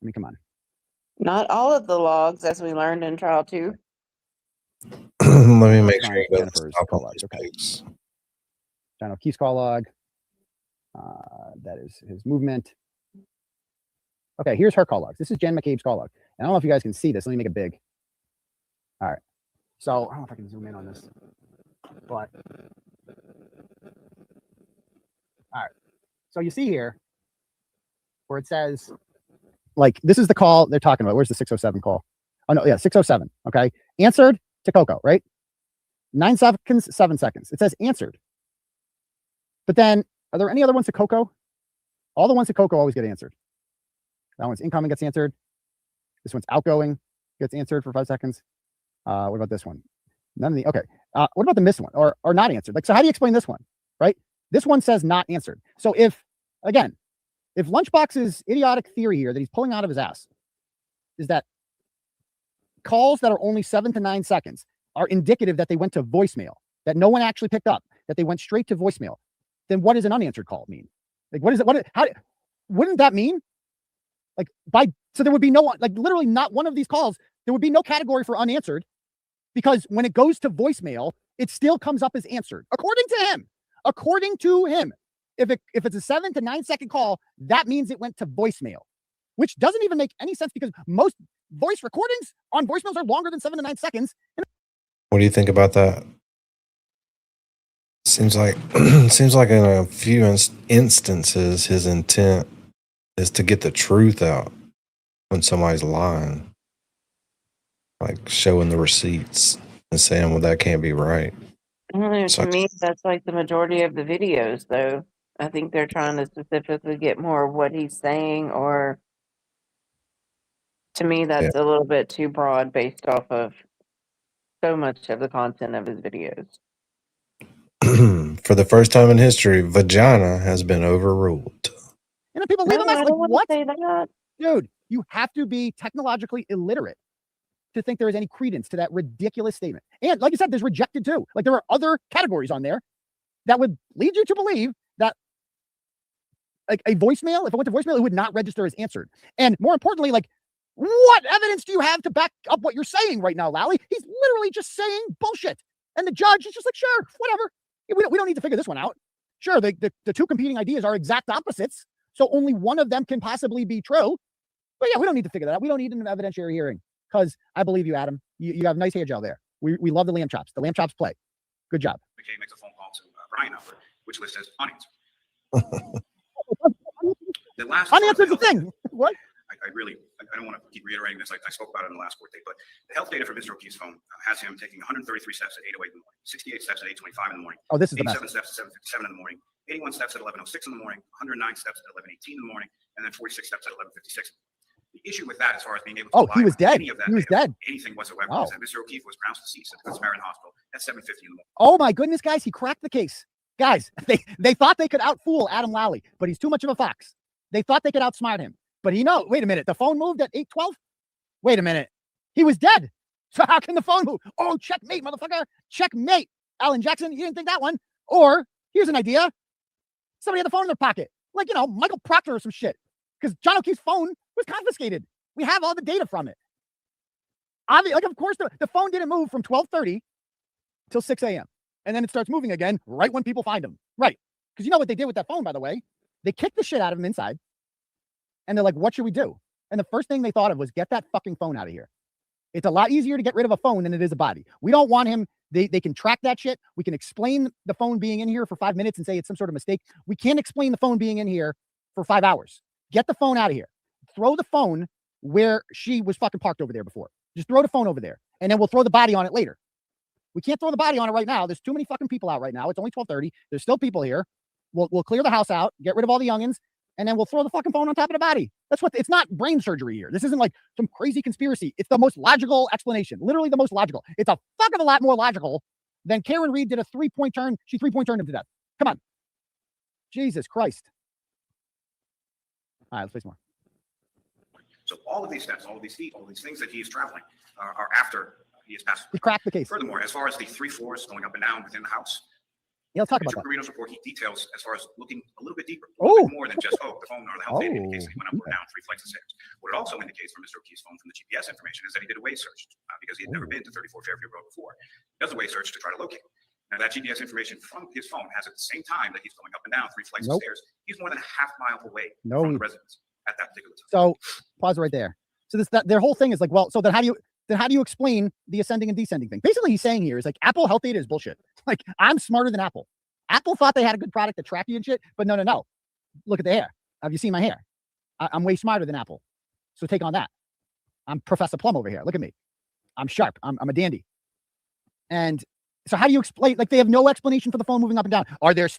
Speaker 6: I mean, come on.
Speaker 3: Not all of the logs, as we learned in trial 2.
Speaker 2: Let me make
Speaker 6: Find
Speaker 2: sure you got
Speaker 6: Jennifer's call log. Okay. John O'Keefe's call log. That is his movement. Okay, here's her call logs. This is Jen McCabe's call log. And I don't know if you guys can see this. Let me make it big. All right. So I don't know if I can zoom in on this, but all right. So you see here where it says, like, this is the call they're talking about. Where's the 607 call? Oh no, yeah, 607. Okay. Answered to Coco, right? 9 seconds, 7 seconds. It says answered. But then, are there any other ones to Coco? All the ones to Coco always get answered. That one's incoming, gets answered. This one's outgoing, gets answered for 5 seconds. What about this one? None of the, okay. What about the missed one or not answered? Like, so how do you explain this one, right? This one says not answered. So if Lunchbox's idiotic theory here that he's pulling out of his ass is that calls that are only 7 to 9 seconds are indicative that they went to voicemail, that no one actually picked up, that they went straight to voicemail, then what does an unanswered call mean? Like, what is it? How wouldn't that mean? Like, so there would be no one, like, literally not one of these calls, there would be no category for unanswered, because when it goes to voicemail, it still comes up as answered, according to him. According to him, if it's a 7 to 9 second call, that means it went to voicemail, which doesn't even make any sense because most voice recordings on voicemails are longer than 7 to 9 seconds.
Speaker 2: What do you think about that? Seems like in a few instances, his intent is to get the truth out when somebody's lying, like showing the receipts and saying, "Well, that can't be right."
Speaker 3: I don't know.
Speaker 2: So
Speaker 3: To me, that's like the majority of the videos, though. I think they're trying to specifically get more of what he's saying, or to me, that's a little bit too broad based off of so much of the content of his videos.
Speaker 2: For the first time in history, vagina has been overruled.
Speaker 6: And then people leave them as
Speaker 3: I
Speaker 6: like,
Speaker 3: don't want
Speaker 6: what?
Speaker 3: to say that.
Speaker 6: Dude, you have to be technologically illiterate to think there is any credence to that ridiculous statement. And like you said, there's rejected too. Like, there are other categories on there that would lead you to believe that, like, a voicemail, if it went to voicemail, it would not register as answered. And more importantly, like, what evidence do you have to back up what you're saying right now, Lally? He's literally just saying bullshit. And the judge is just like, sure, whatever. We don't need to figure this one out. Sure, the two competing ideas are exact opposites, so only one of them can possibly be true. But yeah, we don't need to figure that out. We don't need an evidentiary hearing, because I believe you, Adam. You have nice hair gel there. We love the lamb chops. The lamb chops play. Good job.
Speaker 12: McCabe makes a phone call to Brian Albert, which lists as unanswered. The last
Speaker 6: unanswered the thing. What?
Speaker 12: I don't want to keep reiterating this. I spoke about it in the last court date, but the health data from Mr. O'Keefe's phone has him taking 133 steps at 8:08 in the morning, 68 steps at 8:25 in the morning.
Speaker 6: Oh, this is the
Speaker 12: 87 steps at 7:57 in the morning, 81 steps at 11:06 in the morning, 109 steps at 11:18 in the morning, and then 46 steps at 11:56. The issue with that, as far as being able to
Speaker 6: he was dead.
Speaker 12: any of that
Speaker 6: He was dead.
Speaker 12: anything whatsoever,
Speaker 6: Wow.
Speaker 12: is that Mr. O'Keefe was pronounced deceased at the Samaritan Hospital at 7:50 in the morning.
Speaker 6: Oh my goodness, guys, he cracked the case. Guys, they thought they could outfool Adam Lally, but he's too much of a fox. They thought they could outsmart him. But wait a minute, the phone moved at 8:12? Wait a minute. He was dead. So how can the phone move? Oh, checkmate, motherfucker. Checkmate. Alan Jackson, you didn't think that one. Or here's an idea. Somebody had the phone in their pocket. Like, Michael Proctor or some shit. Because John O'Keefe's phone was confiscated. We have all the data from it. Like, of course, the phone didn't move from 12:30 till 6 a.m. And then it starts moving again right when people find him. Right. Because you know what they did with that phone, by the way? They kicked the shit out of him inside. And they're like, what should we do? And the first thing they thought of was, get that fucking phone out of here. It's a lot easier to get rid of a phone than it is a body. We don't want him. They can track that shit. We can explain the phone being in here for 5 minutes and say it's some sort of mistake. We can't explain the phone being in here for 5 hours. Get the phone out of here. Throw the phone where she was fucking parked over there before. Just throw the phone over there. And then we'll throw the body on it later. We can't throw the body on it right now. There's too many fucking people out right now. It's only 12:30. There's still people here. We'll clear the house out, get rid of all the youngins, and then we'll throw the fucking phone on top of the body. That's what, it's not brain surgery here. This isn't like some crazy conspiracy. It's the most logical explanation. Literally the most logical. It's a fuck of a lot more logical than Karen Reed did a 3-point turn. She 3-point turned him to death. Come on. Jesus Christ. All right, let's play some more.
Speaker 12: So all of these steps, all of these feet, all these things that he is traveling are after he has passed.
Speaker 6: He cracked the case.
Speaker 12: Furthermore, as far as the 3 floors going up and down within the house,
Speaker 6: yeah, let's talk about
Speaker 12: Mr.
Speaker 6: that.
Speaker 12: Carino's report, he details as far as looking a little bit deeper, a
Speaker 6: Oh.
Speaker 12: little bit more than just, the phone or the health data indicates that he went up or down 3 flights of stairs. What it also indicates from Mr. O'Keefe's phone from the GPS information is that he did a Waze search because he had never been to 34 Fairview Road before. He does a Waze search to try to locate. Now that GPS information from his phone has at the same time that he's going up and down 3 flights of stairs, he's more than a half mile away from the residence at that particular time.
Speaker 6: So pause right there. So their whole thing is like, well, so then how do you explain the ascending and descending thing? Basically, he's saying here is like Apple health data is bullshit. Like, I'm smarter than Apple. Apple thought they had a good product to track you and shit, but no. Look at the hair. Have you seen my hair? I'm way smarter than Apple. So take on that. I'm Professor Plum over here. Look at me. I'm sharp. I'm a dandy. And so how do you explain? Like, they have no explanation for the phone moving up and down.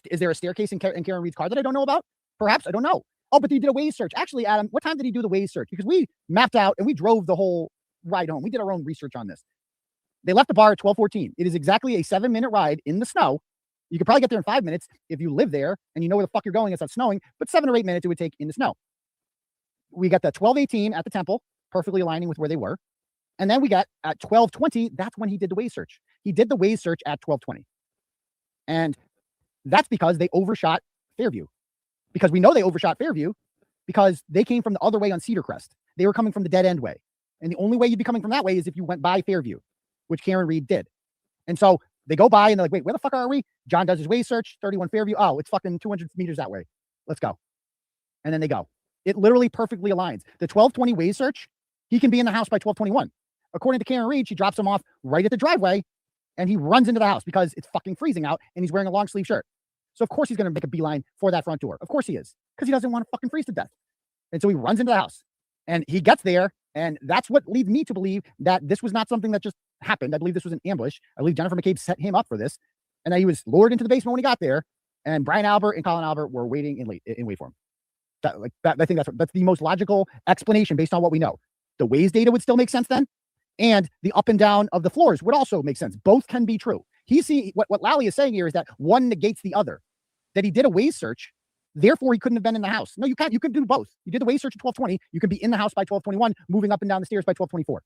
Speaker 6: Is there a staircase in Karen Reed's car that I don't know about? Perhaps. I don't know. Oh, but he did a Waze search. Actually, Adam, what time did he do the Waze search? Because we mapped out and we drove the whole ride home. We did our own research on this. They left the bar at 12:14. It is exactly a 7-minute ride in the snow. You could probably get there in 5 minutes if you live there and you know where the fuck you're going. It's not snowing, but 7 or 8 minutes it would take in the snow. We got the 12:18 at the temple, perfectly aligning with where they were. And then we got at 12:20, that's when he did the Waze search. He did the Waze search at 12:20. And that's because they overshot Fairview. Because we know they overshot Fairview because they came from the other way on Cedar Crest. They were coming from the dead end way. And the only way you'd be coming from that way is if you went by Fairview, which Karen Reed did. And so they go by and they're like, wait, where the fuck are we? John does his Waze search, 31 Fairview. Oh, it's fucking 200 meters that way. Let's go. And then they go. It literally perfectly aligns. The 12:20 Waze search, he can be in the house by 12:21. According to Karen Reed, she drops him off right at the driveway and he runs into the house because it's fucking freezing out and he's wearing a long sleeve shirt. So of course he's going to make a beeline for that front door. Of course he is, because he doesn't want to fucking freeze to death. And so he runs into the house and he gets there. And that's what leads me to believe that this was not something that just happened. I believe this was an ambush. I believe Jennifer McCabe set him up for this, and that he was lured into the basement when he got there. And Brian Albert and Colin Albert were waiting in wait for him. I think that's the most logical explanation based on what we know. The Waze data would still make sense then, and the up and down of the floors would also make sense. Both can be true. What Lally is saying here is that one negates the other. That he did a Waze search, therefore he couldn't have been in the house. No, you can't. You can do both. You did the Waze search at 12:20. You can be in the house by 12:21, moving up and down the stairs by 12:24.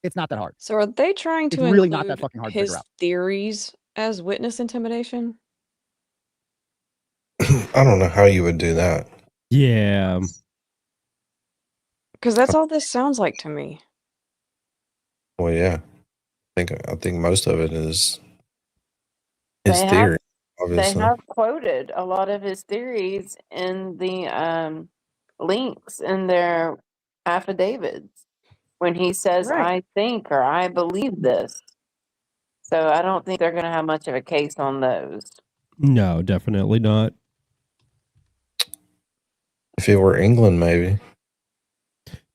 Speaker 6: It's not that hard.
Speaker 7: So are they trying to
Speaker 6: It's really
Speaker 7: include
Speaker 6: not that fucking hard to
Speaker 7: his
Speaker 6: figure out.
Speaker 7: theories as witness intimidation?
Speaker 2: I don't know how you would do that.
Speaker 8: Yeah.
Speaker 7: Because that's all this sounds like to me.
Speaker 2: Well, yeah. I think most of it is his
Speaker 3: They have-
Speaker 2: theory,
Speaker 3: They
Speaker 2: obviously.
Speaker 3: have quoted a lot of his theories in the links in their affidavits when he says,
Speaker 7: Right.
Speaker 3: I think or I believe this. So I don't think they're going to have much of a case on those.
Speaker 8: No, definitely not.
Speaker 2: If it were England, maybe.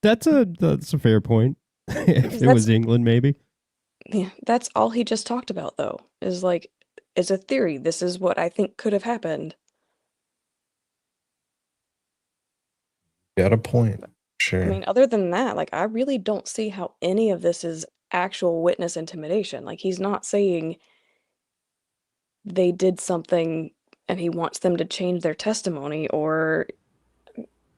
Speaker 8: That's a fair point. If it was England, maybe.
Speaker 7: Yeah, that's all he just talked about, though, is like, it's a theory. This is what I think could have happened.
Speaker 2: Got a point. Sure.
Speaker 7: I mean, other than that, like, I really don't see how any of this is actual witness intimidation. Like, he's not saying they did something and he wants them to change their testimony, or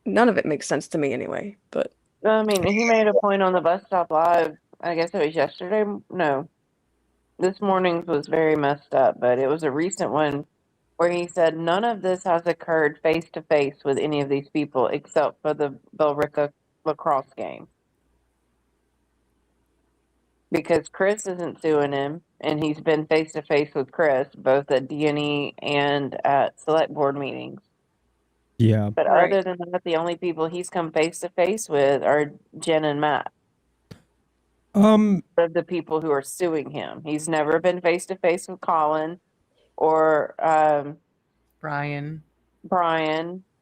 Speaker 7: none of it makes sense to me anyway. But
Speaker 3: I mean, he made a point on the Bus Stop Live, I guess it was yesterday. No, this morning's was very messed up, but it was a recent one where he said none of this has occurred face to face with any of these people except for the Billerica lacrosse game. Because Chris isn't suing him, and he's been face to face with Chris both at D&E and at select board meetings.
Speaker 8: Yeah.
Speaker 3: But other than that, the only people he's come face to face with are Jen and Matt. Of the people who are suing him, he's never been face to face with Colin or
Speaker 4: Brian.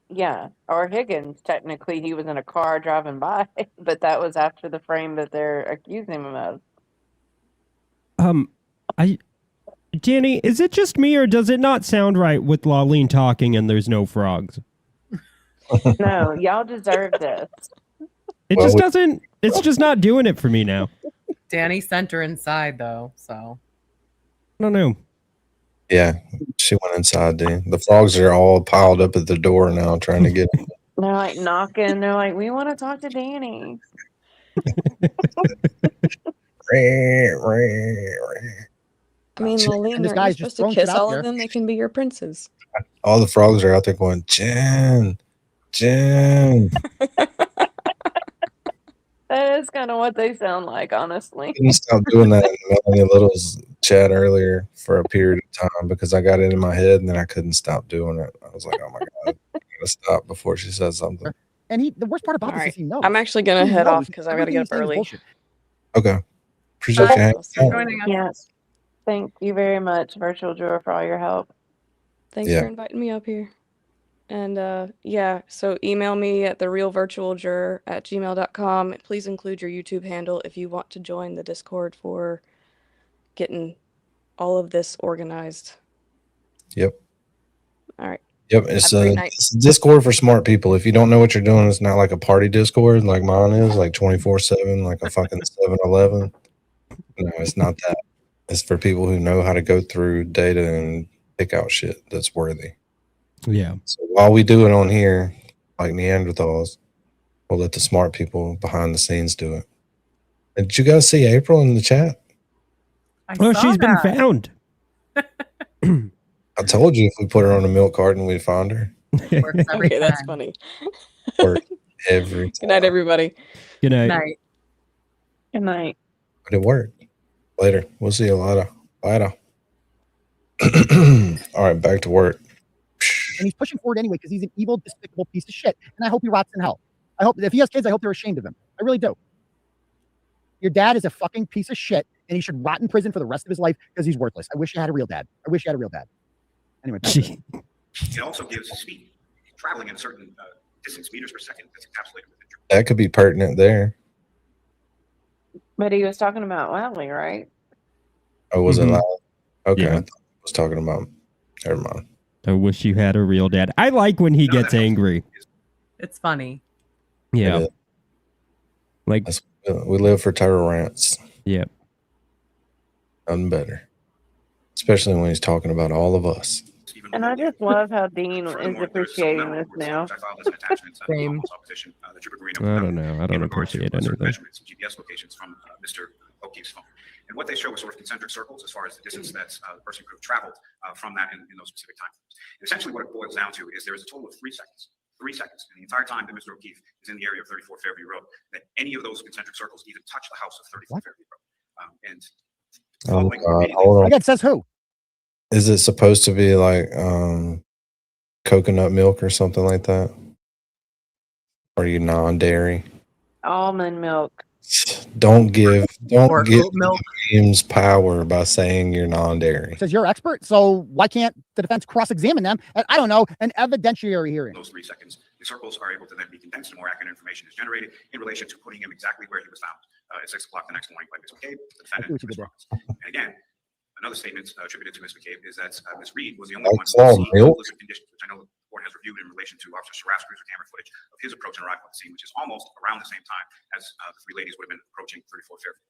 Speaker 3: Yeah, or Higgins. Technically, he was in a car driving by, but that was after the frame that they're accusing him of.
Speaker 8: Danny, is it just me or does it not sound right with Lawleen talking and there's no frogs?
Speaker 3: No, y'all deserve this.
Speaker 8: It just doesn't. It's just not doing it for me now.
Speaker 4: Danny sent her inside though, so
Speaker 8: I don't know.
Speaker 2: Yeah, she went inside, dude. The frogs are all piled up at the door now trying to get in.
Speaker 3: They're like knocking. They're like, we want to talk to Danny.
Speaker 7: I mean, Laling,
Speaker 6: And this
Speaker 7: aren't you
Speaker 6: guy's just
Speaker 7: supposed to
Speaker 6: throwing shit
Speaker 7: kiss
Speaker 6: out
Speaker 7: all
Speaker 6: there.
Speaker 7: of them? They can be your princes.
Speaker 2: All the frogs are out there going, Jen, Jen.
Speaker 3: That is kind of what they sound like, honestly.
Speaker 2: Couldn't stop doing that in Melanie Little's chat earlier for a period of time because I got it in my head and then I couldn't stop doing it. I was like, oh my God, I gotta stop before she says something.
Speaker 6: And the worst part about this is he knows.
Speaker 7: I'm actually going to
Speaker 6: He
Speaker 7: head off
Speaker 6: knows
Speaker 7: because I got to get up
Speaker 6: everything he's saying is
Speaker 7: early.
Speaker 6: bullshit.
Speaker 2: Okay. Appreciate
Speaker 3: Bye.
Speaker 2: you hanging out.
Speaker 4: Joining us.
Speaker 3: Yes. Thank you very much, Virtual Drawer, for all your help.
Speaker 7: Thanks for inviting me up here. And yeah, so email me at therealvirtualjuror@gmail.com. Please include your YouTube handle if you want to join the Discord for getting all of this organized.
Speaker 2: Yep.
Speaker 7: All right.
Speaker 2: Yep. It's
Speaker 7: Have a
Speaker 2: a,
Speaker 7: great night.
Speaker 2: it's a Discord for smart people. If you don't know what you're doing, it's not like a party Discord like mine is, like 24/7, like a fucking 7-Eleven. No, it's not that. It's for people who know how to go through data and pick out shit that's worthy.
Speaker 8: Yeah.
Speaker 2: So while we do it on here, like Neanderthals, we'll let the smart people behind the scenes do it. And did you guys see April in the chat?
Speaker 8: Oh, she's been found.
Speaker 2: I told you if we put her on a milk carton, we'd find her.
Speaker 7: Okay, that's funny.
Speaker 2: Work every time.
Speaker 7: Good night, everybody.
Speaker 8: Good night.
Speaker 3: Night. Good night.
Speaker 2: But it worked. Later. We'll see you later. Later. All right, back to work.
Speaker 6: And he's pushing forward anyway because he's an evil, despicable piece of shit. And I hope he rots in hell. I hope if he has kids, I hope they're ashamed of him. I really do. Your dad is a fucking piece of shit, and he should rot in prison for the rest of his life because he's worthless. I wish you had a real dad. I wish you had a real dad. Anyway, back to it.
Speaker 12: It also gives speed. Traveling in a certain distance, meters per second, that's encapsulated within.
Speaker 2: That could be pertinent there.
Speaker 3: But he was talking about Lally, right?
Speaker 2: Oh, was it loud? Okay.
Speaker 8: Yeah.
Speaker 2: I thought I was talking about. Never mind.
Speaker 8: I wish you had a real dad. I like when he gets angry.
Speaker 4: It's funny.
Speaker 8: Yeah.
Speaker 2: It is.
Speaker 8: Like
Speaker 2: we live for turtle rants.
Speaker 8: Yep.
Speaker 2: Nothing better. Especially when he's talking about all of us.
Speaker 3: And I just love how Dean is appreciating this now.
Speaker 4: Same.
Speaker 8: I don't know. I don't appreciate anything.
Speaker 12: Measurements, GPS locations from Mr. O'Keefe's phone. And what they show is sort of concentric circles as far as the distance that the person could have traveled from that in those specific time frames. And essentially what it boils down to is there is a total of 3 seconds. 3 seconds. And the entire time that Mr. O'Keefe is in the area of 34 Fairview Road, that any of those concentric circles even touch the house of 34 Fairview Road.
Speaker 2: Oh God, hold on.
Speaker 6: Again, says who?
Speaker 2: Is it supposed to be like coconut milk or something like that? Or are you non-dairy?
Speaker 3: Almond milk.
Speaker 2: Don't give
Speaker 4: Or oat milk.
Speaker 2: James power by saying you're non-dairy.
Speaker 6: Says you're expert, so why can't the defense cross-examine them? I don't know, an evidentiary hearing.
Speaker 12: Those 3 seconds, the circles are able to then be condensed and more accurate information is generated in relation to putting him exactly where he was found at 6 o'clock the next morning by Ms. McCabe, the defendant, Ms. Roberts. And again, another statement attributed to Ms. McCabe is that Ms. Reed was the only one who
Speaker 2: all
Speaker 12: seen
Speaker 2: milk?
Speaker 12: the conditions, which I know the court has reviewed in relation to Officer Sharaf's cruiser camera footage of his approach and arrival at the scene, which is almost around the same time as the 3 ladies would have been approaching 34 Fairview.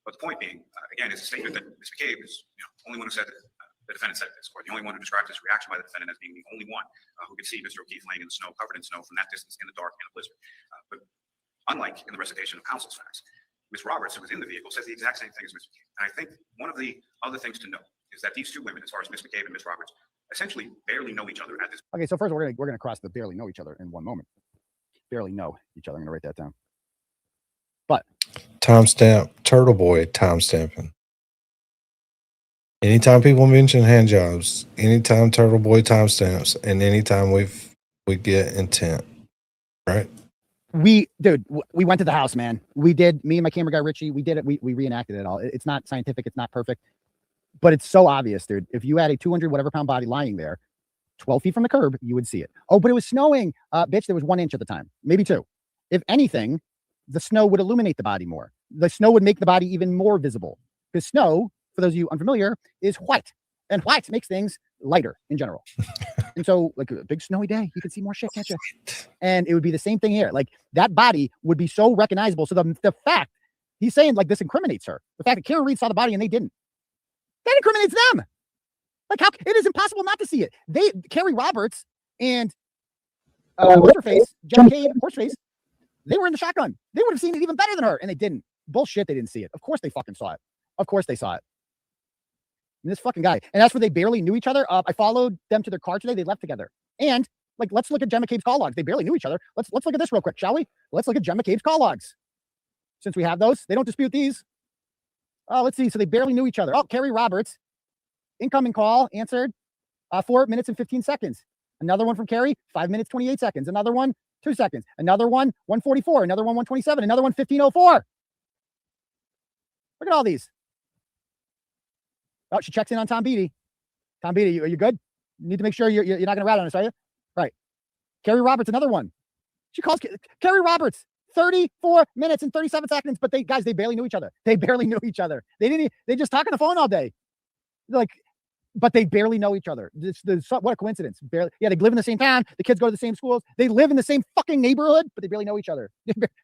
Speaker 12: But the point being, again, is a statement that Ms. McCabe is the only one who said that the defendant said this, or the only one who described his reaction by the defendant as being the only one who could see Mr. O'Keefe laying in the snow, covered in snow from that distance in the dark in a blizzard. But unlike in the recitation of counsel's facts, Ms. Roberts, who was in the vehicle, says the exact same thing as Ms. McCabe. And I think one of the other things to note is that these 2 women, as far as Ms. McCabe and Ms. Roberts, essentially barely know each other at this.
Speaker 6: Okay, so first we're gonna cross the barely know each other in one moment. Barely know each other. I'm gonna write that down. But
Speaker 2: Timestamp Turtleboy timestamping. Anytime people mention hand jobs, anytime Turtleboy timestamps, and anytime we get intent, right?
Speaker 6: we went to the house, man. We did, me and my camera guy Richie, we did it. We reenacted it all. It's not scientific, it's not perfect, but it's so obvious, dude. If you had a 200 whatever pound body lying there 12 feet from the curb, you would see it. Oh, but it was snowing. Bitch, there was 1 inch at the time, maybe 2. If anything, the snow would illuminate the body more. The snow would make the body even more visible, because snow, for those of you unfamiliar, is white, and white makes things lighter in general. And so, like a big snowy day, you could see more shit, can't you? And it would be the same thing here. Like that body would be so recognizable. So the fact he's saying like this incriminates her. The fact that Karen Reed saw the body and they didn't, that incriminates them. Like how it is impossible not to see it. Carrie Roberts and What's-her-face, Jen McCabe, Horseface, they were in the shotgun. They would have seen it even better than her, and they didn't. Bullshit, they didn't see it. Of course they fucking saw it. Of course they saw it. And this fucking guy. And that's where they barely knew each other. I followed them to their car today. They left together. And like, let's look at Jen McCabe's call logs. They barely knew each other. Let's look at this real quick, shall we? Let's look at Jen McCabe's call logs. Since we have those, they don't dispute these. Let's see. So they barely knew each other. Oh, Carrie Roberts, incoming call answered 4 minutes and 15 seconds. Another one from Carrie, 5 minutes, 28 seconds. Another one, 2 seconds. Another one, 1:44. Another one, 1:27. Another one, 15:04. Look at all these. Oh, she checks in on Tom Beatty. Tom Beatty, are you good? You need to make sure you're not going to rat on us, are you? Right. Carrie Roberts, another one. She calls Carrie Roberts, 34 minutes and 37 seconds. But they barely knew each other. They barely knew each other. They just talk on the phone all day. But they barely know each other. What a coincidence. Barely. Yeah, they live in the same town. The kids go to the same schools. They live in the same fucking neighborhood, but they barely know each other.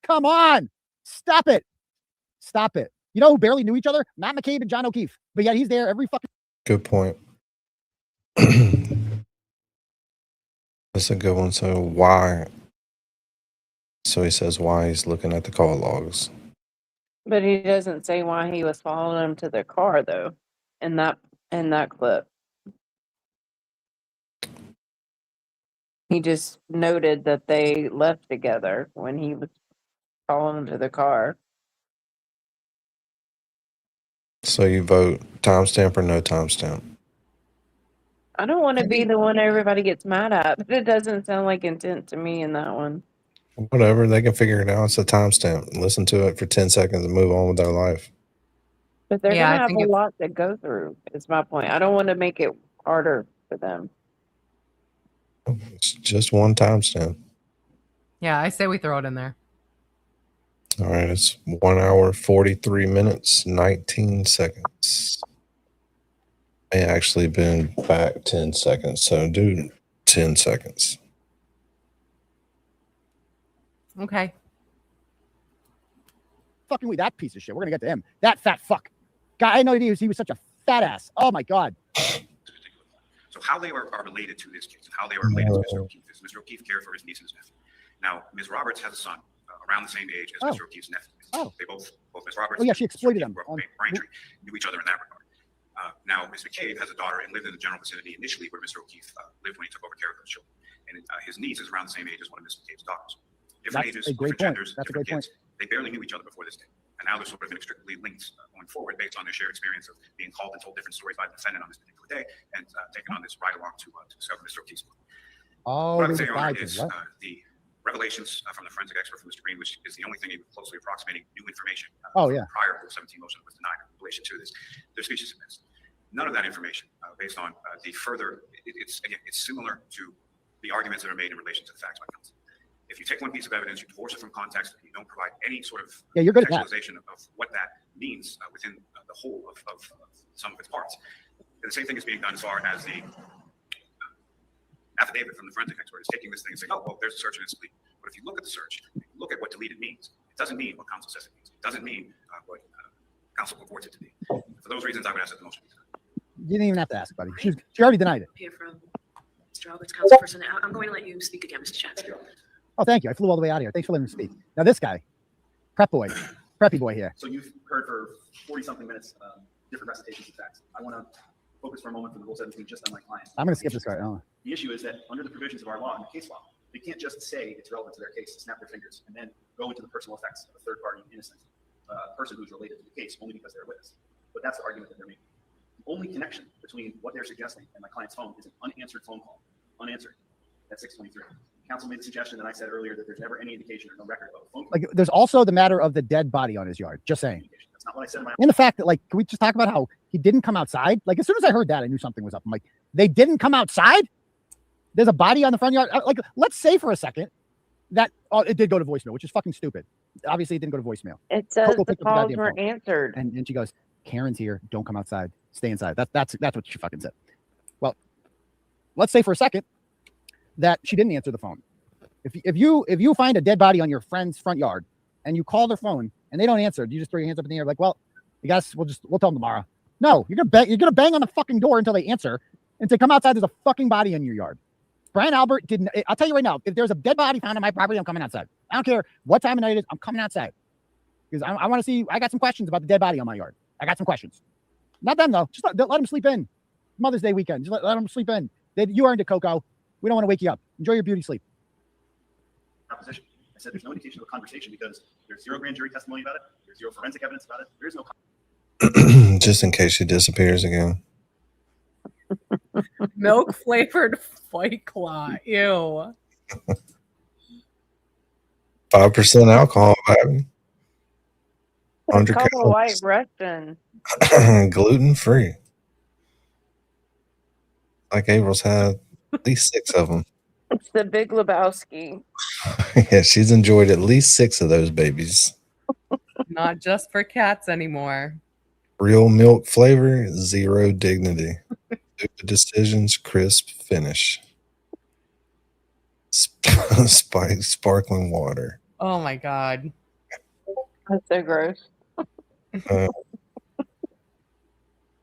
Speaker 6: Come on. Stop it. Stop it. You know who barely knew each other? Matt McCabe and John O'Keefe. But yet he's there every fucking...
Speaker 2: Good point. That's a good one. So why? So he says why he's looking at the call logs.
Speaker 3: But he doesn't say why he was following them to their car, though, in that clip. He just noted that they left together when he was following them to the car.
Speaker 2: So you vote timestamp or no timestamp?
Speaker 3: I don't want to be the one everybody gets mad at, but it doesn't sound like intent to me in that one.
Speaker 2: Whatever, they can figure it out. It's a timestamp. Listen to it for 10 seconds and move on with their life.
Speaker 3: But they're going to have a lot to go through, is my point. I don't want to make it harder for them.
Speaker 2: It's just one timestamp.
Speaker 4: Yeah, I say we throw it in there.
Speaker 2: All right, it's 1 hour, 43 minutes, 19 seconds. May actually been back 10 seconds, so do 10 seconds.
Speaker 4: Okay.
Speaker 6: Fucking with that piece of shit. We're going to get to him. That fat fuck. God, I know he was such a fat ass. Oh my God.
Speaker 12: So how they are related to this case and how they are related to Mr. O'Keefe is Mr. O'Keefe cared for his niece and his nephew. Now, Ms. Roberts has a son around the same age as Mr. O'Keefe's nephew. They both Ms. Roberts.
Speaker 6: Oh yeah, she exploited him.
Speaker 12: Braintree knew each other in that regard. Now, Ms. McCabe has a daughter and lived in the general vicinity initially where Mr. O'Keefe lived when he took over care of those children. And his niece is around the same age as one of Ms. McCabe's daughters. Different ages, different genders, different kids. They barely knew each other before this day. And now they're sort of inextricably linked going forward based on their shared experience of being called and told different stories by the defendant on this particular day and taking on this ride along to discover Mr. O'Keefe's book. What I would say, Your Honor, is the revelations from the forensic expert from Mr. Green, which is the only thing even closely approximating new information prior to the 17 motion was denied in relation to this. Their speeches have missed. None of that information based on the further, it's similar to the arguments that are made in relation to the facts by counsel. If you take one piece of evidence, you divorce it from context, and you don't provide any sort of
Speaker 6: you're good
Speaker 12: contextualization of what that means within the whole of some of its parts. And the same thing is being done as far as the affidavit from the forensic expert is taking this thing and saying, oh, well, there's a search and it's deleted. But if you look at the search, look at what deleted means. It doesn't mean what counsel says it means. It doesn't mean what counsel purports it to be. For those reasons, I would ask that the motion be denied.
Speaker 6: You didn't even have to ask, buddy. She already denied it.
Speaker 10: Here from Mr. Albert's counsel person. I'm going to let you speak again, Mr. Chancellor.
Speaker 6: Oh, thank you. I flew all the way out here. Thanks for letting me speak. Now this guy, preppy boy here.
Speaker 9: So you've heard for 40-something minutes different recitations of facts. I want to focus for a moment from the Rule 17 just on my client.
Speaker 6: I'm going to skip this part. Oh.
Speaker 9: The issue is that under the provisions of our law and the case law, they can't just say it's relevant to their case, snap their fingers, and then go into the personal effects of a third-party innocent person who's related to the case only because they're a witness. But that's the argument that they're making. The only connection between what they're suggesting and my client's phone is an unanswered phone call. Unanswered. That's 623. Counsel made the suggestion that I said earlier that there's never any indication or no record of a phone call.
Speaker 6: Like, there's also the matter of the dead body on his yard. Just saying.
Speaker 9: That's not what I said in my.
Speaker 6: And the fact that, like, can we just talk about how he didn't come outside? Like, as soon as I heard that, I knew something was up. I'm like, they didn't come outside? There's a body on the front yard. Like, let's say for a second that it did go to voicemail, which is fucking stupid. Obviously, it didn't go to voicemail.
Speaker 3: It says the calls weren't answered.
Speaker 6: And she goes, Karen's here. Don't come outside. Stay inside. That's what she fucking said. Well, let's say for a second that she didn't answer the phone. If you find a dead body on your friend's front yard and you call their phone and they don't answer, do you just throw your hands up in the air like, well, I guess we'll tell them tomorrow? No, you're gonna bang on the fucking door until they answer and say, come outside. There's a fucking body in your yard. Brian Albert didn't. I'll tell you right now, if there's a dead body found on my property, I'm coming outside. I don't care what time of night it is. I'm coming outside because I want to see. I got some questions about the dead body on my yard. I got some questions. Not them though. Just let them sleep in. Mother's Day weekend. Just let them sleep in. You earned it, Coco. We don't want to wake you up. Enjoy your beauty sleep.
Speaker 9: Proposition. I said there's no indication of a conversation because there's zero grand jury testimony about it. There's zero forensic evidence about it. There is no.
Speaker 2: Just in case she disappears again.
Speaker 4: Milk flavored White Claw. Ew.
Speaker 2: 5% alcohol, baby. 100
Speaker 3: Call a
Speaker 2: calories.
Speaker 3: White Russian.
Speaker 2: Gluten free. Like April's had at least 6 of them.
Speaker 3: It's the Big Lebowski.
Speaker 2: Yeah, she's enjoyed at least 6 of those babies.
Speaker 4: Not just for cats anymore.
Speaker 2: Real milk flavor, zero dignity. Stupid decisions, crisp finish. Sparkling water.
Speaker 4: Oh my God.
Speaker 3: That's so gross.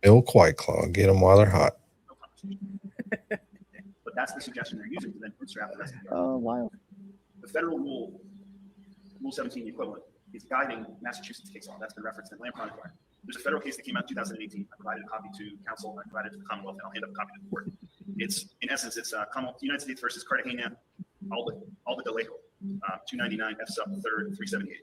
Speaker 2: Milk White Claw. Get them while they're hot.
Speaker 9: But that's the suggestion they're using to then bootstrap the rest of the
Speaker 6: Oh, wow.
Speaker 9: The federal rule 17 equivalent, is guiding Massachusetts case law. That's been referenced in Lamprey Inquiry. There's a federal case that came out in 2018. I provided a copy to counsel, I provided it to the Commonwealth, and I'll hand up a copy to the court. It's, in essence, it's Commonwealth, United States versus Cartagena, Albadalejo, 299 F sub 3rd 378.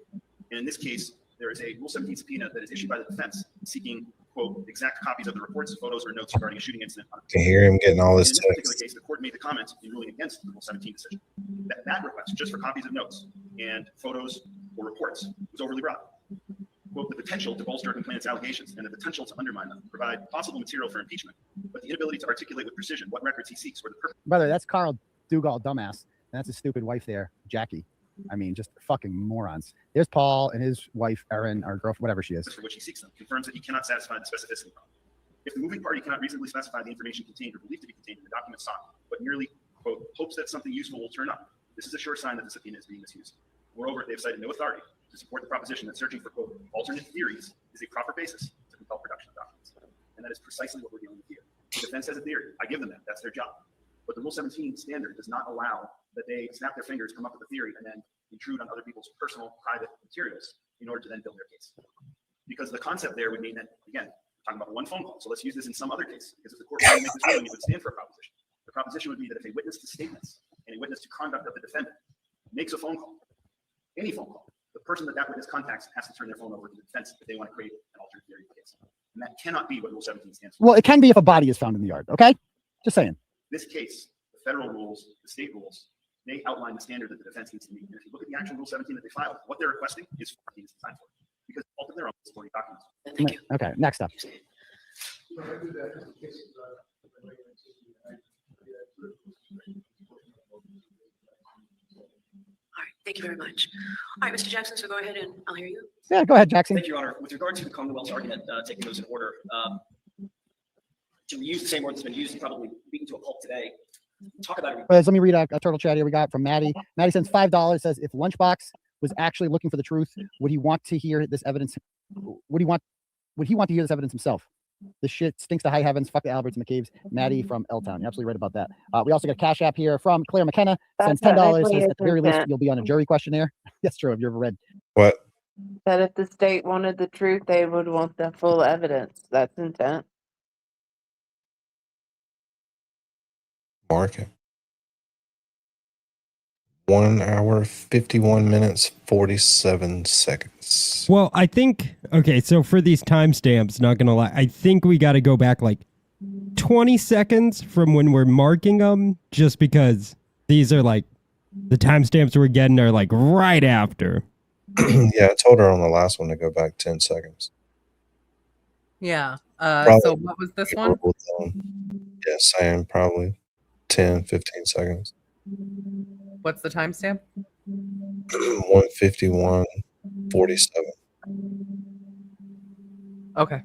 Speaker 9: And in this case, there is a Rule 17 subpoena that is issued by the defense seeking, quote, exact copies of the reports, photos, or notes regarding a shooting incident.
Speaker 2: To hear him getting all this
Speaker 9: in this particular
Speaker 2: text.
Speaker 9: case, the court made the comment in ruling against the Rule 17 decision. That request, just for copies of notes and photos or reports, was overly broad. Quote, the potential to bolster a complainant's allegations and the potential to undermine them provide possible material for impeachment, but the inability to articulate with precision what records he seeks or the purpose.
Speaker 6: Brother, that's Carl Dugall, dumbass. And that's his stupid wife there, Jackie. I mean, just fucking morons. There's Paul and his wife, Erin, or girlfriend, whatever she is.
Speaker 9: For which he seeks them, confirms that he cannot satisfy the specificity problem. If the moving party cannot reasonably specify the information contained or believed to be contained in the document sought, but merely, quote, hopes that something useful will turn up, this is a sure sign that the subpoena is being misused. Moreover, they have cited no authority to support the proposition that searching for, quote, alternate theories is a proper basis to compel production of documents. And that is precisely what we're dealing with here. The defense has a theory. I give them that. That's their job. But the Rule 17 standard does not allow that they snap their fingers, come up with a theory, and then intrude on other people's personal, private materials in order to then build their case. Because the concept there would mean that, again, talking about one phone call. So let's use this in some other case. Because if the court were to make this ruling, it would stand for a proposition. The proposition would be that if a witness to statements and a witness to conduct of the defendant makes a phone call, any phone call, the person that witness contacts has to turn their phone over to the defense if they want to create an alternate theory of the case. And that cannot be what Rule 17 stands for.
Speaker 6: Well, it can be if a body is found in the yard, okay? Just saying.
Speaker 9: This case, the federal rules, the state rules, they outline the standard that the defense needs to meet. And if you look at the actual Rule 17 that they filed, what they're requesting is 14 is designed for. Because all of their own supporting documents.
Speaker 10: Thank you.
Speaker 6: Okay, next up.
Speaker 10: All right, thank you very much. All right, Mr. Jackson, so go ahead and I'll hear you.
Speaker 6: Yeah, go ahead, Jackson.
Speaker 11: Thank you, Your Honor. With regard to the Commonwealth's argument, taking those in order, to reuse the same word that's been used and probably beaten to a pulp today, talk about it.
Speaker 6: Let me read a turtle chat here we got from Maddie. Maddie sends $5, says, if Lunchbox was actually looking for the truth, would he want to hear this evidence? Would he want to hear this evidence himself? This shit stinks to high heavens. Fuck the Alberts and McCabe's. Maddie from L-Town. You're absolutely right about that. We also got a Cash App here from Claire McKenna. Sends $10. Says, at the very least, you'll be on a jury questionnaire. That's true. Have you ever read?
Speaker 2: What?
Speaker 3: That if the state wanted the truth, they would want the full evidence. That's intent.
Speaker 2: Mark it. 1 hour, 51 minutes, 47 seconds.
Speaker 8: Well, I think, okay, so for these timestamps, not going to lie, I think we got to go back like 20 seconds from when we're marking them, just because these are like, the timestamps we're getting are like right after.
Speaker 2: Yeah, I told her on the last one to go back 10 seconds.
Speaker 4: Yeah.
Speaker 2: Probably
Speaker 4: So what was this one?
Speaker 2: Yeah, same, probably 10, 15 seconds.
Speaker 4: What's the timestamp?
Speaker 2: 151, 47.
Speaker 4: Okay.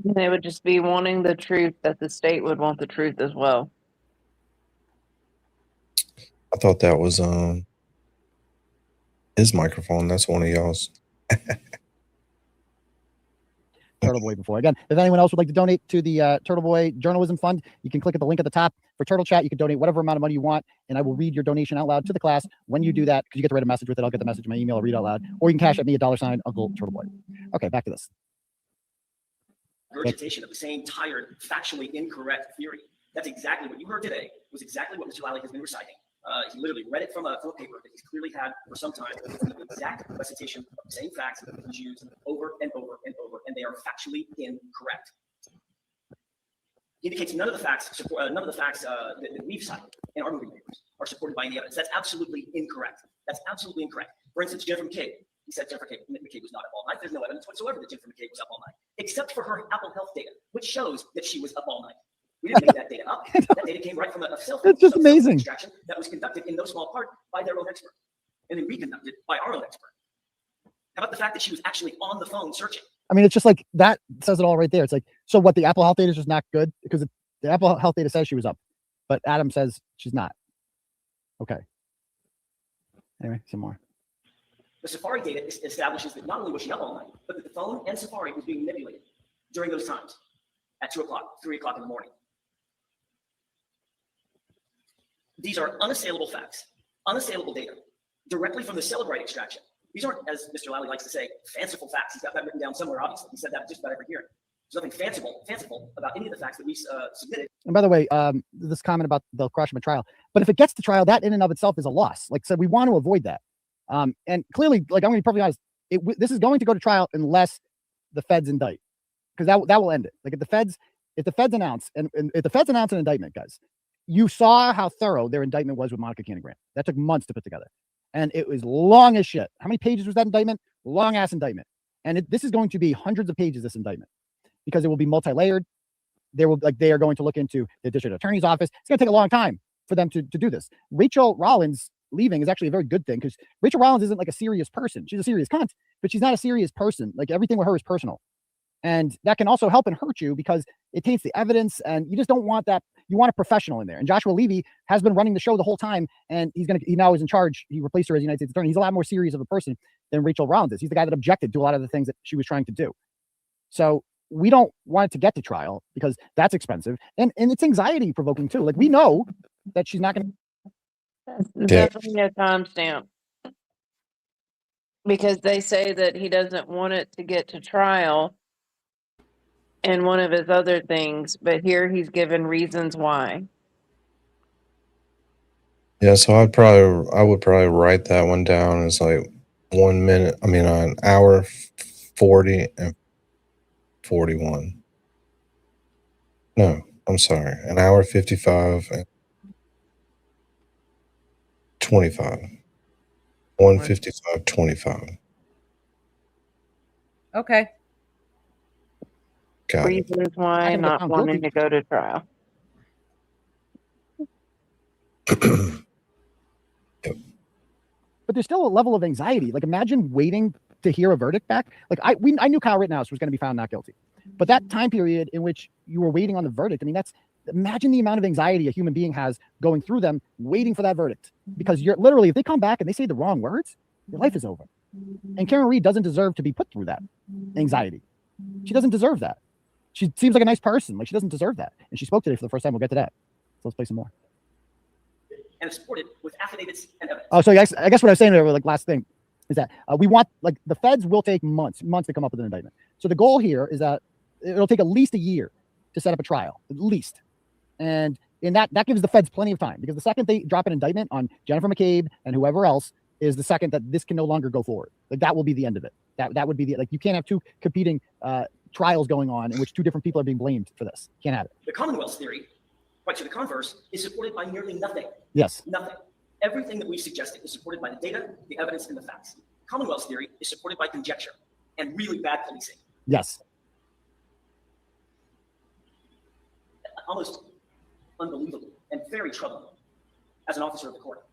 Speaker 3: They would just be wanting the truth that the state would want the truth as well.
Speaker 2: I thought that was his microphone. That's one of y'all's.
Speaker 6: Turtleboy before. Again, if anyone else would like to donate to the Turtleboy Journalism Fund, you can click at the link at the top. For Turtle Chat, you can donate whatever amount of money you want, and I will read your donation out loud to the class. When you do that, because you get to write a message with it, I'll get the message in my email, I'll read it out loud, or you can cash at me $, Uncle Turtleboy. Okay, back to this.
Speaker 11: Regurgitation of the same tired, factually incorrect theory. That's exactly what you heard today, was exactly what Mr. Lally has been reciting. He literally read it from a paper that he's clearly had for some time. It's the exact recitation of the same facts that he's used over and over and over, and they are factually incorrect. He indicates none of the facts that we've cited in our moving papers are supported by any evidence. That's absolutely incorrect. That's absolutely incorrect. For instance, Jennifer McCabe. He said Jennifer McCabe was not up all night. There's no evidence whatsoever that Jennifer McCabe was up all night, except for her Apple Health data, which shows that she was up all night. We didn't make that data up. That data came right from a cell phone.
Speaker 6: It's just amazing.
Speaker 11: Extraction that was conducted in no small part by their own expert, and then reconducted by our own expert. How about the fact that she was actually on the phone searching?
Speaker 6: I mean, it's just like that says it all right there. It's like, so what, the Apple Health data is just not good because the Apple Health data says she was up, but Adam says she's not. Okay. Anyway, some more.
Speaker 11: The Safari data establishes that not only was she up all night, but that the phone and Safari was being manipulated during those times at 2 o'clock, 3 o'clock in the morning. These are unassailable facts, unassailable data, directly from the Celebrite extraction. These aren't, as Mr. Lally likes to say, fanciful facts. He's got that written down somewhere, obviously. He said that just about every hearing. There's nothing fanciful about any of the facts that we submitted.
Speaker 6: And by the way, this comment about they'll crush him at trial, but if it gets to trial, that in and of itself is a loss. Like I said, we want to avoid that. And clearly, like, I'm going to be perfectly honest, this is going to go to trial unless the feds indict, because that will end it. Like if the feds announce, and if the feds announce an indictment, guys, you saw how thorough their indictment was with Monica Cannon-Grant. That took months to put together. And it was long as shit. How many pages was that indictment? Long ass indictment. And this is going to be hundreds of pages, this indictment, because it will be multi-layered. They are going to look into the district attorney's office. It's going to take a long time for them to do this. Rachel Rollins leaving is actually a very good thing, because Rachel Rollins isn't like a serious person. She's a serious cunt, but she's not a serious person. Like everything with her is personal. And that can also help and hurt you because it taints the evidence, and you just don't want that. You want a professional in there. And Joshua Levy has been running the show the whole time, and he now is in charge. He replaced her as United States Attorney. He's a lot more serious of a person than Rachel Rollins is. He's the guy that objected to a lot of the things that she was trying to do. So we don't want it to get to trial because that's expensive, and it's anxiety provoking too. Like we know that she's not going to.
Speaker 3: Definitely a timestamp, because they say that he doesn't want it to get to trial in one of his other things, but here he's given reasons why.
Speaker 2: Yeah, so I would probably write that one down as like 1 minute. I mean, an hour 40 and 41. No, I'm sorry, an hour 55 and 25. 155 25.
Speaker 4: Okay.
Speaker 2: Got it.
Speaker 3: Reasons why not wanting to go to trial.
Speaker 6: But there's still a level of anxiety. Like imagine waiting to hear a verdict back. Like I knew Kyle Rittenhouse was going to be found not guilty, but that time period in which you were waiting on the verdict, I mean, imagine the amount of anxiety a human being has going through them, waiting for that verdict, because you're literally, if they come back and they say the wrong words, your life is over. And Karen Reed doesn't deserve to be put through that anxiety. She doesn't deserve that. She seems like a nice person. Like she doesn't deserve that. And she spoke today for the first time. We'll get to that. So let's play some more.
Speaker 11: And it's supported with affidavits and evidence.
Speaker 6: Oh, so I guess what I was saying there, like last thing, is that we want, like the feds will take months to come up with an indictment. So the goal here is that it'll take at least a year to set up a trial, at least. And in that gives the feds plenty of time, because the second they drop an indictment on Jennifer McCabe and whoever else is the second that this can no longer go forward. Like that will be the end of it. That would be the, like, you can't have two competing trials going on in which two different people are being blamed for this. Can't have it.
Speaker 11: The Commonwealth's theory, quite to the converse, is supported by nearly nothing.
Speaker 6: Yes.
Speaker 11: Nothing. Everything that we suggested is supported by the data, the evidence, and the facts. Commonwealth's theory is supported by conjecture and really bad policing.
Speaker 6: Yes.
Speaker 11: Almost unbelievable and very troubling as an officer of the court.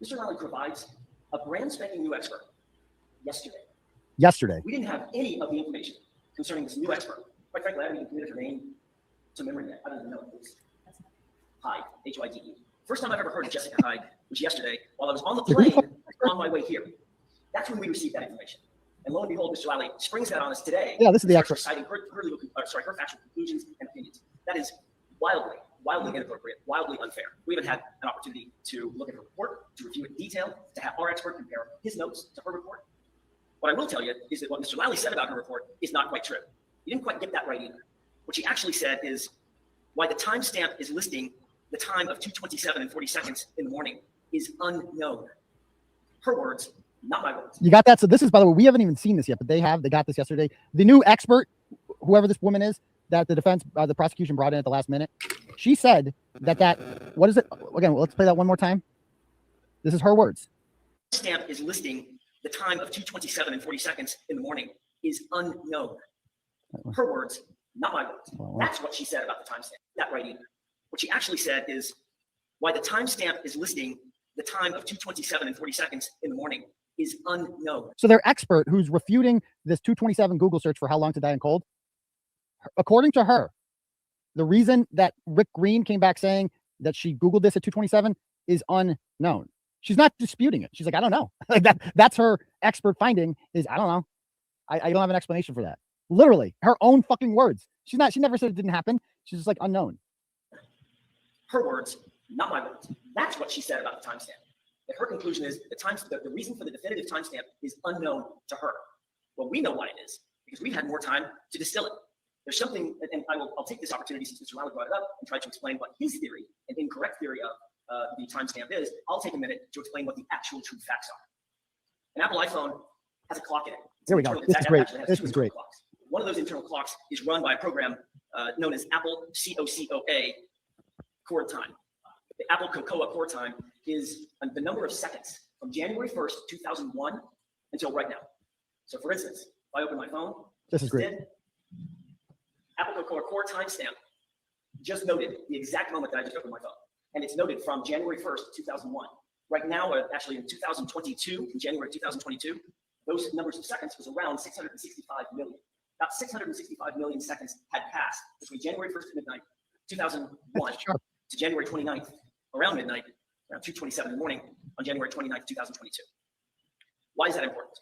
Speaker 11: Mr. Lally provides a brand spanking new expert yesterday. We didn't have any of the information concerning this new expert. Quite frankly, I haven't even committed her name to memory yet. I don't even know who it is. Hyde, H-Y-D-E. First time I've ever heard of Jessica Hyde was yesterday while I was on the plane on my way here. That's when we received that information. And lo and behold, Mr. Lally springs that on us today.
Speaker 6: Yeah, this is the
Speaker 11: starts
Speaker 6: expert.
Speaker 11: Citing her factual conclusions and opinions. That is wildly inappropriate, wildly unfair. We haven't had an opportunity to look at her report, to review it in detail, to have our expert compare his notes to her report. What I will tell you is that what Mr. Lally said about her report is not quite true. He didn't quite get that right either. What she actually said is why the timestamp is listing the time of 2:27 and 40 seconds in the morning is unknown. Her words, not my words.
Speaker 6: You got that? So this is, by the way, we haven't even seen this yet, but they got this yesterday. The new expert, whoever this woman is, that the prosecution brought in at the last minute, she said that what is it? Again, let's play that one more time. This is her words.
Speaker 11: Stamp is listing the time of 2:27 and 40 seconds in the morning is unknown. Her words, not my words. That's what she said about the timestamp. Not right either. What she actually said is why the timestamp is listing the time of 2:27 and 40 seconds in the morning is unknown.
Speaker 6: So their expert who's refuting this 227 Google search for how long to die in cold, according to her, the reason that Rick Green came back saying that she Googled this at 227 is unknown. She's not disputing it. She's like, I don't know. Like that's her expert finding is, I don't know. I don't have an explanation for that. Literally her own fucking words. She never said it didn't happen. She's just like unknown.
Speaker 11: Her words, not my words. That's what she said about the timestamp. That her conclusion is the reason for the definitive timestamp is unknown to her. Well, we know why it is because we've had more time to distill it. There's something, and I'll take this opportunity since Mr. Lally brought it up and try to explain what his theory, an incorrect theory of the timestamp is. I'll take a minute to explain what the actual true facts are. An Apple iPhone has a clock in it.
Speaker 6: Here we go. This is great. This is great.
Speaker 11: Clocks. One of those internal clocks is run by a program known as Apple COCOA core time. The Apple Cocoa core time is the number of seconds from January 1st, 2001 until right now. So for instance, if I open my phone,
Speaker 6: this is great.
Speaker 11: Apple Cocoa core timestamp just noted the exact moment that I just opened my phone. And it's noted from January 1st, 2001. Right now, actually in 2022, in January 2022, those numbers of seconds was around 665 million. About 665 million seconds had passed between January 1st at midnight, 2001 to January 29th, around midnight, around 2:27 in the morning on January 29th, 2022. Why is that important?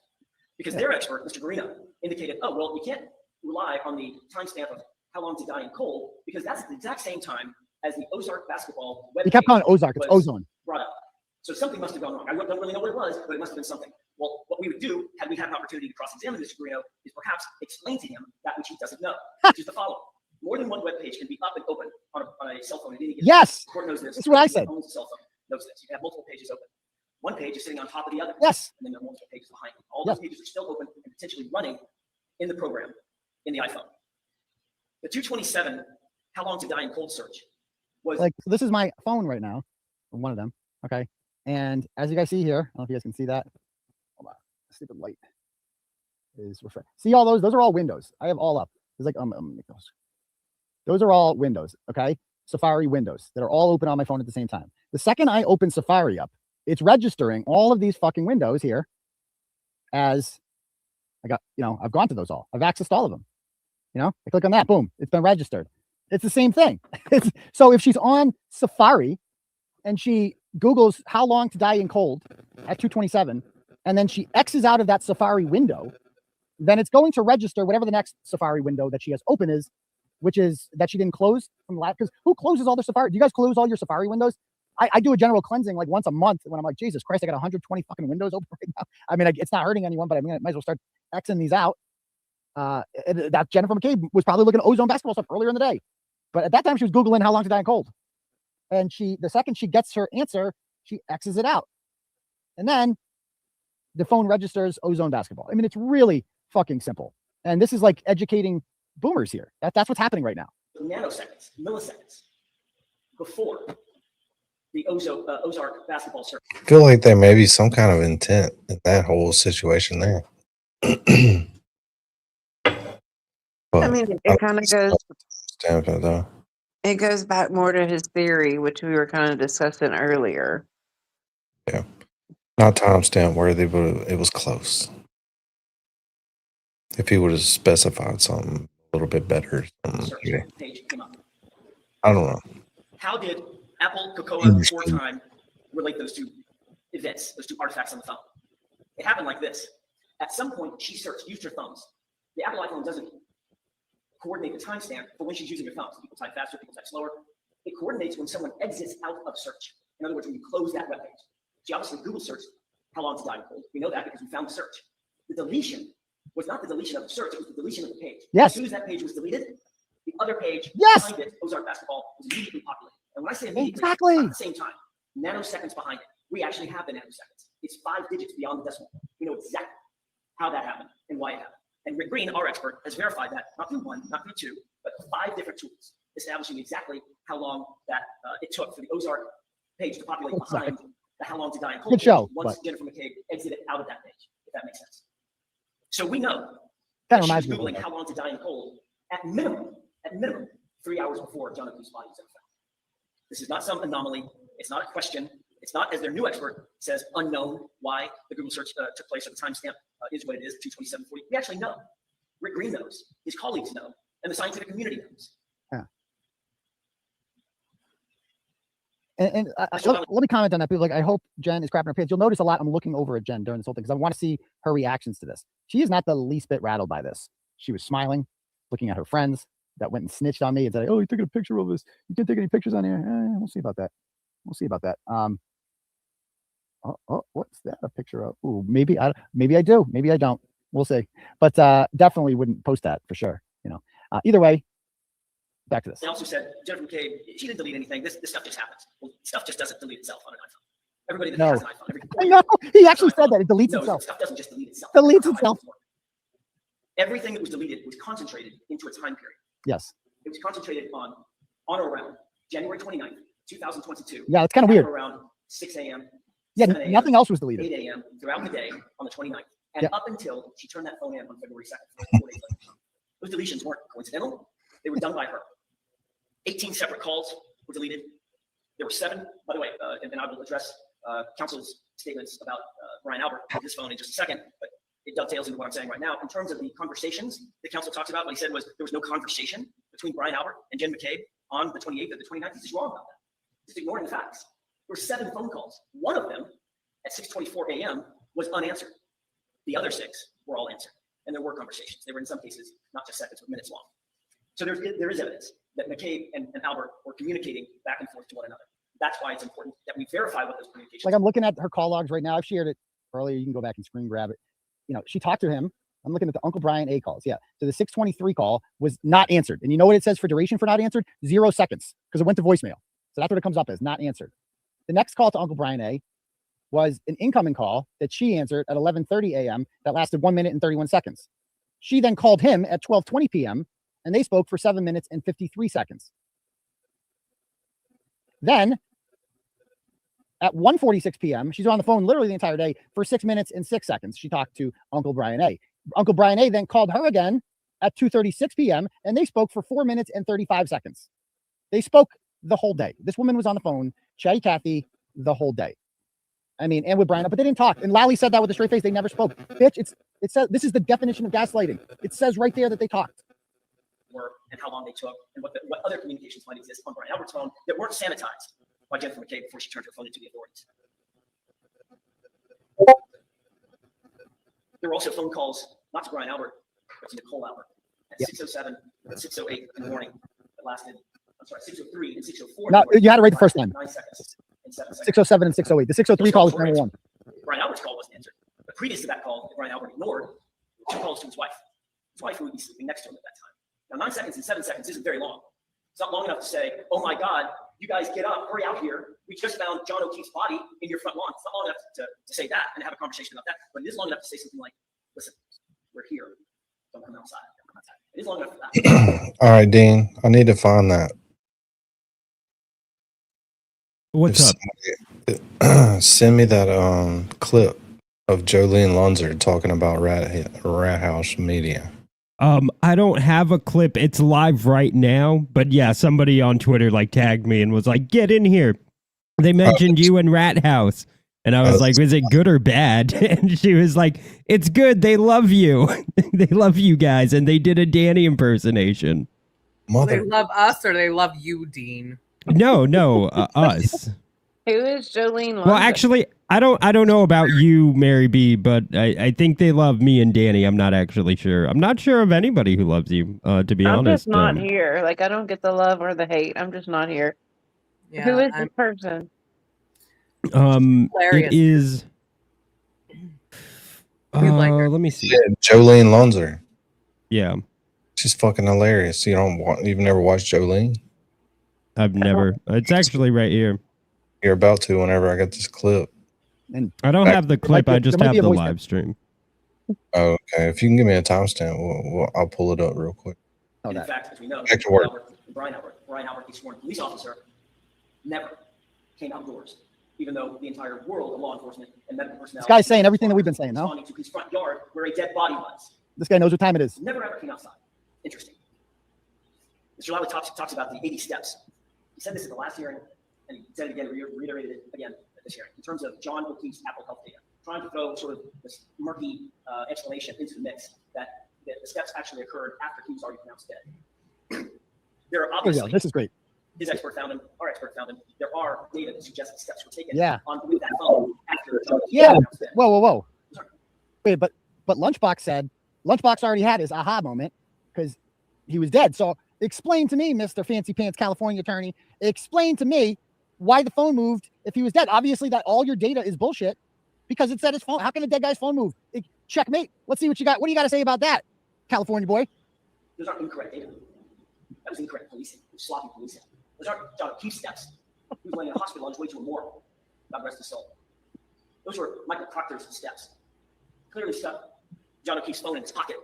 Speaker 11: Because their expert, Mr. Garino, indicated, oh, well, we can't rely on the timestamp of how long to die in cold because that's the exact same time as the Ozark basketball web.
Speaker 6: He kept calling it Ozark. It's ozone.
Speaker 11: Brought up. So something must have gone wrong. I don't really know what it was, but it must have been something. Well, what we would do, had we had an opportunity to cross-examine Mr. Garino, is perhaps explain to him that which he doesn't know, which is the following. More than one web page can be up and open on a cell phone at any given time.
Speaker 6: Yes.
Speaker 11: The court knows this.
Speaker 6: That's what I said.
Speaker 11: Owns a cell phone knows this. You can have multiple pages open. One page is sitting on top of the other.
Speaker 6: Yes.
Speaker 11: And then there are multiple pages behind it. All those pages are still open and potentially running in the program, in the iPhone. The 227, how long to die in cold search was
Speaker 6: like, so this is my phone right now, one of them. Okay. And as you guys see here, I don't know if you guys can see that. Hold on. Stupid light is refresh. See all those? Those are all windows. I have all up. It's like, those are all windows. Okay. Safari windows that are all open on my phone at the same time. The second I open Safari up, it's registering all of these fucking windows here as I've gone to those all. I've accessed all of them. I click on that, boom, it's been registered. It's the same thing. So if she's on Safari and she Googles how long to die in cold at 2:27, and then she X's out of that Safari window, then it's going to register whatever the next Safari window that she has open is, which is that she didn't close from the last. Because who closes all their Safari? Do you guys close all your Safari windows? I do a general cleansing like once a month when I'm like, Jesus Christ, I got 120 fucking windows open right now. I mean, it's not hurting anyone, but I mean, I might as well start Xing these out. That Jennifer McCabe was probably looking at ozone basketball stuff earlier in the day. But at that time, she was Googling how long to die in cold. And the second she gets her answer, she X's it out. And then the phone registers ozone basketball. I mean, it's really fucking simple. And this is like educating boomers here. That's what's happening right now.
Speaker 11: Nanoseconds, milliseconds before the Ozark basketball search.
Speaker 2: I feel like there may be some kind of intent in that whole situation there.
Speaker 3: I mean, it kind of goes.
Speaker 2: Though.
Speaker 3: It goes back more to his theory, which we were kind of discussing earlier.
Speaker 2: Yeah, not timestamp worthy, but it was close. If he would have specified something a little bit better,
Speaker 11: Page came up.
Speaker 2: I don't know.
Speaker 11: How did Apple Cocoa core time relate those two events, those two artifacts on the phone? It happened like this. At some point, she used her thumbs. The Apple iPhone doesn't coordinate the timestamp for when she's using her thumbs. People type faster, people type slower. It coordinates when someone exits out of search. In other words, when you close that web page. She obviously Google searched how long to die in cold. We know that because we found the search. The deletion was not the deletion of the search, it was the deletion of the page.
Speaker 6: Yes.
Speaker 11: As soon as that page was deleted, the other page
Speaker 6: Yes.
Speaker 11: behind it, Ozark basketball, was immediately populated. And when I say immediately,
Speaker 6: Exactly.
Speaker 11: not at the same time, nanoseconds behind it. We actually have the nanoseconds. It's 5 digits beyond the decimal. We know exactly how that happened and why it happened. And Rick Green, our expert, has verified that, not through 1, not through 2, but 5 different tools, establishing exactly how long that it took for the Ozark page to populate behind the how long to die in cold.
Speaker 6: Good show,
Speaker 11: once
Speaker 6: but-
Speaker 11: Jennifer McCabe exited out of that page, if that makes sense. So we know
Speaker 6: Kind
Speaker 11: that
Speaker 6: of
Speaker 11: she was
Speaker 6: reminds me.
Speaker 11: Googling how long to die in cold at minimum, 3 hours before John O'Keefe's body was ever found. This is not some anomaly. It's not a question. It's not, as their new expert says, unknown why the Google search took place, or the timestamp is what it is, 22740. We actually know. Rick Green knows. His colleagues know. And the scientific community knows.
Speaker 6: And let me comment on that. People like, I hope Jen is crapping her pants. You'll notice a lot. I'm looking over at Jen during this whole thing because I want to see her reactions to this. She is not the least bit rattled by this. She was smiling, looking at her friends that went and snitched on me and said, "Oh, you took a picture of us. You can't take any pictures on here." We'll see about that. We'll see about that. What's that a picture of? Ooh, maybe I do. Maybe I don't. We'll see. But definitely wouldn't post that for sure. Either way. Back to this.
Speaker 11: They also said, Jennifer McCabe, she didn't delete anything. This stuff just happens. Well, stuff just doesn't delete itself on an iPhone. Everybody that has an iPhone.
Speaker 6: I know. He actually said that. It deletes itself.
Speaker 11: Stuff doesn't just delete itself.
Speaker 6: Deletes itself.
Speaker 11: Everything that was deleted was concentrated into a time period.
Speaker 6: Yes.
Speaker 11: It was concentrated on or around January 29th, 2022.
Speaker 6: Yeah, it's kind of weird.
Speaker 11: Around 6 a.m.
Speaker 6: Yeah,
Speaker 11: 7 a.m.,
Speaker 6: nothing else was deleted.
Speaker 11: 8 a.m. throughout the day on the 29th. And up until she turned that phone in on February 2nd. 4 days later. Those deletions weren't coincidental. They were done by her. 18 separate calls were deleted. There were 7, by the way, and I will address counsel's statements about Brian Albert on his phone in just a second, but it dovetails into what I'm saying right now. In terms of the conversations the counsel talks about, what he said was there was no conversation between Brian Albert and Jen McCabe on the 28th or the 29th. He's just wrong about that. He's ignoring the facts. There were 7 phone calls. One of them at 6:24 a.m. was unanswered. The other 6 were all answered. And there were conversations. They were in some cases not just seconds, but minutes long. So there is evidence that McCabe and Albert were communicating back and forth to one another. That's why it's important that we verify what those communications.
Speaker 6: Like I'm looking at her call logs right now. I've shared it earlier. You can go back and screen grab it. She talked to him. I'm looking at the Uncle Brian A calls. Yeah. So the 6:23 call was not answered. And you know what it says for duration for not answered? 0 seconds because it went to voicemail. So that's what it comes up as, not answered. The next call to Uncle Brian A was an incoming call that she answered at 11:30 a.m. that lasted 1 minute and 31 seconds. She then called him at 12:20 p.m. and they spoke for 7 minutes and 53 seconds. Then at 1:46 p.m., she's on the phone literally the entire day for 6 minutes and 6 seconds. She talked to Uncle Brian A. Uncle Brian A then called her again at 2:36 p.m. and they spoke for 4 minutes and 35 seconds. They spoke the whole day. This woman was on the phone, Chatty Cathy, the whole day. I mean, and with Brian, but they didn't talk. And Lally said that with a straight face. They never spoke. Bitch, it says this is the definition of gaslighting. It says right there that they talked.
Speaker 11: And how long they took, and what other communications might exist on Brian Albert's phone that weren't sanitized by Jennifer McCabe before she turned her phone into the authorities. There were also phone calls, not to Brian Albert, but to Nicole Albert at 6:07 and 6:08 in the morning. That lasted, 6:03 and 6:04.
Speaker 6: No, you had it right the first time.
Speaker 11: 9 seconds and 7 seconds.
Speaker 6: 6:07 and 6:08. The 6:03 call was number 1.
Speaker 11: Brian Albert's call wasn't answered. But previous to that call, that Brian Albert ignored, 2 calls to his wife. His wife who would be sleeping next to him at that time. Now, 9 seconds and 7 seconds isn't very long. It's not long enough to say, "Oh my God, you guys get up, hurry out here. We just found John O'Keefe's body in your front lawn." It's not long enough to say that and have a conversation about that. But it is long enough to say something like, "Listen, we're here. Don't come outside." Don't come outside. It is long enough for that.
Speaker 2: All right, Dean, I need to find that.
Speaker 8: What's
Speaker 2: up? Send me that clip of Jolene Lunzer talking about Rat House Media.
Speaker 8: I don't have a clip. It's live right now. But yeah, somebody on Twitter tagged me and was like, "Get in here. They mentioned you in Rat House." And I was like, "Was it good or bad?" And she was like, "It's good. They love you. They love you guys." And they did a Danny impersonation.
Speaker 4: They love us or they love you, Dean?
Speaker 8: No, us.
Speaker 3: Who is Jolene Lunzer?
Speaker 8: Well, actually, I don't know about you, Mary B, but I think they love me and Danny. I'm not actually sure. I'm not sure of anybody who loves you, to be
Speaker 3: I'm
Speaker 8: honest.
Speaker 3: just not here. Like, I don't get the love or the hate. I'm just not here.
Speaker 4: Yeah,
Speaker 3: Who is this person?
Speaker 8: It
Speaker 4: hilarious.
Speaker 8: is.
Speaker 4: like her.
Speaker 8: Let me see.
Speaker 2: Yeah, Jolene Lonzer.
Speaker 8: Yeah,
Speaker 2: She's fucking hilarious. You've never watched Jolene?
Speaker 8: I've never. It's actually right here.
Speaker 2: You're about to whenever I get this clip.
Speaker 6: And
Speaker 8: I don't have the clip. I just
Speaker 6: there might
Speaker 8: have
Speaker 6: be a
Speaker 8: the
Speaker 6: voice
Speaker 8: live stream.
Speaker 2: Oh, okay. If you can give me a timestamp, I'll pull it up real quick.
Speaker 6: Oh,
Speaker 11: In
Speaker 6: that.
Speaker 11: fact, as we know,
Speaker 2: Back to work.
Speaker 11: Brian Albert, a sworn police officer, never came outdoors, even though the entire world of law enforcement and medical personnel.
Speaker 6: This guy's saying everything that we've been saying, no?
Speaker 11: Responding to his front yard where a dead body was.
Speaker 6: This guy knows what time it is.
Speaker 11: Never ever came outside. Interesting. Mr. Lowry talks about the 80 steps. He said this at the last hearing, and he said it again, reiterated it again at this hearing, in terms of John O'Keefe's Apple Health data, trying to throw sort of this murky explanation into the mix that the steps actually occurred after he was already pronounced dead. There are
Speaker 6: Here we
Speaker 11: obviously,
Speaker 6: go. This is great.
Speaker 11: his expert found him, our expert found him, there are data that suggest that steps were taken
Speaker 6: Yeah.
Speaker 11: with that phone after John O'Keefe
Speaker 6: Yeah.
Speaker 11: was pronounced dead.
Speaker 6: Whoa. Wait, but Lunchbox said Lunchbox already had his aha moment because he was dead. So explain to me, Mr. Fancy Pants California attorney, explain to me why the phone moved if he was dead. Obviously, that all your data is bullshit because it said his phone. How can a dead guy's phone move? Checkmate. Let's see what you got. What do you got to say about that, California boy?
Speaker 11: Those aren't incorrect data. That was incorrect policing. It was sloppy policing. Those aren't John O'Keefe steps. He was laying in a hospital on his way to a morgue. God rest his soul. Those were Michael Proctor's steps. Clearly stuck John O'Keefe's phone in his pocket.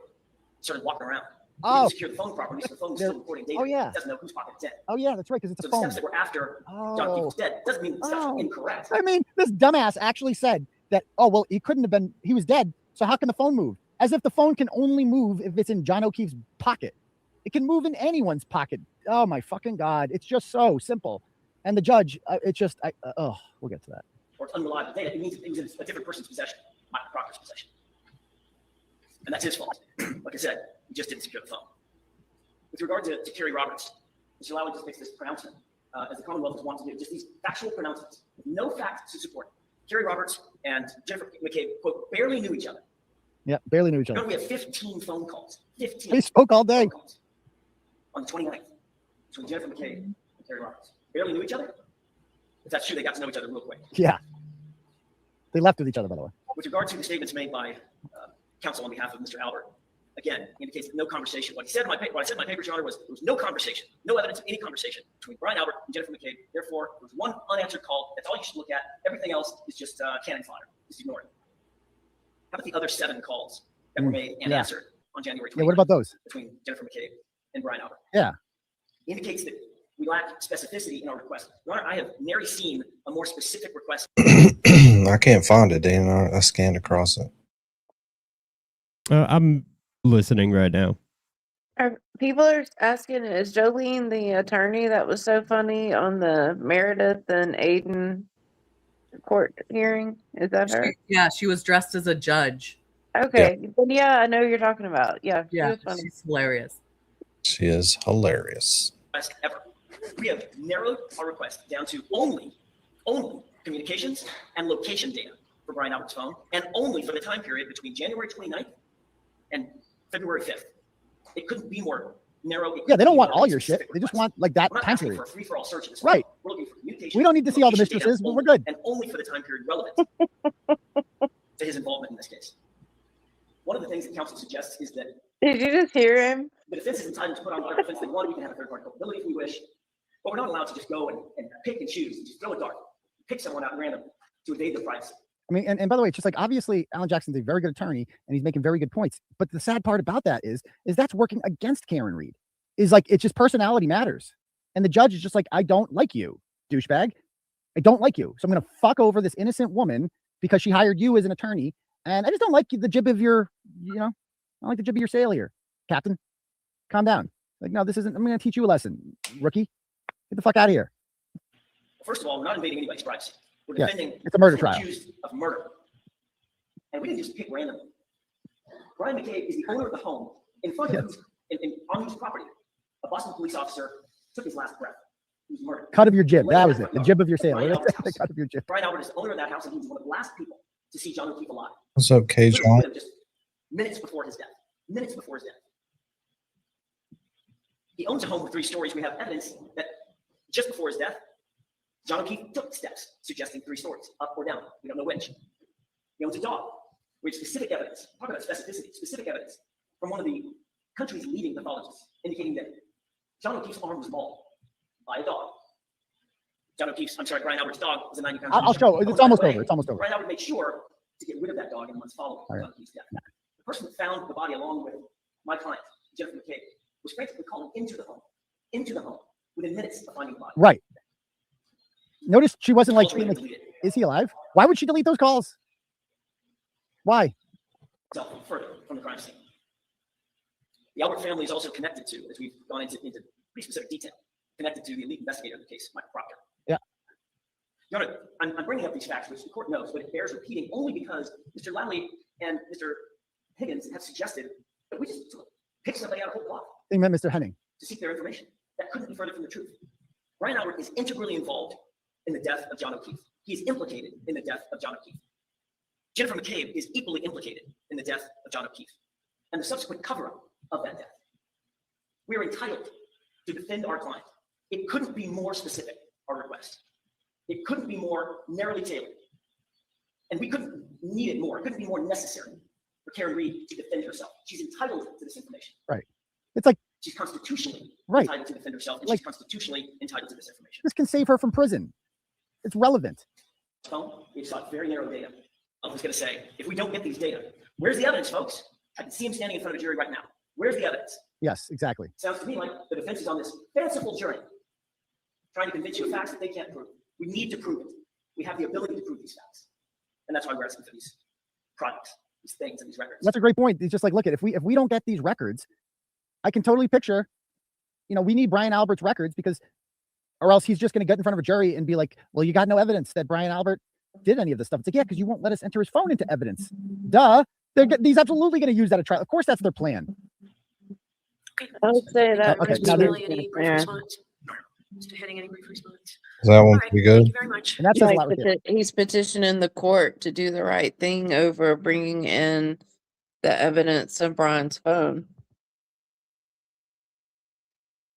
Speaker 11: He started walking around. He
Speaker 6: Oh.
Speaker 11: didn't secure the phone properly, so the phone was still recording data.
Speaker 6: Oh, yeah.
Speaker 11: It doesn't know whose pocket it's in.
Speaker 6: Oh yeah, that's right. Because it's
Speaker 11: So
Speaker 6: a
Speaker 11: the
Speaker 6: phone.
Speaker 11: steps that were after John O'Keefe was dead doesn't mean the steps
Speaker 6: Oh.
Speaker 11: are incorrect.
Speaker 6: I mean, this dumbass actually said that. Oh well, he couldn't have been. He was dead. So how can the phone move? As if the phone can only move if it's in John O'Keefe's pocket. It can move in anyone's pocket. Oh my fucking god! It's just so simple. And the judge, we'll get to that.
Speaker 11: Or it's unreliable data. It means it was in a different person's possession, Michael Proctor's possession. And that's his fault. Like I said, he just didn't secure the phone. With regard to Kerry Roberts, Mr. Lowry just makes this pronouncement, as the Commonwealth is wanting to do, just these factual pronouncements, with no facts to support it. Kerry Roberts and Jennifer McCabe, quote, barely knew each other.
Speaker 6: Yeah, barely knew each other.
Speaker 11: We have 15 phone calls. 15.
Speaker 6: They spoke all day.
Speaker 11: phone calls on the 29th between Jennifer McCabe and Kerry Roberts. Barely knew each other? If that's true, they got to know each other real quick.
Speaker 6: Yeah. They left with each other, by the way.
Speaker 11: With regard to the statements made by counsel on behalf of Mr. Albert, again, indicates that no conversation. What I said in my papers, Your Honor, was there was no conversation, no evidence of any conversation between Brian Albert and Jennifer McCabe. Therefore, there was one unanswered call. That's all you should look at. Everything else is just cannon fodder. Just ignore it. How about the other 7 calls that were made and answered on January 29th?
Speaker 6: Yeah, what about those?
Speaker 11: Between Jennifer McCabe and Brian Albert.
Speaker 6: Yeah.
Speaker 11: Indicates that we lack specificity in our request. Your Honor, I have nary seen a more specific request.
Speaker 2: I can't find it, Dan. I scanned across it.
Speaker 8: I'm listening right now.
Speaker 3: People are asking, is Jolene the attorney that was so funny on the Meredith and Aiden court hearing? Is that her?
Speaker 4: She was dressed as a judge.
Speaker 3: Okay. Yeah, I know who you're talking about. Yeah, she was funny.
Speaker 4: She's hilarious.
Speaker 2: She is hilarious.
Speaker 11: Ever. We have narrowed our request down to only communications and location data for Brian Albert's phone, and only for the time period between January 29th and February 5th. It couldn't be more narrow.
Speaker 6: Yeah, they don't want all your shit. They just want like that time period.
Speaker 11: For a free-for-all search of this
Speaker 6: right.
Speaker 11: phone. We're looking for communication.
Speaker 6: We don't need to see all the
Speaker 11: location
Speaker 6: mistresses,
Speaker 11: data
Speaker 6: but we're good.
Speaker 11: And only for the time period relevant to his involvement in this case. One of the things that counsel suggests is that.
Speaker 3: Did you just hear him?
Speaker 11: The defense is entitled to put on whatever defense they want. We can have a third-party culpability if we wish. But we're not allowed to just go and pick and choose and just throw a dart, pick someone out randomly to evade their privacy.
Speaker 6: I mean, and by the way, it's just like obviously Alan Jackson's a very good attorney and he's making very good points. But the sad part about that is that's working against Karen Reed. Is like it's just personality matters. And the judge is just like, I don't like you, douchebag. I don't like you. So I'm gonna fuck over this innocent woman because she hired you as an attorney. And I just don't like the jib of your, I don't like the jib of your sail here, Captain. Calm down. Like, no, this isn't, I'm gonna teach you a lesson, rookie. Get the fuck out of here.
Speaker 11: First of all, we're not invading anybody's privacy. We're defending
Speaker 6: it's a murder trial.
Speaker 11: Accused of murder. And we didn't just pick randomly. Brian McCabe is the owner of the home in front of on whose property a Boston police officer took his last breath. He was murdered.
Speaker 6: Cut of your jib.
Speaker 11: He lay
Speaker 6: That
Speaker 11: in
Speaker 6: was
Speaker 11: that
Speaker 6: it.
Speaker 11: front
Speaker 6: The
Speaker 11: yard.
Speaker 6: jib of your sail.
Speaker 11: Brian Albert's
Speaker 6: The
Speaker 11: house.
Speaker 6: cut of your jib.
Speaker 11: Brian Albert is the owner of that house, and he was one of the last people to see John O'Keefe alive.
Speaker 2: What's up, K.
Speaker 11: Literally
Speaker 2: John?
Speaker 11: with him just minutes before his death. Minutes before his death. He owns a home with 3 stories. We have evidence that just before his death, John O'Keefe took steps suggesting 3 stories, up or down. We don't know which. He owns a dog. We have specific evidence. Talk about specificity. Specific evidence from one of the country's leading pathologists indicating that John O'Keefe's arm was mauled by a dog. Brian Albert's dog was a 90-pound.
Speaker 6: I'll show. It's almost over. It's almost over.
Speaker 11: Brian Albert made sure to get rid of that dog in the months following John O'Keefe's death. The person that found the body along with my client, Jennifer McCabe, was frantically calling into the home within minutes of finding the body.
Speaker 6: Right. Notice she wasn't like,
Speaker 11: Ultimately
Speaker 6: being like,
Speaker 11: deleted
Speaker 6: is he alive? Why would she delete those calls? Why?
Speaker 11: itself further from the crime scene. The Albert family is also connected to, as we've gone into pretty specific detail, connected to the lead investigator of the case, Michael Proctor.
Speaker 6: Yeah.
Speaker 11: Your Honor, I'm bringing up these facts, which the court knows, but it bears repeating only because Mr. Lally and Mr. Higgins have suggested that we just pick somebody out of whole cloth.
Speaker 6: They met Mr. Henning
Speaker 11: to seek their information. That couldn't be further from the truth. Brian Albert is integrally involved in the death of John O'Keefe. He is implicated in the death of John O'Keefe. Jennifer McCabe is equally implicated in the death of John O'Keefe and the subsequent cover-up of that death. We are entitled to defend our client. It couldn't be more specific, our request. It couldn't be more narrowly tailored. And we couldn't need it more. It couldn't be more necessary for Karen Reed to defend herself. She's entitled to this information.
Speaker 6: Right. It's like
Speaker 11: she's constitutionally
Speaker 6: right.
Speaker 11: entitled to defend herself, and
Speaker 6: like,
Speaker 11: she's constitutionally entitled to this information.
Speaker 6: This can save her from prison. It's relevant.
Speaker 11: We've sought very narrow data. I was going to say, if we don't get these data, where's the evidence, folks? I can see him standing in front of a jury right now. Where's the evidence?
Speaker 6: Yes, exactly.
Speaker 11: Sounds to me like the defense is on this fanciful journey, trying to convince you of facts that they can't prove. We need to prove it. We have the ability to prove these facts. And that's why we're asking for these products, these things, and these records.
Speaker 6: That's a great point. It's just like, look at if we don't get these records, I can totally picture, we need Brian Albert's records because, or else he's just going to get in front of a jury and be like, well, you got no evidence that Brian Albert did any of this stuff. It's like, yeah, because you won't let us enter his phone into evidence. Duh. He's absolutely going to use that at trial. Of course, that's their plan.
Speaker 3: I would say that.
Speaker 6: Okay.
Speaker 10: Mr. Lilly, any brief response? Mr. Henning, any brief response?
Speaker 2: Is that one
Speaker 10: All right,
Speaker 2: pretty good?
Speaker 10: Thank you very much.
Speaker 6: And that says a lot right there.
Speaker 3: He's petitioning the court to do the right thing over bringing in the evidence of Brian's phone.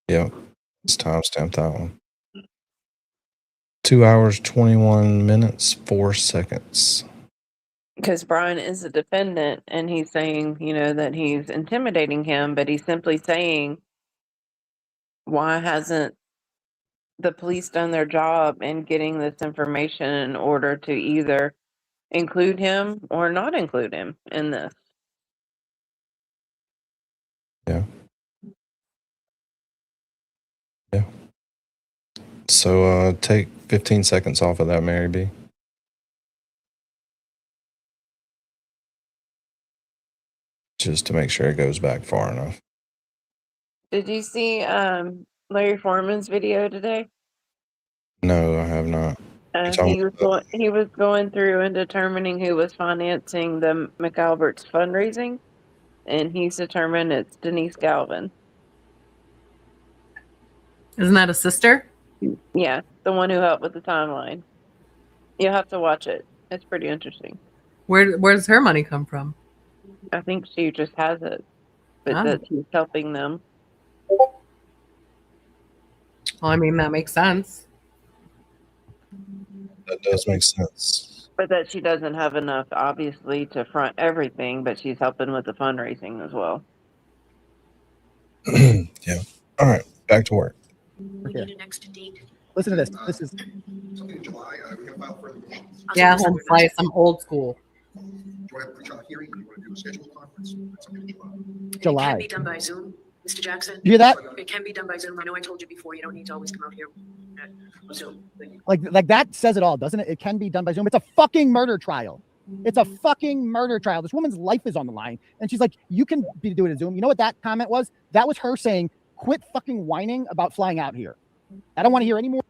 Speaker 2: Yeah, it's timestamped that one. 2 hours, 21 minutes, 4 seconds.
Speaker 3: Because Brian is a defendant and he's saying, that he's intimidating him, but he's simply saying, why hasn't the police done their job in getting this information in order to either include him or not include him in this?
Speaker 2: Yeah. Yeah. So take 15 seconds off of that, Mary B. Just to make sure it goes back far enough.
Speaker 3: Did you see Larry Foreman's video today?
Speaker 2: No, I have not.
Speaker 3: He was going through and determining who was financing the McAlbert's fundraising, and he's determined it's Denise Galvin.
Speaker 4: Isn't that a sister?
Speaker 3: Yeah, the one who helped with the timeline. You'll have to watch it. It's pretty interesting.
Speaker 4: Where does her money come from?
Speaker 3: I think she just has it, but that she's helping them.
Speaker 4: Well, I mean, that makes sense.
Speaker 2: That does make sense.
Speaker 3: But that she doesn't have enough, obviously, to front everything, but she's helping with the fundraising as well.
Speaker 2: Yeah. All right, back to work.
Speaker 10: We need a next date.
Speaker 6: Listen to this. This is
Speaker 13: something in July. We're going to file further motions.
Speaker 4: Yeah, let's play some old school.
Speaker 13: Do you want to have a pre-trial hearing? Do you want to do a scheduled conference? Something in July.
Speaker 6: July.
Speaker 10: It can be done by Zoom, Mr. Jackson.
Speaker 6: You hear that?
Speaker 10: It can be done by Zoom. I know I told you before. You don't need to always come out here. Zoom.
Speaker 6: Like that says it all, doesn't it? It can be done by Zoom. It's a fucking murder trial. It's a fucking murder trial. This woman's life is on the line, and she's like, "You can be doing it at Zoom." You know what that comment was? That was her saying, "Quit fucking whining about flying out here. I don't want to hear any more."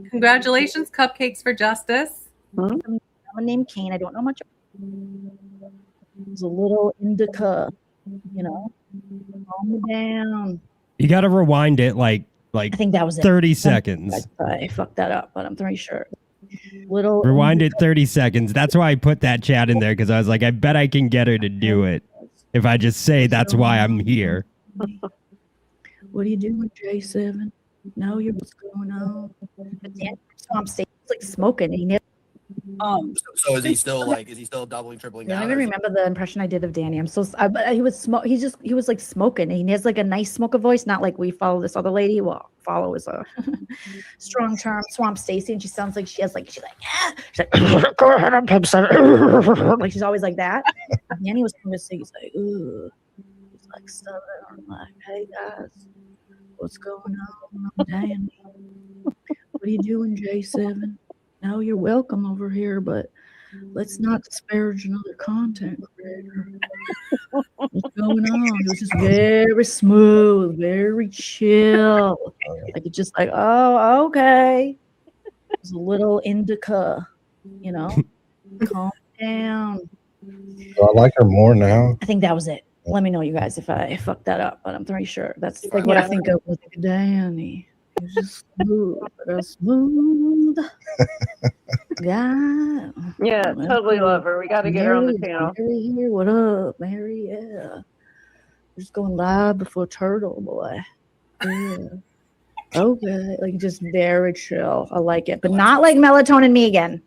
Speaker 4: Congratulations, Cupcakes for Justice.
Speaker 14: I'm named Kane. I don't know much. It's a little indica, calm me down.
Speaker 8: You got to rewind it like Like
Speaker 14: I think that was it.
Speaker 8: 30 seconds.
Speaker 14: I fucked that up, but I'm pretty sure. Little
Speaker 8: Rewind it 30 seconds. That's why I put that chat in there, because I was like, I bet I can get her to do it if I just say that's why I'm here.
Speaker 14: What are you doing, J7? No, you're what's going on? But Dan, Swamp State, he's like smoking. And he
Speaker 15: So is he still like? Is he still doubling, tripling
Speaker 14: I
Speaker 15: down?
Speaker 14: don't even remember the impression I did of Danny. I'm so but he was he was like smoking. And he has like a nice smoker voice, not like we follow this other lady. Well, follow is a strong term. Swamp Stacy, and she sounds like she's like she's like go ahead and pimp like she's always like that. Danny was kind of saying, he's like, ooh, he's like Southern. I'm like, hey guys, what's going on? I'm Danny. What are you doing, J7? No, you're welcome over here, but let's not disparage another content creator. What's going on? It was just very smooth, very chill. Like it's just like, oh, okay. It was a little indica, you know. Calm down.
Speaker 2: Do I like her more now?
Speaker 14: I think that was it. Let me know, you guys, if I fucked that up, but I'm pretty sure that's like what I think of with Danny. It was just smooth guy.
Speaker 3: Yeah, totally love her. We got to get her on the channel.
Speaker 14: Mary here. What up, Mary? Yeah. We're just going live before Turtleboy. Yeah. Okay. Like just very chill. I like it. But not like Melatonin Megan.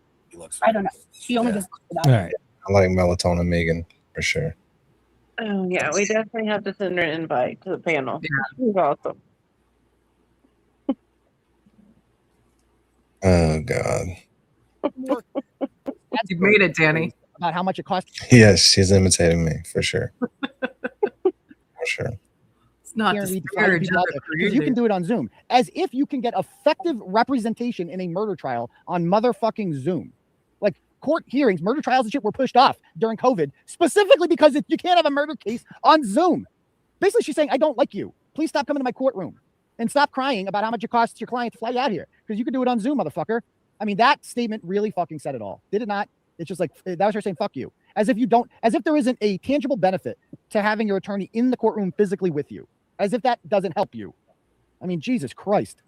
Speaker 14: I don't know. She only just
Speaker 2: All right. I like Melatonin Megan for sure.
Speaker 3: Oh yeah, we definitely have to send her an invite to the panel. She's awesome.
Speaker 2: Oh God.
Speaker 4: You made it, Danny.
Speaker 6: About how much it costs.
Speaker 2: Yes, she's imitating me for sure. For sure.
Speaker 4: It's not
Speaker 6: Because
Speaker 4: disparage other
Speaker 6: you can do it on Zoom, as if you can get effective representation in a murder trial on motherfucking Zoom. Like court hearings, murder trials and shit were pushed off during COVID, specifically because you can't have a murder case on Zoom. Basically, she's saying, I don't like you. Please stop coming to my courtroom and stop crying about how much it costs your client to fly you out here, because you can do it on Zoom, motherfucker. I mean, that statement really fucking said it all. Did it not? It's just like, that was her saying, fuck you. As if there isn't a tangible benefit to having your attorney in the courtroom physically with you. As if that doesn't help you. I mean, Jesus Christ.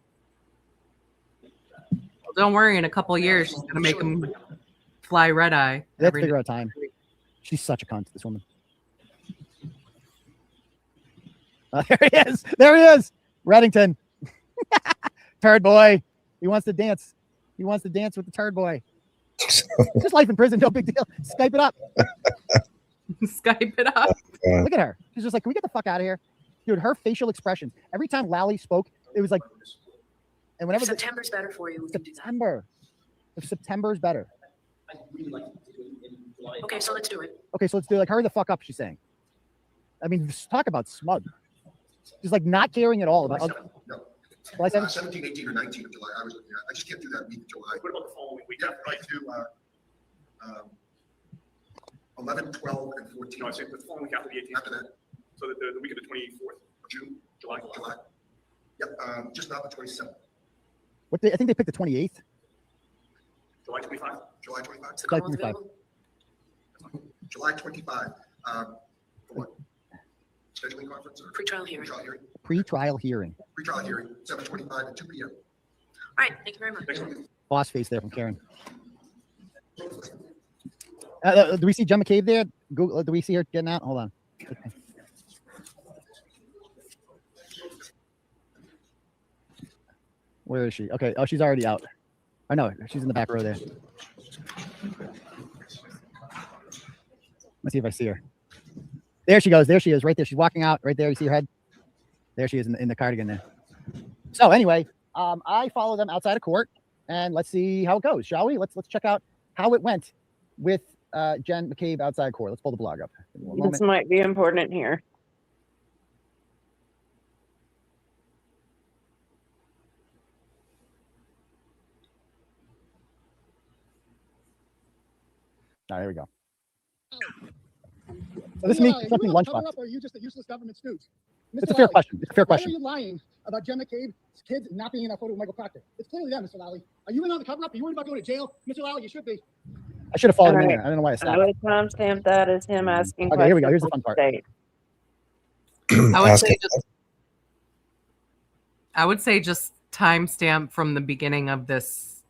Speaker 4: Well, don't worry, in a couple of years, she's going to make him fly red eye.
Speaker 6: Let's figure out time. She's such a cunt, this woman. There he is. There he is. Reddington. Turd boy. He wants to dance. He wants to dance with the turd boy. Just life in prison, no big deal. Skype it up.
Speaker 4: Skype it up.
Speaker 6: Look at her. She's just like, can we get the fuck out of here? Dude, her facial expressions. Every time Lally spoke, it was like, and whenever
Speaker 10: September's better for you. We can do that.
Speaker 6: September. If September is better.
Speaker 10: Okay, so let's do it.
Speaker 6: Okay, so let's do like hurry the fuck up, she's saying. I mean, just talk about smug. She's like not caring at all about
Speaker 13: No.
Speaker 6: July 7th?
Speaker 13: 17, 18, or 19 of July. I just can't do that week of July.
Speaker 9: What about the following week?
Speaker 13: Yeah, I do 11, 12, and 14.
Speaker 9: No, I say the following week after the 18th.
Speaker 13: After that,
Speaker 9: So the week of the 24th of
Speaker 13: June,
Speaker 9: July.
Speaker 13: Yep, just not the 27th.
Speaker 6: What I think they picked the 28th.
Speaker 9: July 25.
Speaker 13: July 25.
Speaker 6: July 25.
Speaker 13: July 25. For what? Scheduling conference or
Speaker 10: Pre-trial hearing.
Speaker 13: Pre-trial hearing.
Speaker 6: Pre-trial hearing.
Speaker 13: Pre-trial hearing, 7:25 and 2 p.m.
Speaker 10: All right, thank you very much.
Speaker 6: Boss face there from Karen. Do we see Gemma Cave there? Google, do we see her getting out? Hold on. Okay. Where is she? Okay. Oh, she's already out. I know. She's in the back row there. Let's see if I see her. There she goes. There she is. Right there. She's walking out. Right there. You see her head? There she is in the cardigan there. So anyway, I follow them outside of court, and let's see how it goes, shall we? Let's check out how it went with Jen McCabe outside court. Let's pull the blog up.
Speaker 3: This might be important here.
Speaker 6: All right, here we go. So this means something lunchbox.
Speaker 16: Or are you just a useless government stooge?
Speaker 6: It's a fair question. It's a fair question.
Speaker 16: Why are you lying about Jen McCabe's kids not being in that photo with Michael Proctor? It's clearly them, Mr. Lally. Are you in on the cover-up? Are you worried about going to jail? Mr. Lally, you should be.
Speaker 6: I should have followed him in
Speaker 3: All
Speaker 6: there. I don't know why I
Speaker 3: I
Speaker 6: stopped.
Speaker 3: would timestamp that as him asking
Speaker 6: Okay, here we go.
Speaker 3: questions
Speaker 6: Here's the fun
Speaker 3: from
Speaker 6: part.
Speaker 3: state.
Speaker 4: I would say just I would say just timestamp from the beginning of this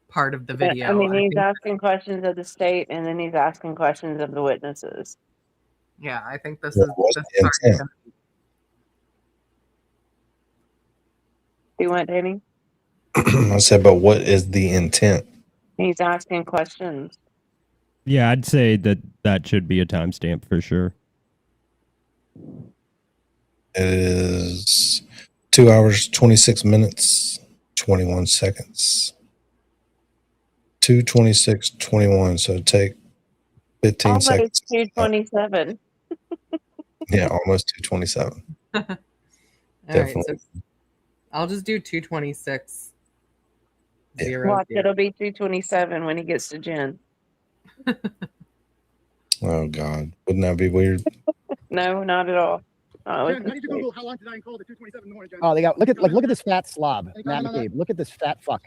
Speaker 4: part of the video.
Speaker 3: I mean, he's
Speaker 4: think-
Speaker 3: asking questions of the state, and then he's asking questions of the witnesses.
Speaker 4: yeah, I think this
Speaker 2: What
Speaker 4: is
Speaker 2: was
Speaker 4: this
Speaker 2: the
Speaker 4: part is
Speaker 2: intent?
Speaker 4: gonna-
Speaker 3: Do you want, Danny?
Speaker 2: I said, but what is the intent?
Speaker 3: He's asking questions.
Speaker 8: Yeah, I'd say that should be a timestamp for sure.
Speaker 2: It is 2 hours, 26 minutes, 21 seconds. 2:26:21. So take 15
Speaker 3: Almost
Speaker 2: seconds.
Speaker 3: 2:27.
Speaker 2: Yeah, almost 2:27.
Speaker 4: All right,
Speaker 2: Definitely.
Speaker 4: so I'll just do 226.
Speaker 3: Watch, it'll be 2:27 when he gets to Jen.
Speaker 2: Oh God, wouldn't that be weird?
Speaker 3: No, not at all.
Speaker 16: Jen, how did you Google how long did I call at 2:27 in the morning, Jen?
Speaker 6: Oh, they got look at this fat slob,
Speaker 16: Any
Speaker 6: Matt
Speaker 16: comment on that?
Speaker 6: McCabe. Look at this fat fuck.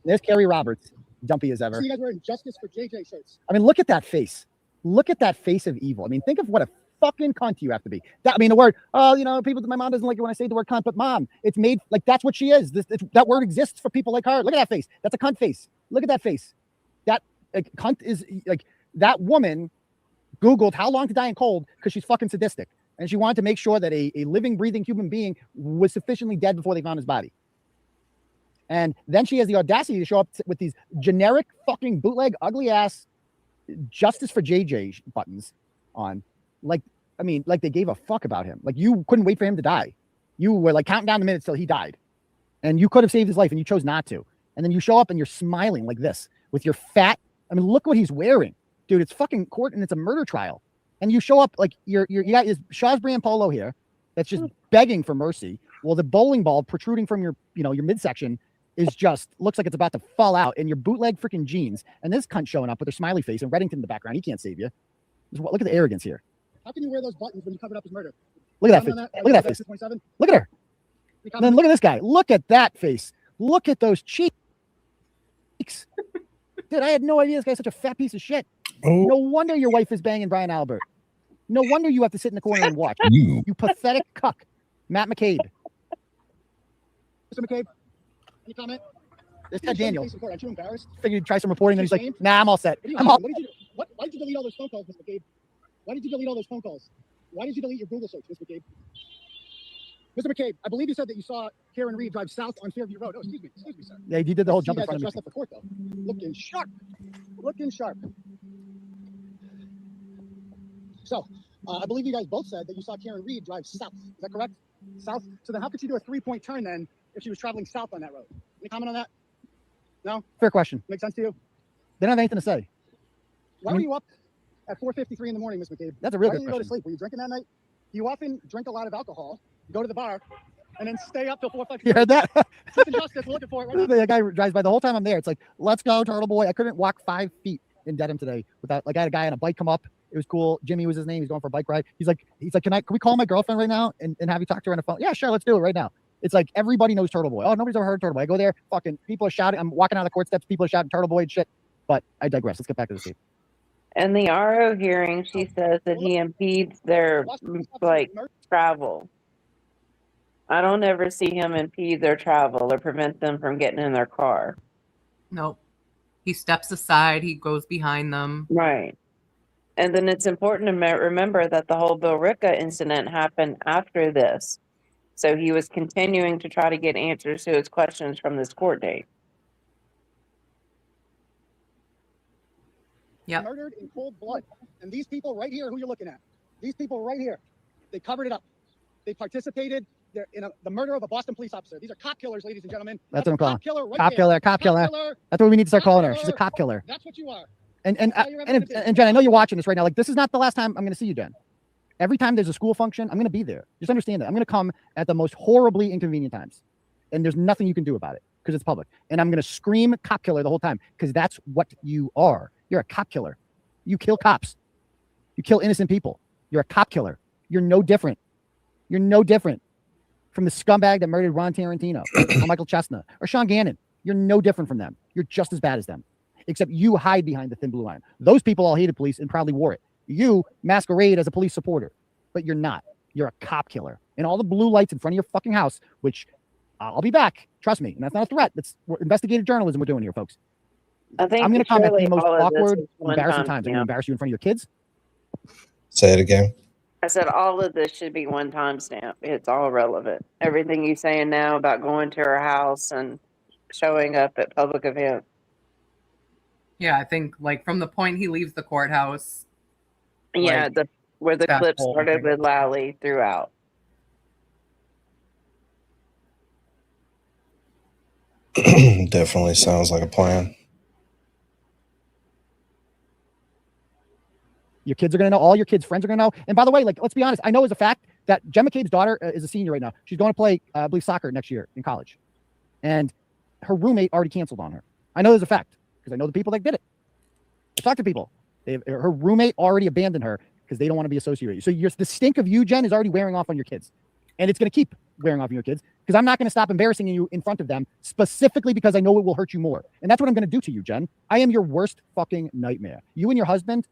Speaker 6: There's Kerry Roberts, dumpy as ever.
Speaker 16: So you guys wearing Justice for JJ shirts.
Speaker 6: I mean, look at that face. Look at that face of evil. I mean, think of what a fucking cunt you have to be. That, I mean, the word, people, my mom doesn't like it when I say the word cunt, but mom, it's made, like, that's what she is. That word exists for people like her. Look at that face. That's a cunt face. Look at that face. That cunt is, like, that woman Googled how long to die in cold because she's fucking sadistic. And she wanted to make sure that a living, breathing human being was sufficiently dead before they found his body. And then she has the audacity to show up with these generic fucking bootleg, ugly ass Justice for JJ buttons on. Like, I mean, like they gave a fuck about him. Like, you couldn't wait for him to die. You were like counting down the minutes till he died. And you could have saved his life and you chose not to. And then you show up and you're smiling like this with your fat. I mean, look what he's wearing. Dude, it's fucking court and it's a murder trial. And you show up like you got his Shaw's brand polo here that's just begging for mercy. Well, the bowling ball protruding from your midsection is just looks like it's about to fall out, and your bootleg freaking jeans. And this cunt showing up with her smiley face and Reddington in the background. He can't save you. Look at the arrogance here.
Speaker 16: How can you wear those buttons when you covered up his murder?
Speaker 6: Look at that face. Look at that face.
Speaker 16: 27?
Speaker 6: Look at her. And then look at this guy. Look at that face. Look at those cheeks. Dude, I had no idea this guy's such a fat piece of shit.
Speaker 2: Oh.
Speaker 6: No wonder your wife is banging Brian Albert. No wonder you have to sit in the corner and watch.
Speaker 2: You.
Speaker 6: You pathetic cuck. Matt McCabe.
Speaker 16: Mr. McCabe, any comment?
Speaker 6: This guy Daniel.
Speaker 16: Aren't you embarrassed?
Speaker 6: Figured he'd try some reporting, then he's like,
Speaker 16: Ashamed?
Speaker 6: nah, I'm all set.
Speaker 16: What,
Speaker 6: I'm all
Speaker 16: what did you do? Why did you delete all those phone calls, Mr. McCabe? Why did you delete all those phone calls? Why did you delete your Google search, Mr. McCabe? Mr. McCabe, I believe you said that you saw Karen Reed drive south on Fairview Road. Oh, excuse me, sir.
Speaker 6: Yeah, he did the whole
Speaker 16: See
Speaker 6: jump
Speaker 16: you
Speaker 6: in
Speaker 16: guys
Speaker 6: front
Speaker 16: got
Speaker 6: of me.
Speaker 16: dressed up for court, though. Looking sharp. Looking sharp. So, I believe you guys both said that you saw Karen Reed drive south. Is that correct? South? So then how could she do a 3-point turn then if she was traveling south on that road? Any comment on that? No?
Speaker 6: Fair question.
Speaker 16: Make sense to you?
Speaker 6: They don't have anything to say.
Speaker 16: Why were you up at 4:53 in the morning, Ms. McCabe?
Speaker 6: That's a real
Speaker 16: Why
Speaker 6: good
Speaker 16: didn't you go to
Speaker 6: question.
Speaker 16: sleep? Were you drinking that night? You often drink a lot of alcohol, go to the bar, and then stay up till 4 5.
Speaker 6: You heard that?
Speaker 16: Truth and Justice, we're looking for it right now.
Speaker 6: The guy drives by the whole time I'm there. It's like, let's go, Turtleboy. I couldn't walk 5 feet in Dedham today without, like, I had a guy on a bike come up. It was cool. Jimmy was his name. He's going for a bike ride. He's like, can we call my girlfriend right now and have you talk to her on the phone? Yeah, sure. Let's do it right now. It's like everybody knows Turtleboy. Oh, nobody's ever heard Turtleboy. I go there, fucking people are shouting. I'm walking out of the court steps. People are shouting Turtleboy and shit. But I digress. Let's get back to the tape.
Speaker 3: In the RO hearing, she says that he impedes their travel. I don't ever see him impede their travel or prevent them from getting in their car.
Speaker 4: Nope. He steps aside. He goes behind them.
Speaker 3: Right. And then it's important to remember that the whole Bill Ricca incident happened after this. So he was continuing to try to get answers to his questions from this court date.
Speaker 4: Yeah.
Speaker 16: Murdered in cold blood. And these people right here, who you're looking at, these people right here, they covered it up. They participated in the murder of a Boston police officer. These are cop killers, ladies and gentlemen.
Speaker 6: That's what I'm calling.
Speaker 16: Cop killer right
Speaker 6: Cop
Speaker 16: there.
Speaker 6: killer. Cop killer. That's what we need to start calling her. She's a cop killer.
Speaker 16: That's what you are.
Speaker 6: And Jen, I know you're watching this right now. Like, this is not the last time I'm going to see you, Jen. Every time there's a school function, I'm going to be there. Just understand that. I'm going to come at the most horribly inconvenient times. And there's nothing you can do about it because it's public. And I'm going to scream cop killer the whole time because that's what you are. You're a cop killer. You kill cops. You kill innocent people. You're a cop killer. You're no different. You're no different from the scumbag that murdered Ron Tarantino or Michael Chestnut or Sean Gannon. You're no different from them. You're just as bad as them. Except you hide behind the thin blue line. Those people all hated police and proudly wore it. You masquerade as a police supporter, but you're not. You're a cop killer. And all the blue lights in front of your fucking house, which I'll be back. Trust me. And that's not a threat. That's investigative journalism we're doing here, folks.
Speaker 3: I think
Speaker 6: I'm going to come at the
Speaker 3: surely
Speaker 6: most
Speaker 3: all of this
Speaker 6: awkward,
Speaker 3: is one
Speaker 6: embarrassing
Speaker 3: time
Speaker 6: times. I'm going to
Speaker 3: stamp.
Speaker 6: embarrass you in front of your kids.
Speaker 2: Say it again.
Speaker 3: I said all of this should be one time stamp. It's all relevant. Everything you're saying now about going to her house and showing up at public events.
Speaker 4: Yeah, I think like from the point he leaves the courthouse.
Speaker 3: Yeah,
Speaker 4: like,
Speaker 3: where the
Speaker 4: that
Speaker 3: clip
Speaker 4: whole
Speaker 3: started
Speaker 4: thing.
Speaker 3: with Lally throughout.
Speaker 2: Definitely sounds like a plan.
Speaker 6: Your kids are going to know. All your kids' friends are going to know. And by the way, like, let's be honest. I know as a fact that Jen McCabe's daughter is a senior right now. She's going to play, I believe, soccer next year in college. And her roommate already canceled on her. I know there's a fact because I know the people that did it. I talked to people. Her roommate already abandoned her because they don't want to be associated with you. So the stink of you, Jen, is already wearing off on your kids. And it's going to keep wearing off on your kids because I'm not going to stop embarrassing you in front of them specifically because I know it will hurt you more. And that's what I'm going to do to you, Jen. I am your worst fucking nightmare. You and your husband.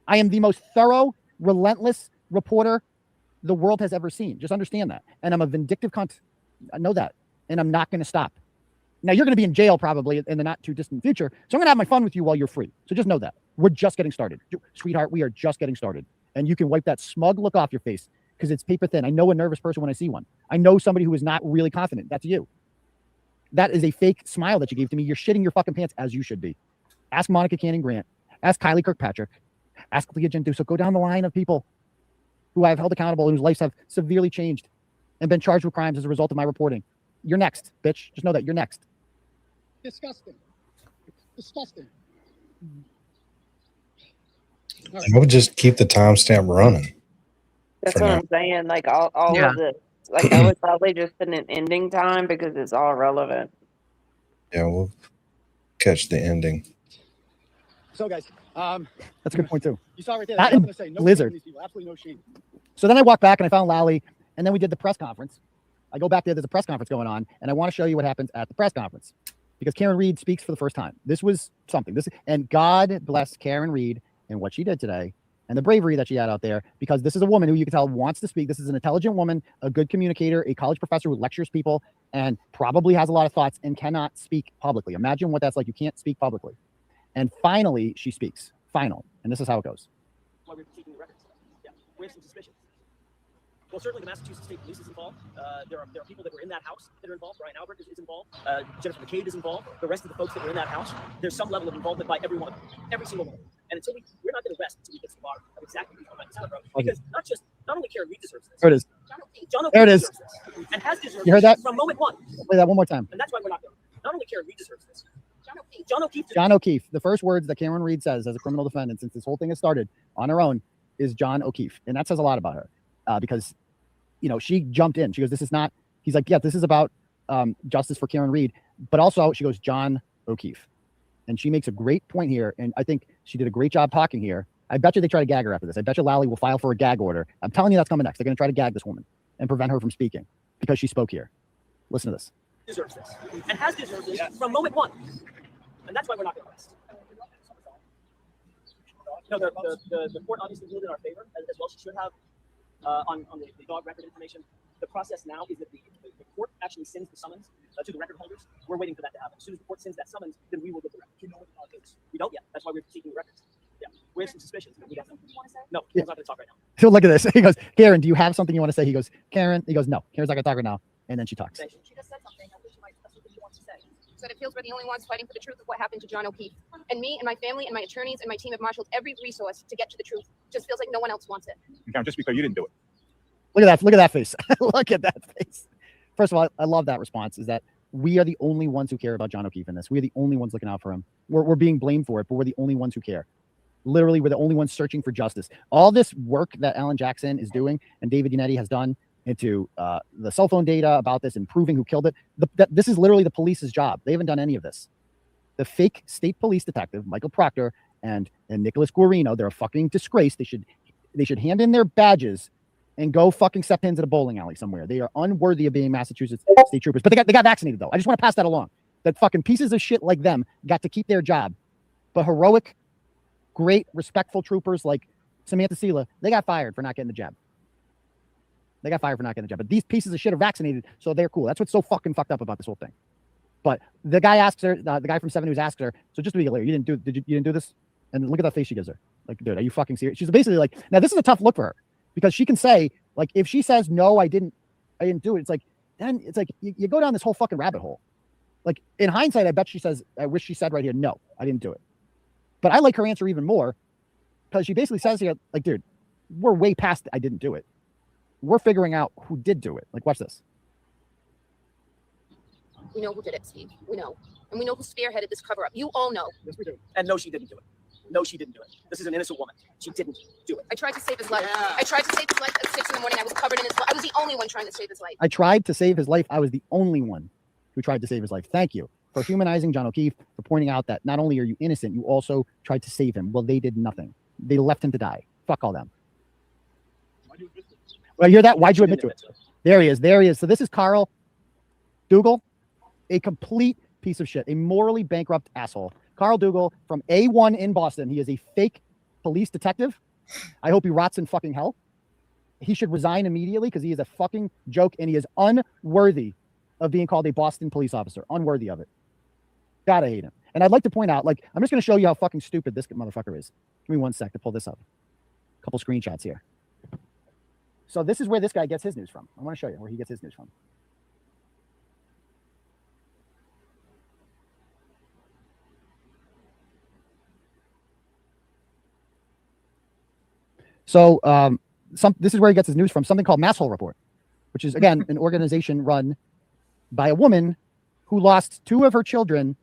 Speaker 6: I am the most thorough, relentless reporter the world has ever seen. Just understand that. And I'm a vindictive cunt. I know that. And I'm not going to stop. Now, you're going to be in jail probably in the not too distant future. So I'm going to have my fun with you while you're free. So just know that. We're just getting started. Sweetheart, we are just getting started. And you can wipe that smug look off your face because it's paper thin. I know a nervous person when I see one. I know somebody who is not really confident. That's you. That is a fake smile that you gave to me. You're shitting your fucking pants as you should be. Ask Monica Cannon Grant. Ask Kylie Kirkpatrick. Ask Leah Genduso. Go down the line of people who I've held accountable and whose lives have severely changed and been charged with crimes as a result of my reporting. You're next, bitch. Just know that you're next.
Speaker 16: Disgusting. Disgusting.
Speaker 2: I would just keep the timestamp running.
Speaker 3: That's
Speaker 2: for
Speaker 3: what
Speaker 2: now.
Speaker 3: I'm saying. Like all
Speaker 4: Yeah.
Speaker 3: of this. Like I would probably just put an ending time because it's all relevant.
Speaker 2: Yeah, we'll catch the ending.
Speaker 16: So, guys,
Speaker 6: That's a good point, too.
Speaker 16: you saw right there.
Speaker 6: That
Speaker 16: I'm
Speaker 6: and
Speaker 16: going to say no
Speaker 6: Blizzard.
Speaker 16: shame on these people. Absolutely no shame.
Speaker 6: So then I walked back and I found Lally, and then we did the press conference. I go back there. There's a press conference going on, and I want to show you what happens at the press conference because Karen Reed speaks for the first time. This was something. And God bless Karen Reed and what she did today and the bravery that she had out there because this is a woman who you can tell wants to speak. This is an intelligent woman, a good communicator, a college professor who lectures people and probably has a lot of thoughts and cannot speak publicly. Imagine what that's like. You can't speak publicly. And finally, she speaks. Final. And this is how it goes.
Speaker 11: Why we're taking the records. Yeah, we have some suspicions. Well, certainly the Massachusetts State Police is involved. There are people that were in that house that are involved. Brian Albert is involved. Jennifer McCabe is involved. The rest of the folks that were in that house, there's some level of involvement by every one of them, every single one of them. And until we're not going to rest until we get to the bottom of exactly who's behind this approach. Because not only Karen Reed deserves this.
Speaker 6: There it is.
Speaker 11: John
Speaker 6: There it is.
Speaker 11: deserves this, and has deserved
Speaker 6: You heard
Speaker 11: this
Speaker 6: that?
Speaker 11: from moment one.
Speaker 6: Play that one more time.
Speaker 11: And that's why we're not going. Not only Karen Reed deserves this. John O'Keefe.
Speaker 6: John O'Keefe. The first words that Cameron Reed says as a criminal defendant since this whole thing has started on her own is John O'Keefe. And that says a lot about her because, she jumped in. She goes, this is not, he's like, yeah, this is about justice for Karen Reed. But also she goes, John O'Keefe. And she makes a great point here. And I think she did a great job talking here. I bet you they try to gag her after this. I bet you Lally will file for a gag order. I'm telling you that's coming next. They're going to try to gag this woman and prevent her from speaking because she spoke here. Listen to this.
Speaker 11: Deserves this, and has deserved this from moment one. And that's why we're not going to rest. No, the court obviously ruled in our favor as well. She should have on the dog record information. The process now is that the court actually sends the summons to the record holders. We're waiting for that to happen. As soon as the court sends that summons, then we will get the record. You know what the dog is? We don't yet. That's why we're seeking the records. Yeah, we have some suspicions. We got something you want to say? No, Karen's not going to talk right now.
Speaker 6: So look at this. He goes, Karen, do you have something you want to say? He goes, Karen. He goes, no. Karen's not going to talk right now. And then she talks.
Speaker 17: She just said something. I think she might have something she wants to say. She said it feels we're the only ones fighting for the truth of what happened to John O'Keefe. And me and my family and my attorneys and my team have marshaled every resource to get to the truth. Just feels like no one else wants it.
Speaker 13: Just because you didn't do it.
Speaker 6: Look at that. Look at that face. Look at that face. First of all, I love that response is that we are the only ones who care about John O'Keefe in this. We're the only ones looking out for him. We're being blamed for it, but we're the only ones who care. Literally, we're the only ones searching for justice. All this work that Alan Jackson is doing and David Yannetti has done into the cell phone data about this and proving who killed it. This is literally the police's job. They haven't done any of this. The fake state police detective, Michael Proctor and Nicholas Guarino, they're a fucking disgrace. They should hand in their badges and go fucking step into the bowling alley somewhere. They are unworthy of being Massachusetts state troopers. But they got vaccinated, though. I just want to pass that along. That fucking pieces of shit like them got to keep their job. But heroic, great, respectful troopers like Samantha Sela, they got fired for not getting the jab. They got fired for not getting a job. But these pieces of shit are vaccinated, so they're cool. That's what's so fucking fucked up about this whole thing. But the guy asks her, the guy from 7 News asked her, so just to be clear, you didn't do this? And look at that face she gives her. Like, dude, are you fucking serious? She's basically like, now this is a tough look for her because she can say, like, if she says, no, I didn't do it, it's like, then it's like, you go down this whole fucking rabbit hole. Like, in hindsight, I bet she says, I wish she said right here, no, I didn't do it. But I like her answer even more because she basically says here, like, dude, we're way past I didn't do it. We're figuring out who did do it. Like, watch this.
Speaker 17: We know who did it, Steve. We know. And we know who spearheaded this cover up. You all know.
Speaker 11: Yes, we do. And no, she didn't do it. No, she didn't do it. This is an innocent woman. She didn't do it.
Speaker 17: I tried to save his life. I tried to save his life at 6 in the morning. I was covered in his blood. I was the only one trying to save his life.
Speaker 6: I tried to save his life. I was the only one who tried to save his life. Thank you for humanizing John O'Keefe, for pointing out that not only are you innocent, you also tried to save him. Well, they did nothing. They left him to die. Fuck all them. Well, you hear that? Why'd you admit to it? There he is. There he is. So this is Carl Dougal, a complete piece of shit, a morally bankrupt asshole. Carl Dougal from A1 in Boston. He is a fake police detective. I hope he rots in fucking hell. He should resign immediately because he is a fucking joke and he is unworthy of being called a Boston police officer. Unworthy of it. Gotta hate him. And I'd like to point out, like, I'm just going to show you how fucking stupid this motherfucker is. Give me 1 sec to pull this up. A couple screenshots here. So this is where this guy gets his news from. I want to show you where he gets his news from. So this is where he gets his news from, something called Masshole Report, which is, again, an organization run by a woman who lost 2 of her children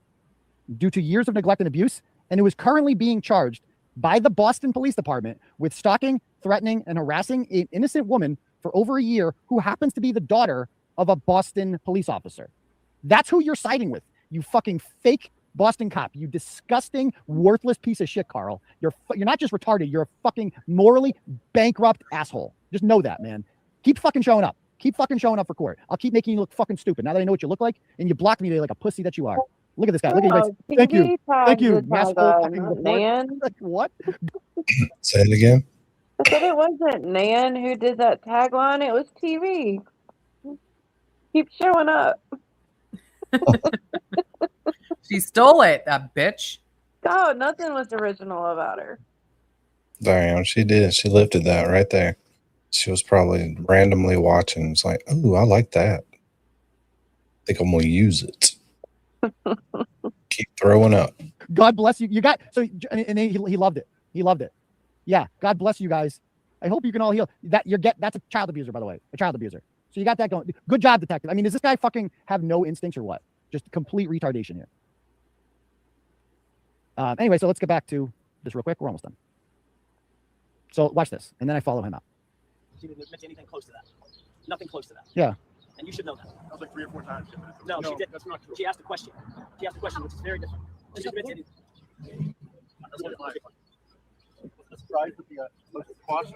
Speaker 6: due to years of neglect and abuse, and who is currently being charged by the Boston Police Department with stalking, threatening, and harassing an innocent woman for over a year who happens to be the daughter of a Boston police officer. That's who you're siding with, you fucking fake Boston cop, you disgusting, worthless piece of shit, Carl. You're not just retarded, you're a fucking morally bankrupt asshole. Just know that, man. Keep fucking showing up. Keep fucking showing up for court. I'll keep making you look fucking stupid now that I know what you look like, and you blocked me today like a pussy that you are. Look at this guy. Look at you guys. Thank you. Thank you.
Speaker 3: Nan.
Speaker 6: Like, what?
Speaker 2: Say it again.
Speaker 3: I said it wasn't Nan who did that tagline. It was TV. Keep showing up.
Speaker 4: She stole it, that bitch.
Speaker 3: God, nothing was original about her.
Speaker 2: Damn, she did. She lifted that right there. She was probably randomly watching. It's like, oh, I like that. I think I'm going to use it. Keep throwing up.
Speaker 6: God bless you. You got so, and he loved it. He loved it. Yeah. God bless you guys. I hope you can all heal. That's a child abuser, by the way. A child abuser. So you got that going. Good job, detective. I mean, does this guy fucking have no instincts or what? Just complete retardation here. Anyway, so let's get back to this real quick. We're almost done. So watch this, and then I follow him out.
Speaker 11: She didn't admit to anything close to that. Nothing close to that.
Speaker 6: Yeah.
Speaker 11: And you should know that.
Speaker 9: That was like 3 or 4 times.
Speaker 11: No, she didn't. That's not true. She asked a question. She asked a question, which is very different. She didn't admit to anything.
Speaker 9: That's what it was. Let's try with the most cost.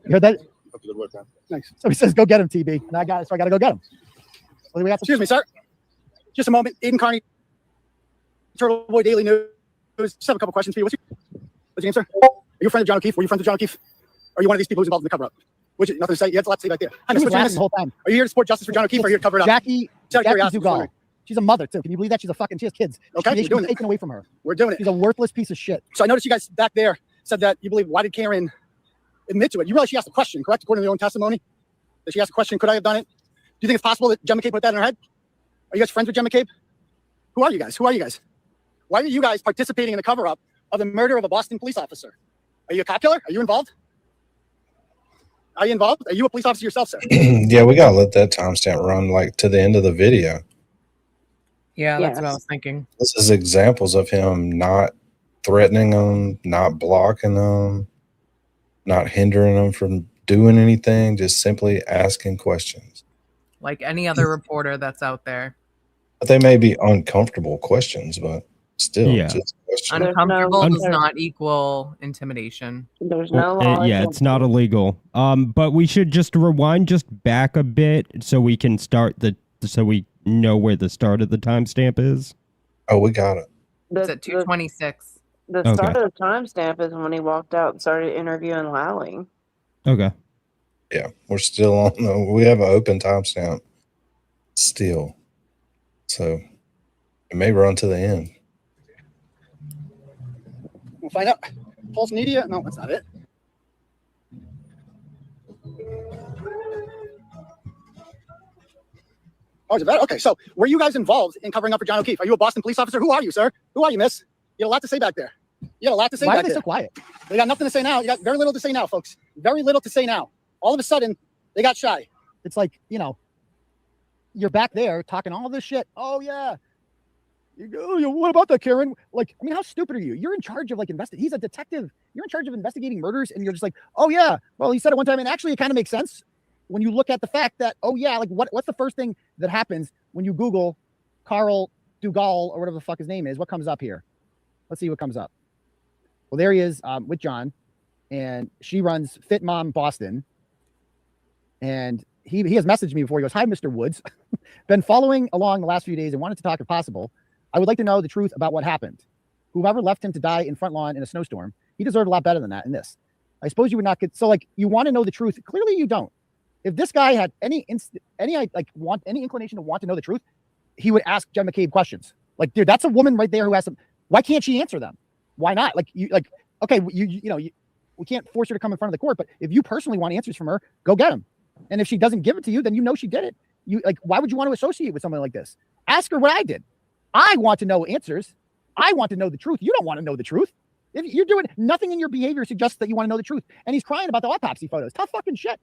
Speaker 6: You heard that?
Speaker 9: That's a good work, man.
Speaker 6: Nice. So he says, "Go get him, TB," and I got to go get him. So we got
Speaker 16: Excuse me, sir. Just a moment. Aiden Carney, Turtleboy Daily News. Just have a couple questions for you. What's your name, sir? Are you a friend of John O'Keefe? Were you friends with John O'Keefe? Are you one of these people who's involved in the cover-up? Nothing to say. You had a lot to say back there.
Speaker 6: She was laughing the whole time.
Speaker 16: Are you here to support justice for John O'Keefe or are you here to cover it up?
Speaker 6: Jackie Dugal. She's a mother too. Can you believe that? She has kids.
Speaker 16: Okay,
Speaker 6: she's doing taken away from her.
Speaker 16: We're doing it.
Speaker 6: She's a worthless piece of shit.
Speaker 16: So I noticed you guys back there said that you believe. Why did Karen admit to it? You realize she asked a question, correct? According to your own testimony, that she asked a question. Could I have done it? Do you think it's possible that Jen McCabe put that in her head? Are you guys friends with Jen McCabe? Who are you guys? Why are you guys participating in the cover-up of the murder of a Boston police officer? Are you a cop killer? Are you involved? Are you involved? Are you a police officer yourself, sir?
Speaker 2: Yeah, we gotta let that timestamp run like to the end of the video.
Speaker 4: Yeah, that's what I was thinking.
Speaker 2: This is examples of him not threatening them, not blocking them, not hindering them from doing anything, just simply asking questions.
Speaker 4: Like any other reporter that's out there.
Speaker 2: But they may be uncomfortable questions, but still,
Speaker 8: Yeah.
Speaker 2: just questions.
Speaker 4: Uncomfortable does not equal intimidation.
Speaker 3: There's no law.
Speaker 8: Yeah, it's not illegal. But we should just rewind just back a bit so we can start so we know where the start of the timestamp is.
Speaker 2: Oh, we got it.
Speaker 4: It's at 2:26.
Speaker 3: The
Speaker 8: Okay.
Speaker 3: start of the timestamp is when he walked out and started interviewing Lally.
Speaker 8: Okay.
Speaker 2: Yeah, we're still on. We have an open timestamp still, so it may run to the end.
Speaker 16: We'll find out. Pulse Media? No, that's not it. Oh, is it better? Okay, so were you guys involved in covering up for John O'Keefe? Are you a Boston police officer? Who are you, sir? Who are you, miss? You had a lot to say back there. You had a lot to say
Speaker 6: Why
Speaker 16: back
Speaker 6: are they
Speaker 16: there.
Speaker 6: so quiet?
Speaker 16: They got nothing to say now. You got very little to say now, folks. Very little to say now. All of a sudden, they got shy.
Speaker 6: It's like, you know, you're back there talking all this shit. Oh, yeah. You go, what about that, Karen? Like, I mean, how stupid are you? You're in charge of, like, he's a detective. You're in charge of investigating murders, and you're just like, oh, yeah. Well, he said it one time, and actually, it kind of makes sense when you look at the fact that, oh, yeah, like, what's the first thing that happens when you Google Carl Dugal or whatever the fuck his name is? What comes up here? Let's see what comes up. Well, there he is with John, and she runs Fit Mom Boston, and he has messaged me before. He goes, hi, Mr. Woods. Been following along the last few days and wanted to talk if possible. I would like to know the truth about what happened. Whoever left him to die in front lawn in a snowstorm, he deserved a lot better than that in this. I suppose you would not get, so like, you want to know the truth. Clearly you don't. If this guy had any inclination to want to know the truth, he would ask Jen McCabe questions. Like, dude, that's a woman right there who has some, why can't she answer them? Why not? Like, okay, we can't force her to come in front of the court, but if you personally want answers from her, go get them. And if she doesn't give it to you, then you know she did it. Why would you want to associate with someone like this? Ask her what I did. I want to know answers. I want to know the truth. You don't want to know the truth. If you're doing nothing in your behavior suggests that you want to know the truth. And he's crying about the autopsy photos. Tough fucking shit.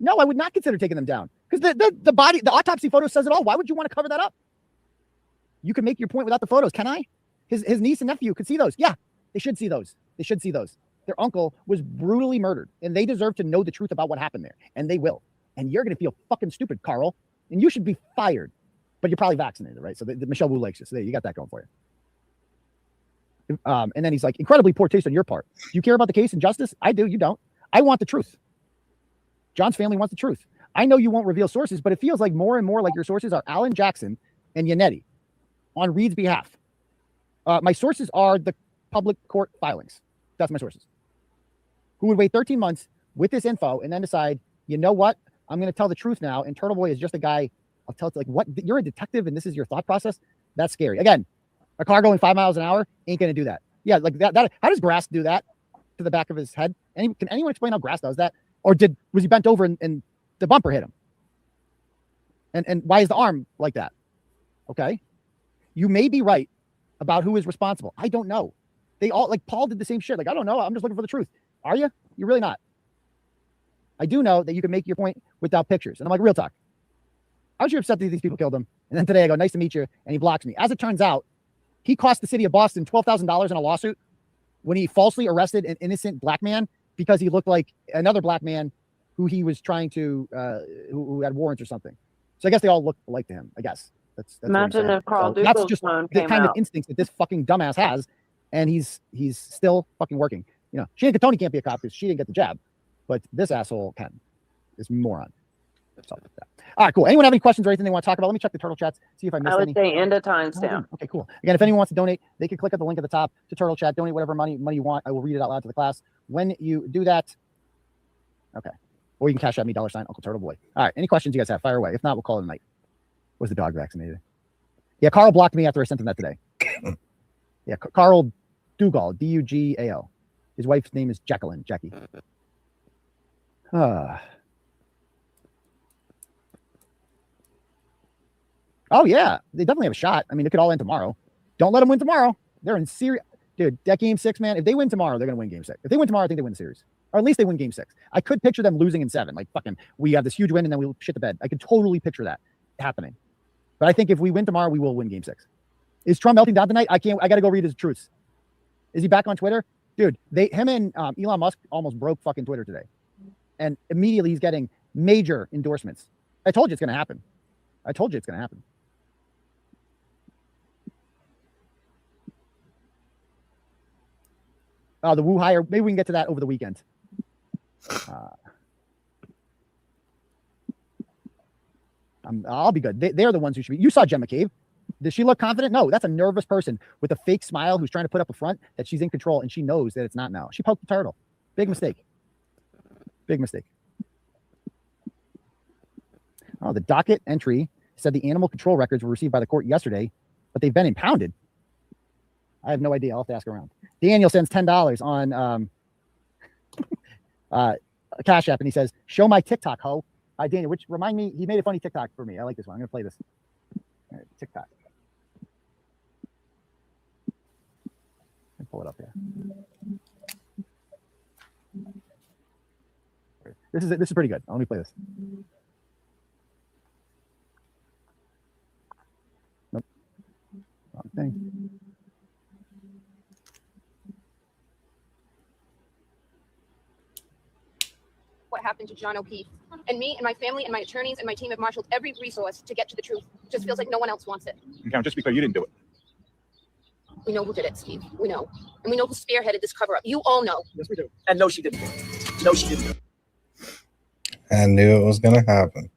Speaker 6: No, I would not consider taking them down because the autopsy photo says it all. Why would you want to cover that up? You can make your point without the photos. Can I? His niece and nephew could see those. Yeah, they should see those. They should see those. Their uncle was brutally murdered, and they deserve to know the truth about what happened there, and they will. And you're going to feel fucking stupid, Carl, and you should be fired. But you're probably vaccinated, right? So the Michelle Wu likes you. So there, you got that going for you. And then he's like, incredibly poor taste on your part. Do you care about the case and justice? I do. You don't. I want the truth. John's family wants the truth. I know you won't reveal sources, but it feels like more and more like your sources are Alan Jackson and Yannetti on Reed's behalf. My sources are the public court filings. That's my sources. Who would wait 13 months with this info and then decide, you know what? I'm going to tell the truth now. And Turtleboy is just a guy. I'll tell it like, what? You're a detective and this is your thought process? That's scary. Again, a car going 5 miles an hour ain't going to do that. Yeah, like that. How does grass do that to the back of his head? Can anyone explain how grass does that? Or was he bent over and the bumper hit him? And why is the arm like that? Okay. You may be right about who is responsible. I don't know. They all, like Paul did the same shit. Like, I don't know. I'm just looking for the truth. Are you? You're really not. I do know that you can make your point without pictures. And I'm like, real talk. I was upset that these people killed him. And then today I go, nice to meet you. And he blocks me. As it turns out, he cost the city of Boston $12,000 in a lawsuit when he falsely arrested an innocent black man because he looked like another black man who he was trying to, who had warrants or something. So I guess they all look alike to him, I guess. That's
Speaker 3: Imagine if Carl
Speaker 16: so that's
Speaker 3: Dugal's
Speaker 16: just
Speaker 3: phone
Speaker 16: the
Speaker 3: came
Speaker 16: kind of
Speaker 3: out.
Speaker 16: instincts that this fucking dumbass has. And he's still fucking working. You know, Shane Catoni can't be a cop because she didn't get the jab. But this asshole can. This moron. All right, cool. Anyone have any questions or anything they want to talk about? Let me check the turtle chats, see if I missed
Speaker 3: I would
Speaker 16: any.
Speaker 3: say end of timestamp.
Speaker 16: Okay, cool. Again, if anyone wants to donate, they can click at the link at the top to Turtle Chat. Donate whatever money you want. I will read it out loud to the class. When you do that, okay. Or you can cash at me, $, Uncle Turtleboy. All right, any questions you guys have, fire away. If not, we'll call it a night. Was the dog vaccinated? Yeah, Carl blocked me after I sent him that today. Yeah, Carl Dugal, D-U-G-A-L. His wife's name is Jackie. Oh, yeah. They definitely have a shot. I mean, it could all end tomorrow. Don't let them win tomorrow. They're in serious. Dude, that game 6, man, if they win tomorrow, they're going to win game 6. If they win tomorrow, I think they win the series. Or at least they win game 6. I could picture them losing in 7. Like, fucking, we have this huge win and then we shit the bed. I could totally picture that happening. But I think if we win tomorrow, we will win game 6. Is Trump melting down tonight? I got to go read his truths. Is he back on Twitter? Dude, him and Elon Musk almost broke fucking Twitter today. And immediately he's getting major endorsements. I told you it's going to happen. The Wu hire, maybe we can get to that over the weekend. I'll be good. They're the ones who should be. You saw Jen McCabe.
Speaker 6: Does she look confident? No, that's a nervous person with a fake smile who's trying to put up a front that she's in control, and she knows that it's not now. She poked the turtle. Big mistake. Big mistake. Oh, the docket entry said the animal control records were received by the court yesterday, but they've been impounded. I have no idea. I'll have to ask around. Daniel sends $10 on Cash App, and he says, "Show my TikTok, ho." Hi, Daniel. Which remind me, he made a funny TikTok for me. I like this one. I'm gonna play this. All right, TikTok. Let me pull it up here. This is pretty good. Let me play this. Nope. Wrong thing.
Speaker 17: What happened to John O'Keefe. And me and my family and my attorneys and my team have marshaled every resource to get to the truth. Just feels like no one else wants it.
Speaker 18: Count, just because you didn't do it.
Speaker 17: We know who did it, Steve. We know. And we know who spearheaded this cover-up. You all know.
Speaker 11: Yes, we do. And no, she didn't. No, she didn't.
Speaker 2: I knew it was going to happen.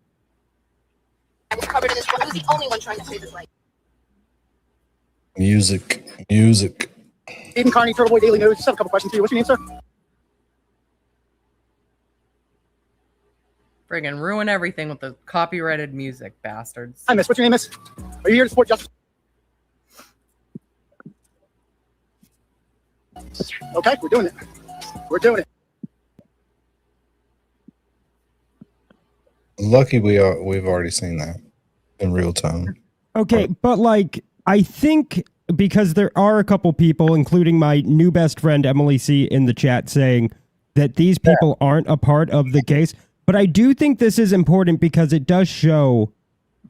Speaker 17: I was covered in this. I was the only one trying to save his life.
Speaker 2: Music.
Speaker 16: Stephen Carney, Turtleboy Daily News. Just have a couple questions for you. What's your name, sir?
Speaker 4: Friggin' ruin everything with the copyrighted music, bastards.
Speaker 16: Hi, miss. What's your name, miss? Are you here to support justice? Okay, we're doing it. We're doing it.
Speaker 2: Lucky we've already seen that in real time.
Speaker 8: Okay, but like, I think because there are a couple people, including my new best friend Emily C, in the chat saying that these people aren't a part of the case. But I do think this is important because it does show.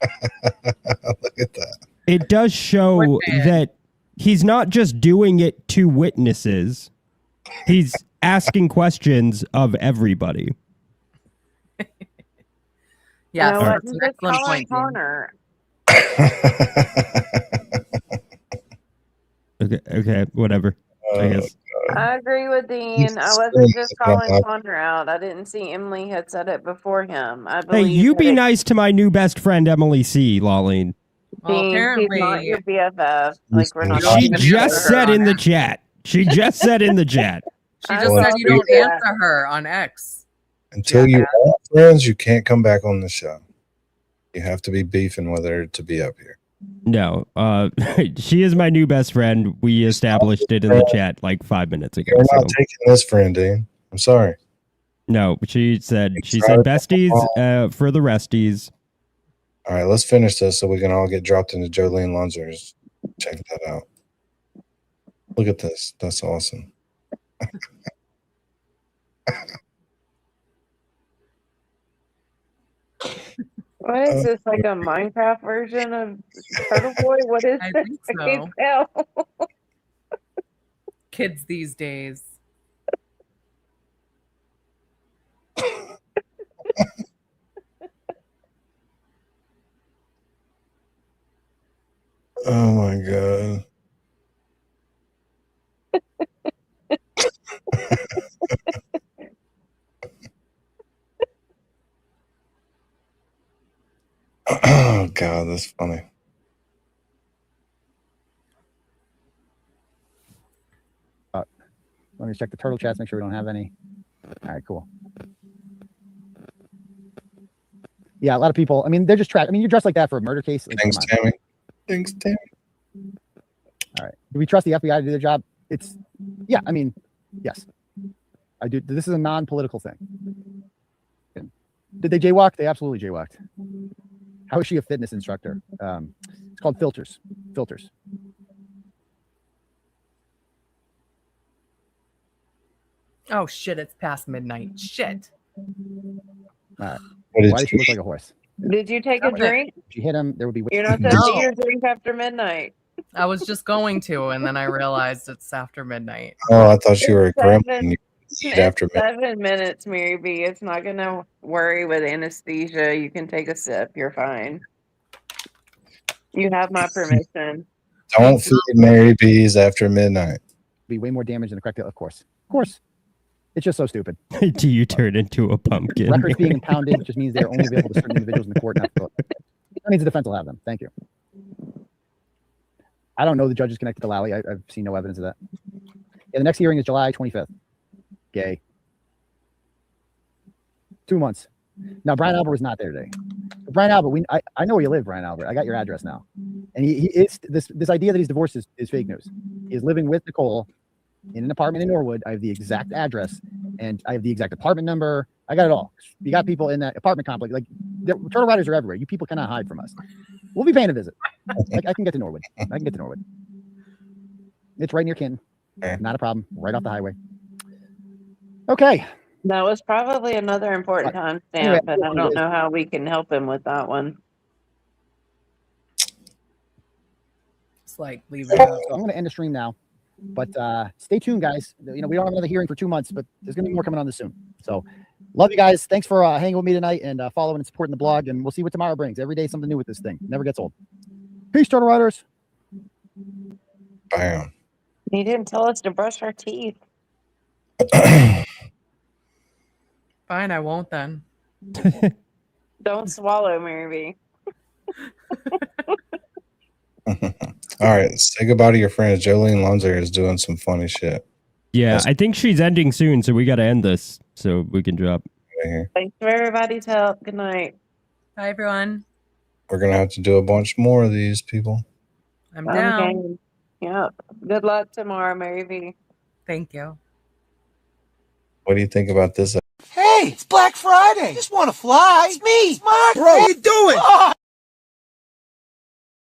Speaker 2: Look at that.
Speaker 8: It does show that he's not just doing it to witnesses. He's asking questions of everybody.
Speaker 4: Yeah,
Speaker 3: no,
Speaker 4: that's an
Speaker 3: just
Speaker 4: excellent
Speaker 3: call
Speaker 4: point.
Speaker 3: Connor.
Speaker 8: Okay, whatever. I guess.
Speaker 3: I agree with Dean. I wasn't just calling Connor out. I didn't see Emily had said it before him. I
Speaker 8: Hey,
Speaker 3: believe
Speaker 8: you be
Speaker 3: that
Speaker 8: nice to my new best friend Emily C, Lawlene.
Speaker 4: Well,
Speaker 3: Dean,
Speaker 4: apparently,
Speaker 3: she's not your BFF. Like we're not.
Speaker 8: She
Speaker 3: talking
Speaker 8: just
Speaker 3: about
Speaker 8: said
Speaker 3: her.
Speaker 8: in the chat. She just said in the chat.
Speaker 4: She just said you don't answer her on X.
Speaker 2: Until you are friends, you can't come back on the show. You have to be beefing with her to be up here.
Speaker 8: No, she is my new best friend. We established it in the chat like 5 minutes ago.
Speaker 2: You're not taking this friend, Dean. I'm sorry.
Speaker 8: No, she said besties for the resties.
Speaker 2: All right, let's finish this so we can all get dropped into Jolene Lunzer's. Check that out. Look at this. That's awesome.
Speaker 3: What is this, like a Minecraft version of Turtleboy? What is
Speaker 4: I
Speaker 3: this?
Speaker 4: think
Speaker 3: I can't
Speaker 4: so.
Speaker 3: tell.
Speaker 4: Kids these days.
Speaker 2: Oh my god. Oh god, that's funny.
Speaker 6: Let me check the turtle chats, make sure we don't have any. All right, cool. Yeah, a lot of people. I mean, they're just trapped. I mean, you're dressed like that for a murder case. Like,
Speaker 2: Thanks,
Speaker 6: come on.
Speaker 2: Tammy. Thanks, Tammy.
Speaker 6: All right. Do we trust the FBI to do their job? It's, yeah, I mean, yes. I do. This is a non-political thing. Did they jaywalk? They absolutely jaywalked. How is she a fitness instructor? It's called filters. Filters.
Speaker 4: Oh shit! It's past midnight. Shit.
Speaker 6: All right.
Speaker 2: What
Speaker 6: Why
Speaker 2: did
Speaker 6: does she look like a horse?
Speaker 3: Did you take a drink?
Speaker 6: If you hit him, there would be.
Speaker 3: You're not supposed to eat your drink after midnight.
Speaker 4: I was just going to, and then I realized it's after midnight.
Speaker 2: Oh, I thought you were a gremlin.
Speaker 3: Seven-
Speaker 2: You eat after
Speaker 3: It's
Speaker 2: midnight.
Speaker 3: 7 minutes, Mary B. It's not gonna worry with anesthesia. You can take a sip. You're fine. You have my permission.
Speaker 2: Don't feed Mary B's after midnight.
Speaker 6: Be way more damage than the correct. Of course. Of course. It's just so stupid.
Speaker 8: Do you turn into a pumpkin?
Speaker 6: Records being impounded just means they're only available to certain individuals in the court. That means the defense will have them. Thank you. I don't know the judge is connected to Lally. I've seen no evidence of that. Yeah, the next hearing is July 25th. Gay. 2 months. Now, Brian Albert was not there today. But Brian Albert, I know where you live, Brian Albert. I got your address now. And he is this idea that he's divorced is fake news. He is living with Nicole in an apartment in Norwood. I have the exact address and I have the exact apartment number. I got it all. You got people in that apartment complex. Like, Turtle Riders are everywhere. You people cannot hide from us. We'll be paying a visit. I can get to Norwood. It's right near Canton. Not a problem. Right off the highway. Okay.
Speaker 3: That was probably another important timestamp,
Speaker 6: Anyway,
Speaker 3: but I don't know how we can help him with that one.
Speaker 4: It's like leave
Speaker 6: So
Speaker 4: it out.
Speaker 6: I'm going to end the stream now, but stay tuned, guys. You know, we don't have another hearing for 2 months, but there's going to be more coming on this soon. So love you guys. Thanks for hanging with me tonight and following and supporting the blog. And we'll see what tomorrow brings. Every day, something new with this thing. Never gets old. Peace, Turtle Riders.
Speaker 2: Bam.
Speaker 3: He didn't tell us to brush our teeth.
Speaker 4: Fine, I won't then.
Speaker 3: Don't swallow, Mary
Speaker 2: All right, say goodbye to your friends. Jolene Lonzer is doing some funny shit.
Speaker 8: Yeah, I think she's ending soon, so we got to end this so we can drop.
Speaker 3: Thanks for everybody's help. Good night.
Speaker 4: Bye, everyone.
Speaker 2: We're gonna have to do a bunch more of these, people.
Speaker 4: I'm down.
Speaker 3: Okay. Yep. Good luck tomorrow, Mary V.
Speaker 4: Thank you.
Speaker 2: What do you think about this?
Speaker 18: Hey, it's Black Friday. Just want to fly. It's me, Mark.
Speaker 19: Bro, what you doing?